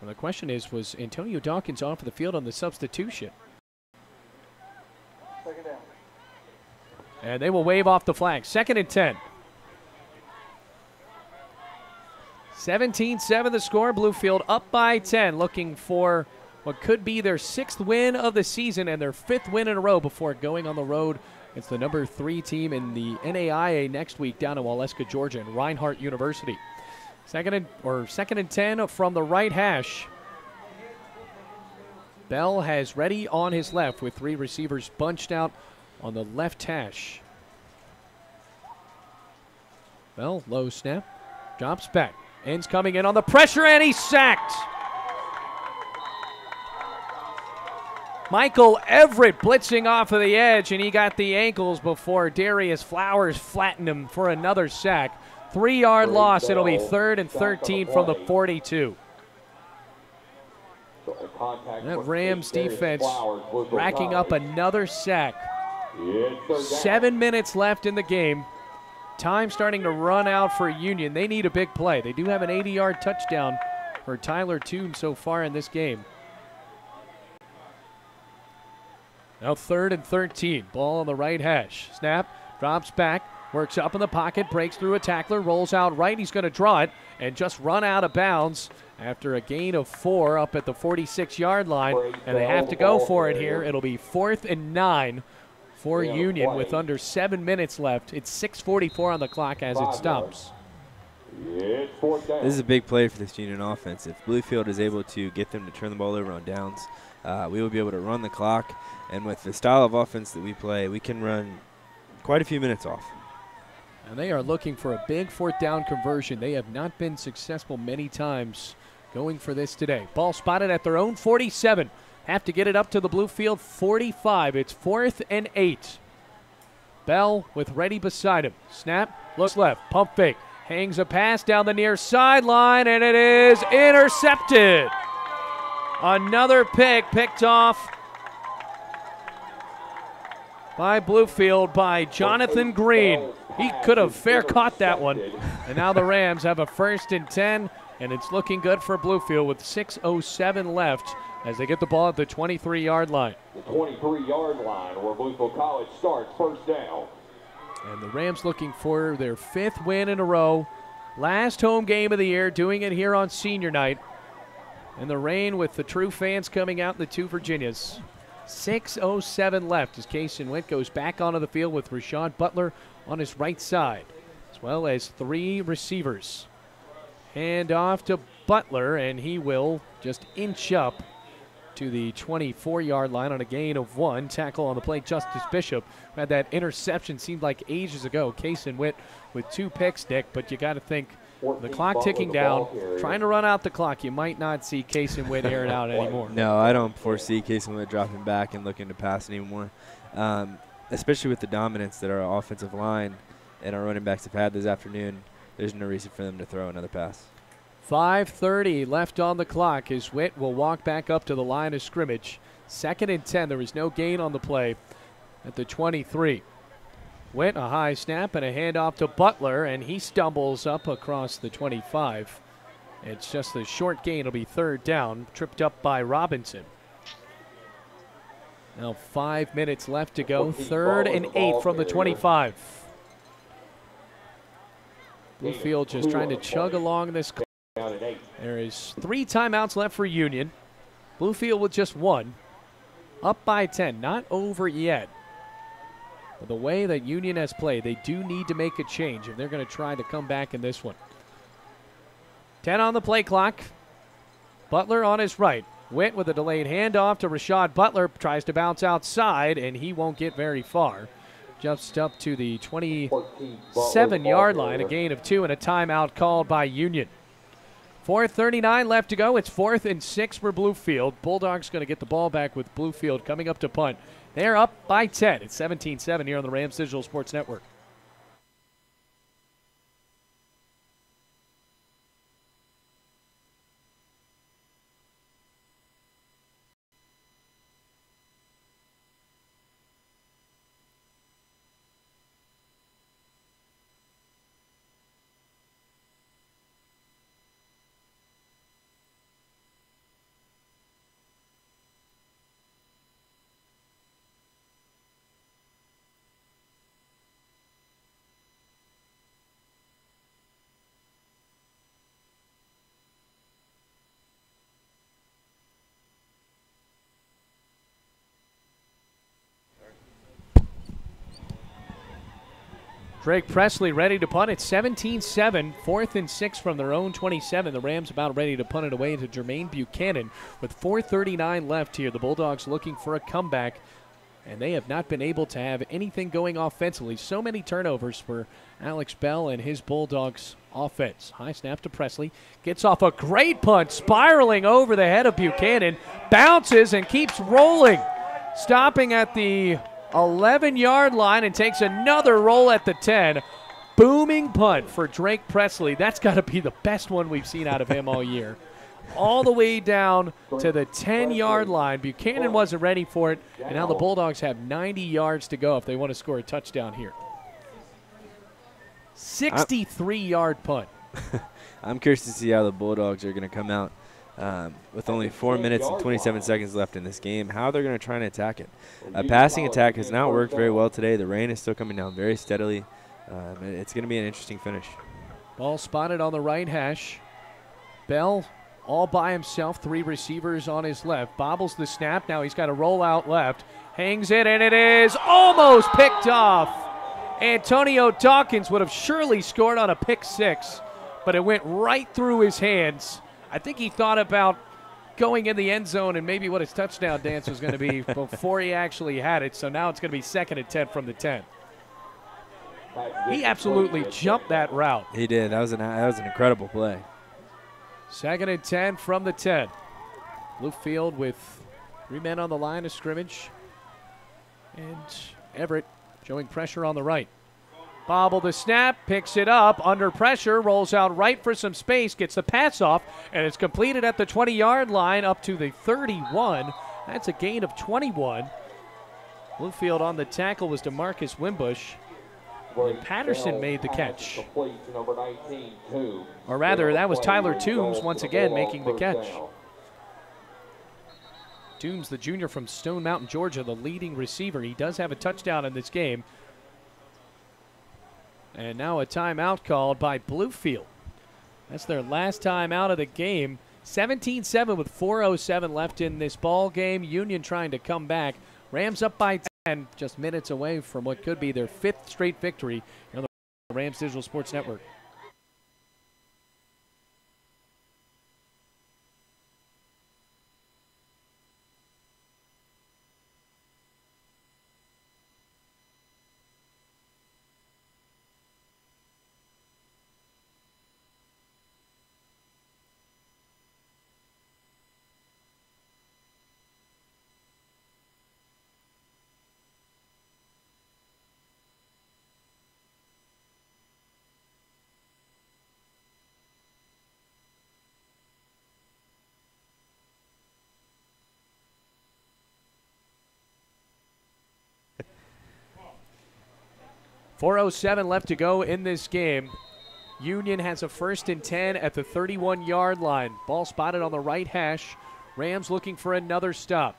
And the question is, was Antonio Dawkins off the field on the substitution? And they will wave off the flag. 2nd and 10. 17-7 the score. Bluefield up by 10, looking for what could be their 6th win of the season and their 5th win in a row before going on the road. It's the number 3 team in the NAIA next week down in Waleska, Georgia, and Reinhardt University. 2nd and 10 from the right hash. Bell has Reddy on his left with 3 receivers bunched out on the left hash. Bell, low snap, drops back. Ends coming in on the pressure, and he's sacked. Michael Everett blitzing off of the edge, and he got the ankles before Darius Flowers flattened him for another sack. 3-yard loss. It'll be 3rd and 13 from the 42. That Rams defense racking up another sack. 7 minutes left in the game. Time starting to run out for Union. They need a big play. They do have an 80-yard touchdown for Tyler Toon so far in this game. Now 3rd and 13. Ball on the right hash. Snap, drops back, works up in the pocket, breaks through a tackler, rolls out right. He's going to draw it and just run out of bounds after a gain of 4 up at the 46-yard line. And they have to go for it here. It'll be 4th and 9 for Union with under 7 minutes left. It's 6:44 on the clock as it stops. This is a big play for this Union offense. If Bluefield is able to get them to turn the ball over on downs, we will be able to run the clock. And with the style of offense that we play, we can run quite a few minutes off. And they are looking for a big 4th down conversion. They have not been successful many times going for this today. Ball spotted at their own 47. Have to get it up to the Bluefield 45. It's 4th and 8. Bell with ready beside him. Snap, looks left, pump fake. Hangs a pass down the near sideline, and it is intercepted. Another picked off by Bluefield by Jonathan Green. He could have fair caught that one. And now the Rams have a 1st and 10, and it's looking good for Bluefield with 6:07 left as they get the ball at the 23-yard line. The 23-yard line where Bluefield College starts, first down. And the Rams looking for their 5th win in a row. Last home game of the year, doing it here on senior night. In the rain with the true fans coming out in the two Virginias. 6:07 left as Kason Witt goes back onto the field with Rashad Butler on his right side, as well as 3 receivers. Hand off to Butler, and he will just inch up to the 24-yard line on a gain of 1. Tackle on the play, Justice Bishop, who had that interception, seemed like ages ago. Kason Witt with 2 picks, Nick, but you got to think the clock ticking down, trying to run out the clock. You might not see Kason Witt air it out anymore. No, I don't foresee Kason Witt dropping back and looking to pass anymore, especially with the dominance that our offensive line and our running backs have had this afternoon. There's no reason for them to throw another pass. 5:30 left on the clock as Witt will walk back up to the line of scrimmage. 2nd and 10. There was no gain on the play at the 23. Witt, a high snap and a handoff to Butler, and he stumbles up across the 25. It's just a short gain. It'll be 3rd down, tripped up by Robinson. Now 5 minutes left to go. 3rd and 8 from the 25. Bluefield just trying to chug along this. There is 3 timeouts left for Union. Bluefield with just 1. Up by 10, not over yet. But the way that Union has played, they do need to make a change if they're going to try to come back in this one. 10 on the play clock. Butler on his right. Witt with a delayed handoff to Rashad Butler. Tries to bounce outside, and he won't get very far. Just up to the 27-yard line. A gain of 2 and a timeout called by Union. 4:39 left to go. It's 4th and 6 for Bluefield. Bulldogs going to get the ball back with Bluefield coming up to punt. They're up by 10. It's 17-7 here on the Rams Digital Sports Network. Drake Presley ready to punt. It's 17-7, 4th and 6 from their own 27. The Rams about ready to punt it away to Jermaine Buchanan with 4:39 left here. The Bulldogs looking for a comeback, and they have not been able to have anything going offensively. So many turnovers for Alex Bell and his Bulldogs offense. High snap to Presley. Gets off a great punt, spiraling over the head of Buchanan. Bounces and keeps rolling. Stopping at the 11-yard line and takes another roll at the 10. Booming punt for Drake Presley. That's got to be the best one we've seen out of him all year. All the way down to the 10-yard line. Buchanan wasn't ready for it, and now the Bulldogs have 90 yards to go if they want to score a touchdown here. 63-yard punt. I'm curious to see how the Bulldogs are going to come out with only 4 minutes and 27 seconds left in this game, how they're going to try and attack it. A passing attack has not worked very well today. The rain is still coming down very steadily. It's going to be an interesting finish. Ball spotted on the right hash. Bell all by himself, 3 receivers on his left. Bobbles the snap. Now he's got to roll out left. Hangs it, and it is almost picked off. Antonio Dawkins would have surely scored on a pick 6, but it went right through his hands. I think he thought about going in the end zone and maybe what his touchdown dance was going to be before he actually had it. So now it's going to be 2nd and 10 from the 10. He absolutely jumped that route. He did. That was an incredible play. 2nd and 10 from the 10. Bluefield with 3 men on the line of scrimmage. And Everett showing pressure on the right. Bobble the snap, picks it up, under pressure, rolls out right for some space, gets the pass off, and it's completed at the 20-yard line up to the 31. That's a gain of 21. Bluefield on the tackle was DeMarcus Wimbush. And Patterson made the catch. Or rather, that was Tyler Toombs once again making the catch. Toombs, the junior from Stone Mountain, Georgia, the leading receiver. He does have a touchdown in this game. And now a timeout called by Bluefield. That's their last time out of the game. 17-7 with 4:07 left in this ball game. Union trying to come back. Rams up by 10, just minutes away from what could be their 5th straight victory on the Rams Digital Sports Network. .407 left to go in this game. Union has a 1st and 10 at the 31-yard line. Ball spotted on the right hash. Rams looking for another stop.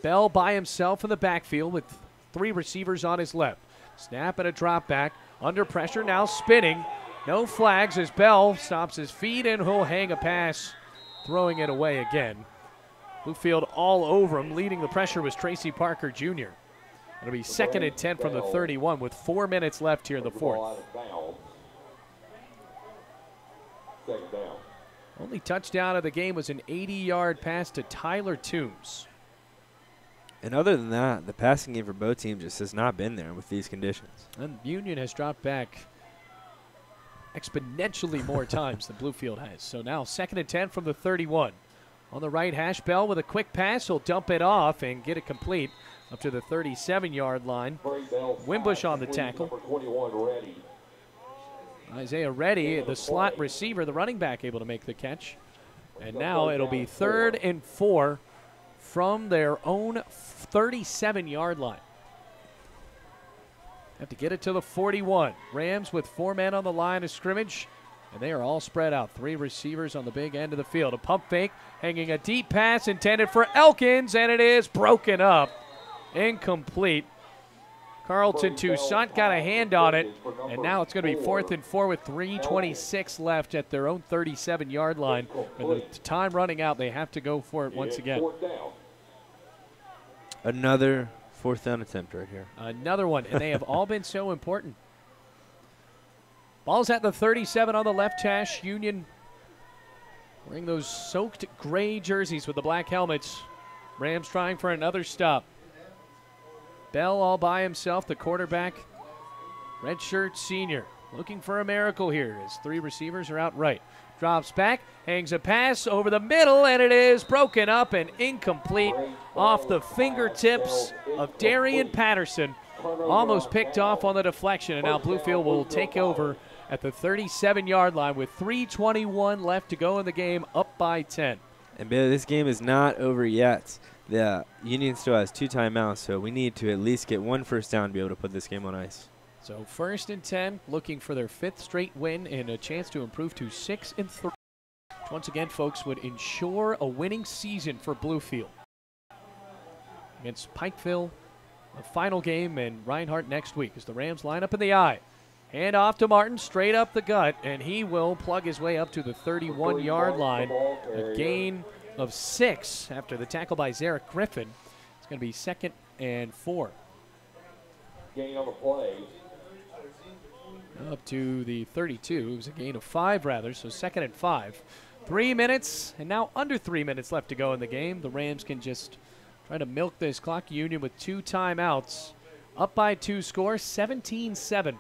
Bell by himself in the backfield with 3 receivers on his left. Snap and a drop back. Under pressure, now spinning. No flags as Bell stops his feet and he'll hang a pass, throwing it away again. Bluefield all over him. Leading the pressure was Tracy Parker Jr. It'll be 2nd and 10 from the 31 with 4 minutes left here in the 4th. Only touchdown of the game was an 80-yard pass to Tyler Toombs. And other than that, the passing game for both teams just has not been there with these conditions. And Union has dropped back exponentially more times than Bluefield has. So now 2nd and 10 from the 31. On the right hash, Bell with a quick pass. He'll dump it off and get it complete up to the 37-yard line. Wimbush on the tackle. Isaiah Reddy, the slot receiver, the running back, able to make the catch. And now it'll be 3rd and 4 from their own 37-yard line. Have to get it to the 41. Rams with 4 men on the line of scrimmage. And they are all spread out. 3 receivers on the big end of the field. A pump fake, hanging a deep pass intended for Elkins, and it is broken up. Incomplete. Carlton Toussaint got a hand on it, and now it's going to be 4th and 4 with 3:26 left at their own 37-yard line. With the time running out, they have to go for it once again. Another 4th down attempt right here. Another one, and they have all been so important. Ball's at the 37 on the left hash. Union wearing those soaked gray jerseys with the black helmets. Rams trying for another stop. Bell all by himself, the quarterback. Redshirt senior looking for a miracle here as 3 receivers are out right. Drops back, hangs a pass over the middle, and it is broken up and incomplete off the fingertips of Darian Patterson. Almost picked off on the deflection, and now Bluefield will take over at the 37-yard line with 3:21 left to go in the game, up by 10. And Bailey, this game is not over yet. The Union still has 2 timeouts, so we need to at least get 1 first down to be able to put this game on ice. So 1st and 10, looking for their 5th straight win and a chance to improve to 6 and 3. Once again, folks, would ensure a winning season for Bluefield. Against Pikeville, the final game, and Reinhardt next week as the Rams line up in the eye. Hand off to Martin, straight up the gut, and he will plug his way up to the 31-yard line. A gain of 6 after the tackle by Zarek Griffin. It's going to be 2nd and 4. Gain on the play. Up to the 32. It was a gain of 5, rather, so 2nd and 5. 3 minutes, and now under 3 minutes left to go in the game. The Rams can just try to milk this clock. Union with 2 timeouts. Up by 2 score, 17-7.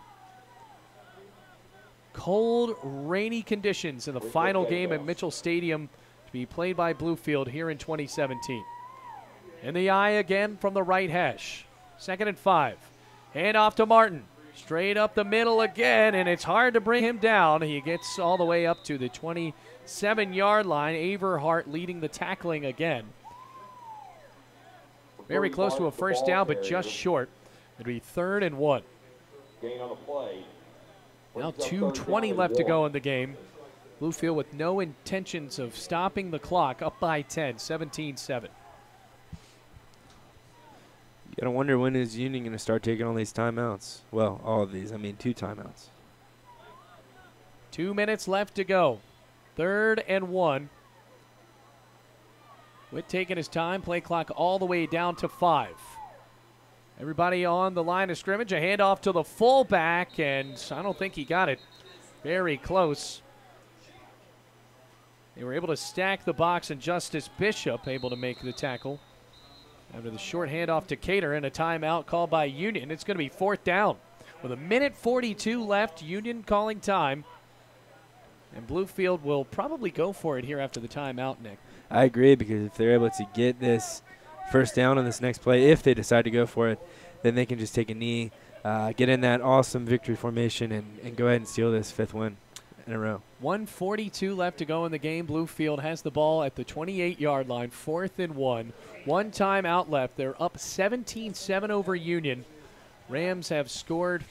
Cold, rainy conditions in the final game at Mitchell Stadium to be played by Bluefield here in 2017. In the eye again from the right hash. 2nd and 5. Hand off to Martin. Straight up the middle again, and it's hard to bring him down. He gets all the way up to the 27-yard line. Averhart leading the tackling again. Very close to a first down, but just short. It'll be 3rd and 1. Gain on the play. Now 2:20 left to go in the game. Bluefield with no intentions of stopping the clock, up by 10, 17-7. You got to wonder, when is Union going to start taking all these timeouts? Well, all of these. I mean, 2 timeouts. 2 minutes left to go. 3rd and 1. Witt taking his time. Play clock all the way down to 5. Everybody on the line of scrimmage. A handoff to the fullback, and I don't think he got it. Very close. They were able to stack the box, and Justice Bishop able to make the tackle. After the short handoff to Cater and a timeout called by Union, it's going to be 4th down. With 1:42 left, Union calling time. And Bluefield will probably go for it here after the timeout, Nick. I agree, because if they're able to get this first down on this next play, if they decide to go for it, then they can just take a knee, get in that awesome victory formation, and go ahead and steal this 5th win in a row. 1:42 left to go in the game. Bluefield has the ball at the 28-yard line, 4th and 1. 1 timeout left. They're up 17-7 over Union. Rams have scored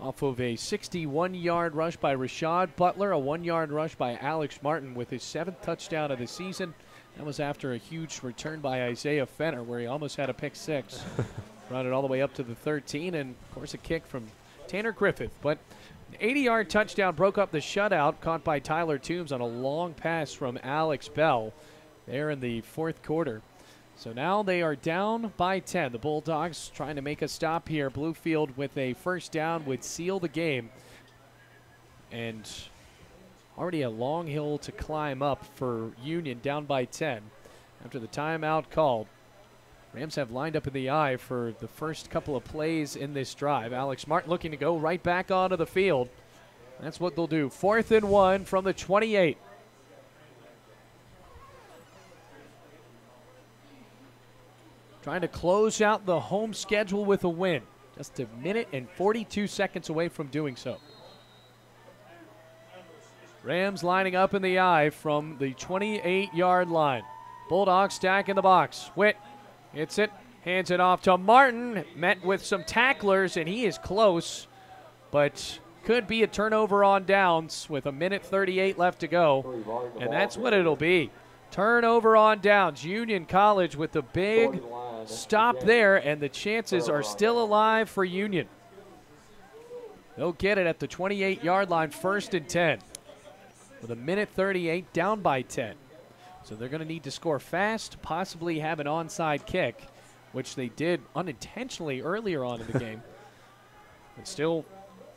off of a 61-yard rush by Rashad Butler, a 1-yard rush by Alex Martin with his 7th touchdown of the season. That was after a huge return by Isaiah Fenner, where he almost had a pick 6. Brought it all the way up to the 13, and, of course, a kick from Tanner Griffith. But an 80-yard touchdown broke up the shutout, caught by Tyler Toombs on a long pass from Alex Bell there in the 4th quarter. So now they are down by 10. The Bulldogs trying to make a stop here. Bluefield with a first down would seal the game. And already a long hill to climb up for Union, down by 10 after the timeout called. Rams have lined up in the eye for the first couple of plays in this drive. Alex Martin looking to go right back onto the field. That's what they'll do. 4th and 1 from the 28. Trying to close out the home schedule with a win. Just 1:42 away from doing so. Rams lining up in the eye from the 28-yard line. Bulldogs stack in the box. Witt hits it, hands it off to Martin. Met with some tacklers, and he is close, but could be a turnover on downs with 1:38 left to go, and that's what it'll be. Turnover on downs. Union College with the big stop there, and the chances are still alive for Union. They'll get it at the 28-yard line, 1st and 10. With 1:38 down by 10. So they're going to need to score fast, possibly have an onside kick, which they did unintentionally earlier on in the game, but still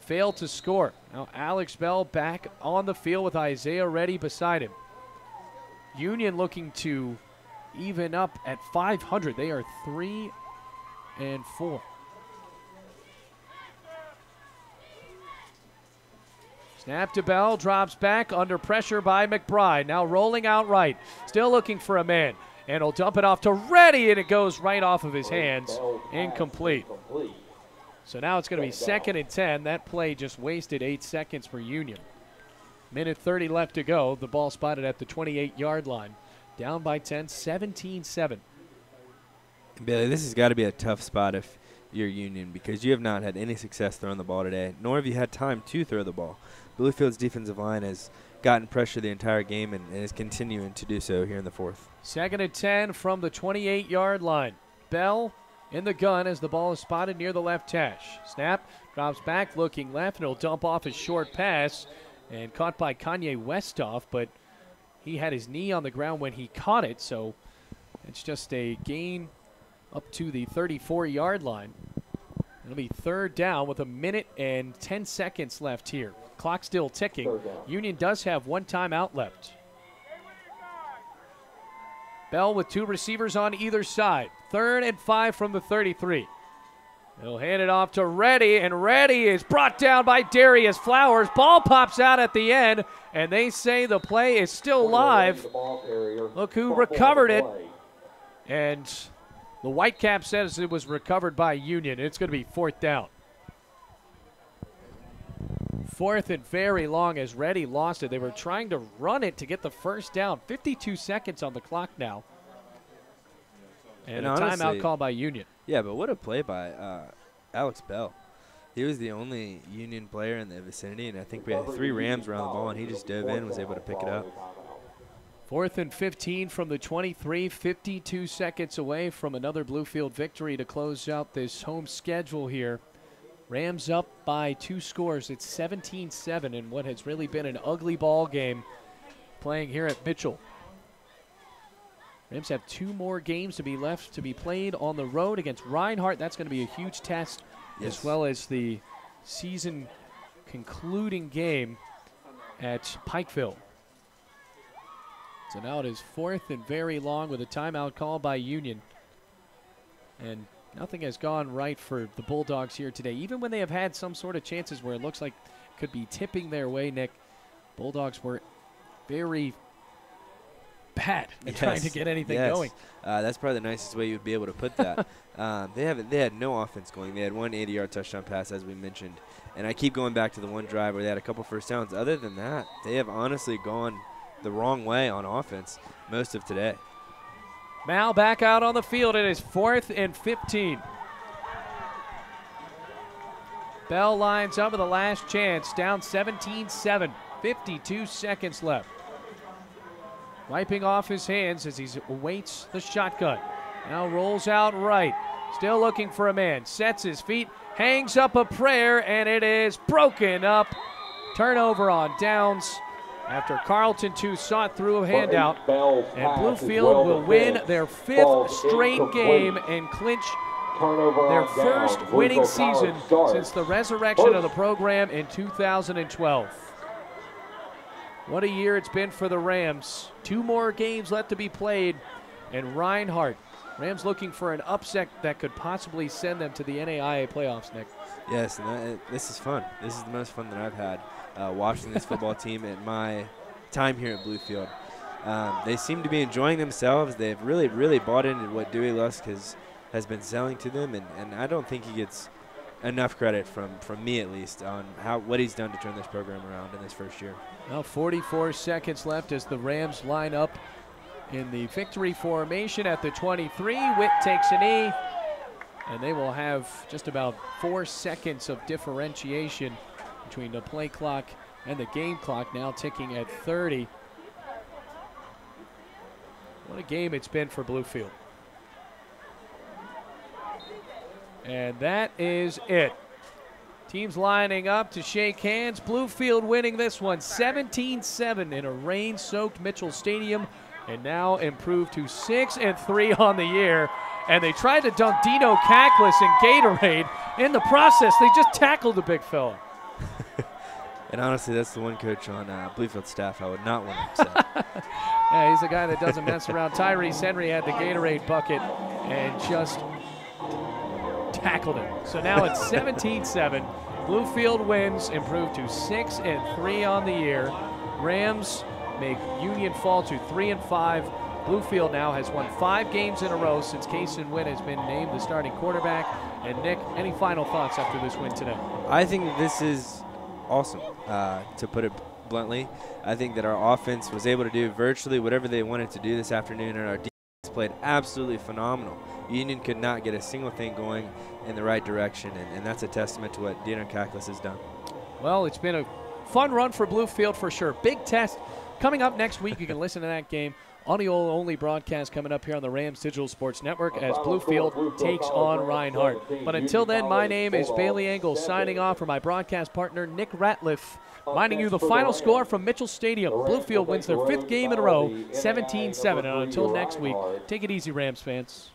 failed to score. Now Alex Bell back on the field with Isaiah Reddy beside him. Union looking to even up at 500. They are 3 and 4. Snap to Bell, drops back under pressure by McBride. Now rolling out right, still looking for a man. And he'll dump it off to Reddy, and it goes right off of his hands. Incomplete. So now it's going to be 2nd and 10. That play just wasted 8 seconds for Union. 1:30 left to go. The ball spotted at the 28-yard line. Down by 10, 17-7. Bailey, this has got to be a tough spot if you're Union, because you have not had any success throwing the ball today, nor have you had time to throw the ball. Bluefield's defensive line has gotten pressure the entire game and is continuing to do so here in the 4th. 2nd and 10 from the 28-yard line. Bell in the gun as the ball is spotted near the left hash. Snap, drops back, looking left, and he'll dump off his short pass. And caught by Kanye Westhoff, but he had his knee on the ground when he caught it, so it's just a gain up to the 34-yard line. It'll be 3rd down with 1:10 left here. Clock still ticking. Union does have 1 timeout left. Bell with 2 receivers on either side. 3rd and 5 from the 33. He'll hand it off to Reddy, and Reddy is brought down by Darius Flowers. Ball pops out at the end, and they say the play is still live. Look who recovered it. And The Whitecap says it was recovered by Union. It's going to be 4th down. 4th and very long as Reddy lost it. They were trying to run it to get the first down. 52 seconds on the clock now. And a honestly, timeout call by Union. Yeah, but what a play by Alex Bell. He was the only Union player in the vicinity, and I think we had 3 Rams around the ball, and he just dove in and was able to pick it up. 4th and 15 from the 23, 52 seconds away from another Bluefield victory to close out this home schedule here. Rams up by 2 scores. It's 17-7 in what has really been an ugly ball game playing here at Mitchell. Rams have 2 more games to be left to be played on the road against Reinhardt. That's going to be a huge test, as well as the season concluding game at Pikeville. So now it is 4th and very long with a timeout call by Union. And nothing has gone right for the Bulldogs here today. Even when they have had some sort of chances where it looks like could be tipping their way, Nick, Bulldogs were very bad at trying to get anything going. That's probably the nicest way you'd be able to put that. They had no offense going. They had 1 80-yard touchdown pass, as we mentioned. And I keep going back to the one drive where they had a couple first downs. Other than that, they have honestly gone the wrong way on offense most of today. Mal back out on the field. It is 4th and 15. Bell lines up with the last chance, down 17-7, 52 seconds left. Wiping off his hands as he awaits the shotgun. Now rolls out right, still looking for a man, sets his feet, hangs up a prayer, and it is broken up. Turnover on downs after Carlton 2 sought through a handout. And Bluefield will win their 5th straight game and clinch their first winning season since the resurrection of the program in 2012. What a year it's been for the Rams. 2 more games left to be played, and Reinhardt. Rams looking for an upset that could possibly send them to the NAIA playoffs, Nick. Yes, and this is fun. This is the most fun that I've had watching this football team in my time here at Bluefield. They seem to be enjoying themselves. They've really, really bought into what Dewey Lusk has been selling to them, and I don't think he gets enough credit from me at least on what he's done to turn this program around in this first year. Now 44 seconds left as the Rams line up in the victory formation at the 23. Witt takes a knee, and they will have just about 4 seconds of differentiation between the play clock and the game clock, now ticking at 30. What a game it's been for Bluefield. And that is it. Teams lining up to shake hands. Bluefield winning this one 17-7 in a rain-soaked Mitchell Stadium, and now improved to 6-3 on the year. And they tried to dunk Dino Cackless in Gatorade. In the process, they just tackled the big fella. And honestly, that's the one coach on Bluefield staff I would not want to upset. Yeah, he's the guy that doesn't mess around. Tyrese Henry had the Gatorade bucket and just tackled him. So now it's 17-7. Bluefield wins, improved to 6-3 on the year. Rams make Union fall to 3-5. Bluefield now has won 5 games in a row since Kason Witt has been named the starting quarterback. And Nick, any final thoughts after this win today? I think that this is awesome, to put it bluntly. I think that our offense was able to do virtually whatever they wanted to do this afternoon, and our defense played absolutely phenomenal. Union could not get a single thing going in the right direction, and that's a testament to what Dino Cackless has done. Well, it's been a fun run for Bluefield for sure. Big test coming up next week. You can listen to that game. Audio-only broadcast coming up here on the Rams Digital Sports Network as Bluefield takes on Reinhardt. But until then, my name is Bailey Engel, signing off for my broadcast partner, Nick Ratliff, reminding you the final score from Mitchell Stadium. Bluefield wins their 5th game in a row, 17-7. And until next week, take it easy, Rams fans.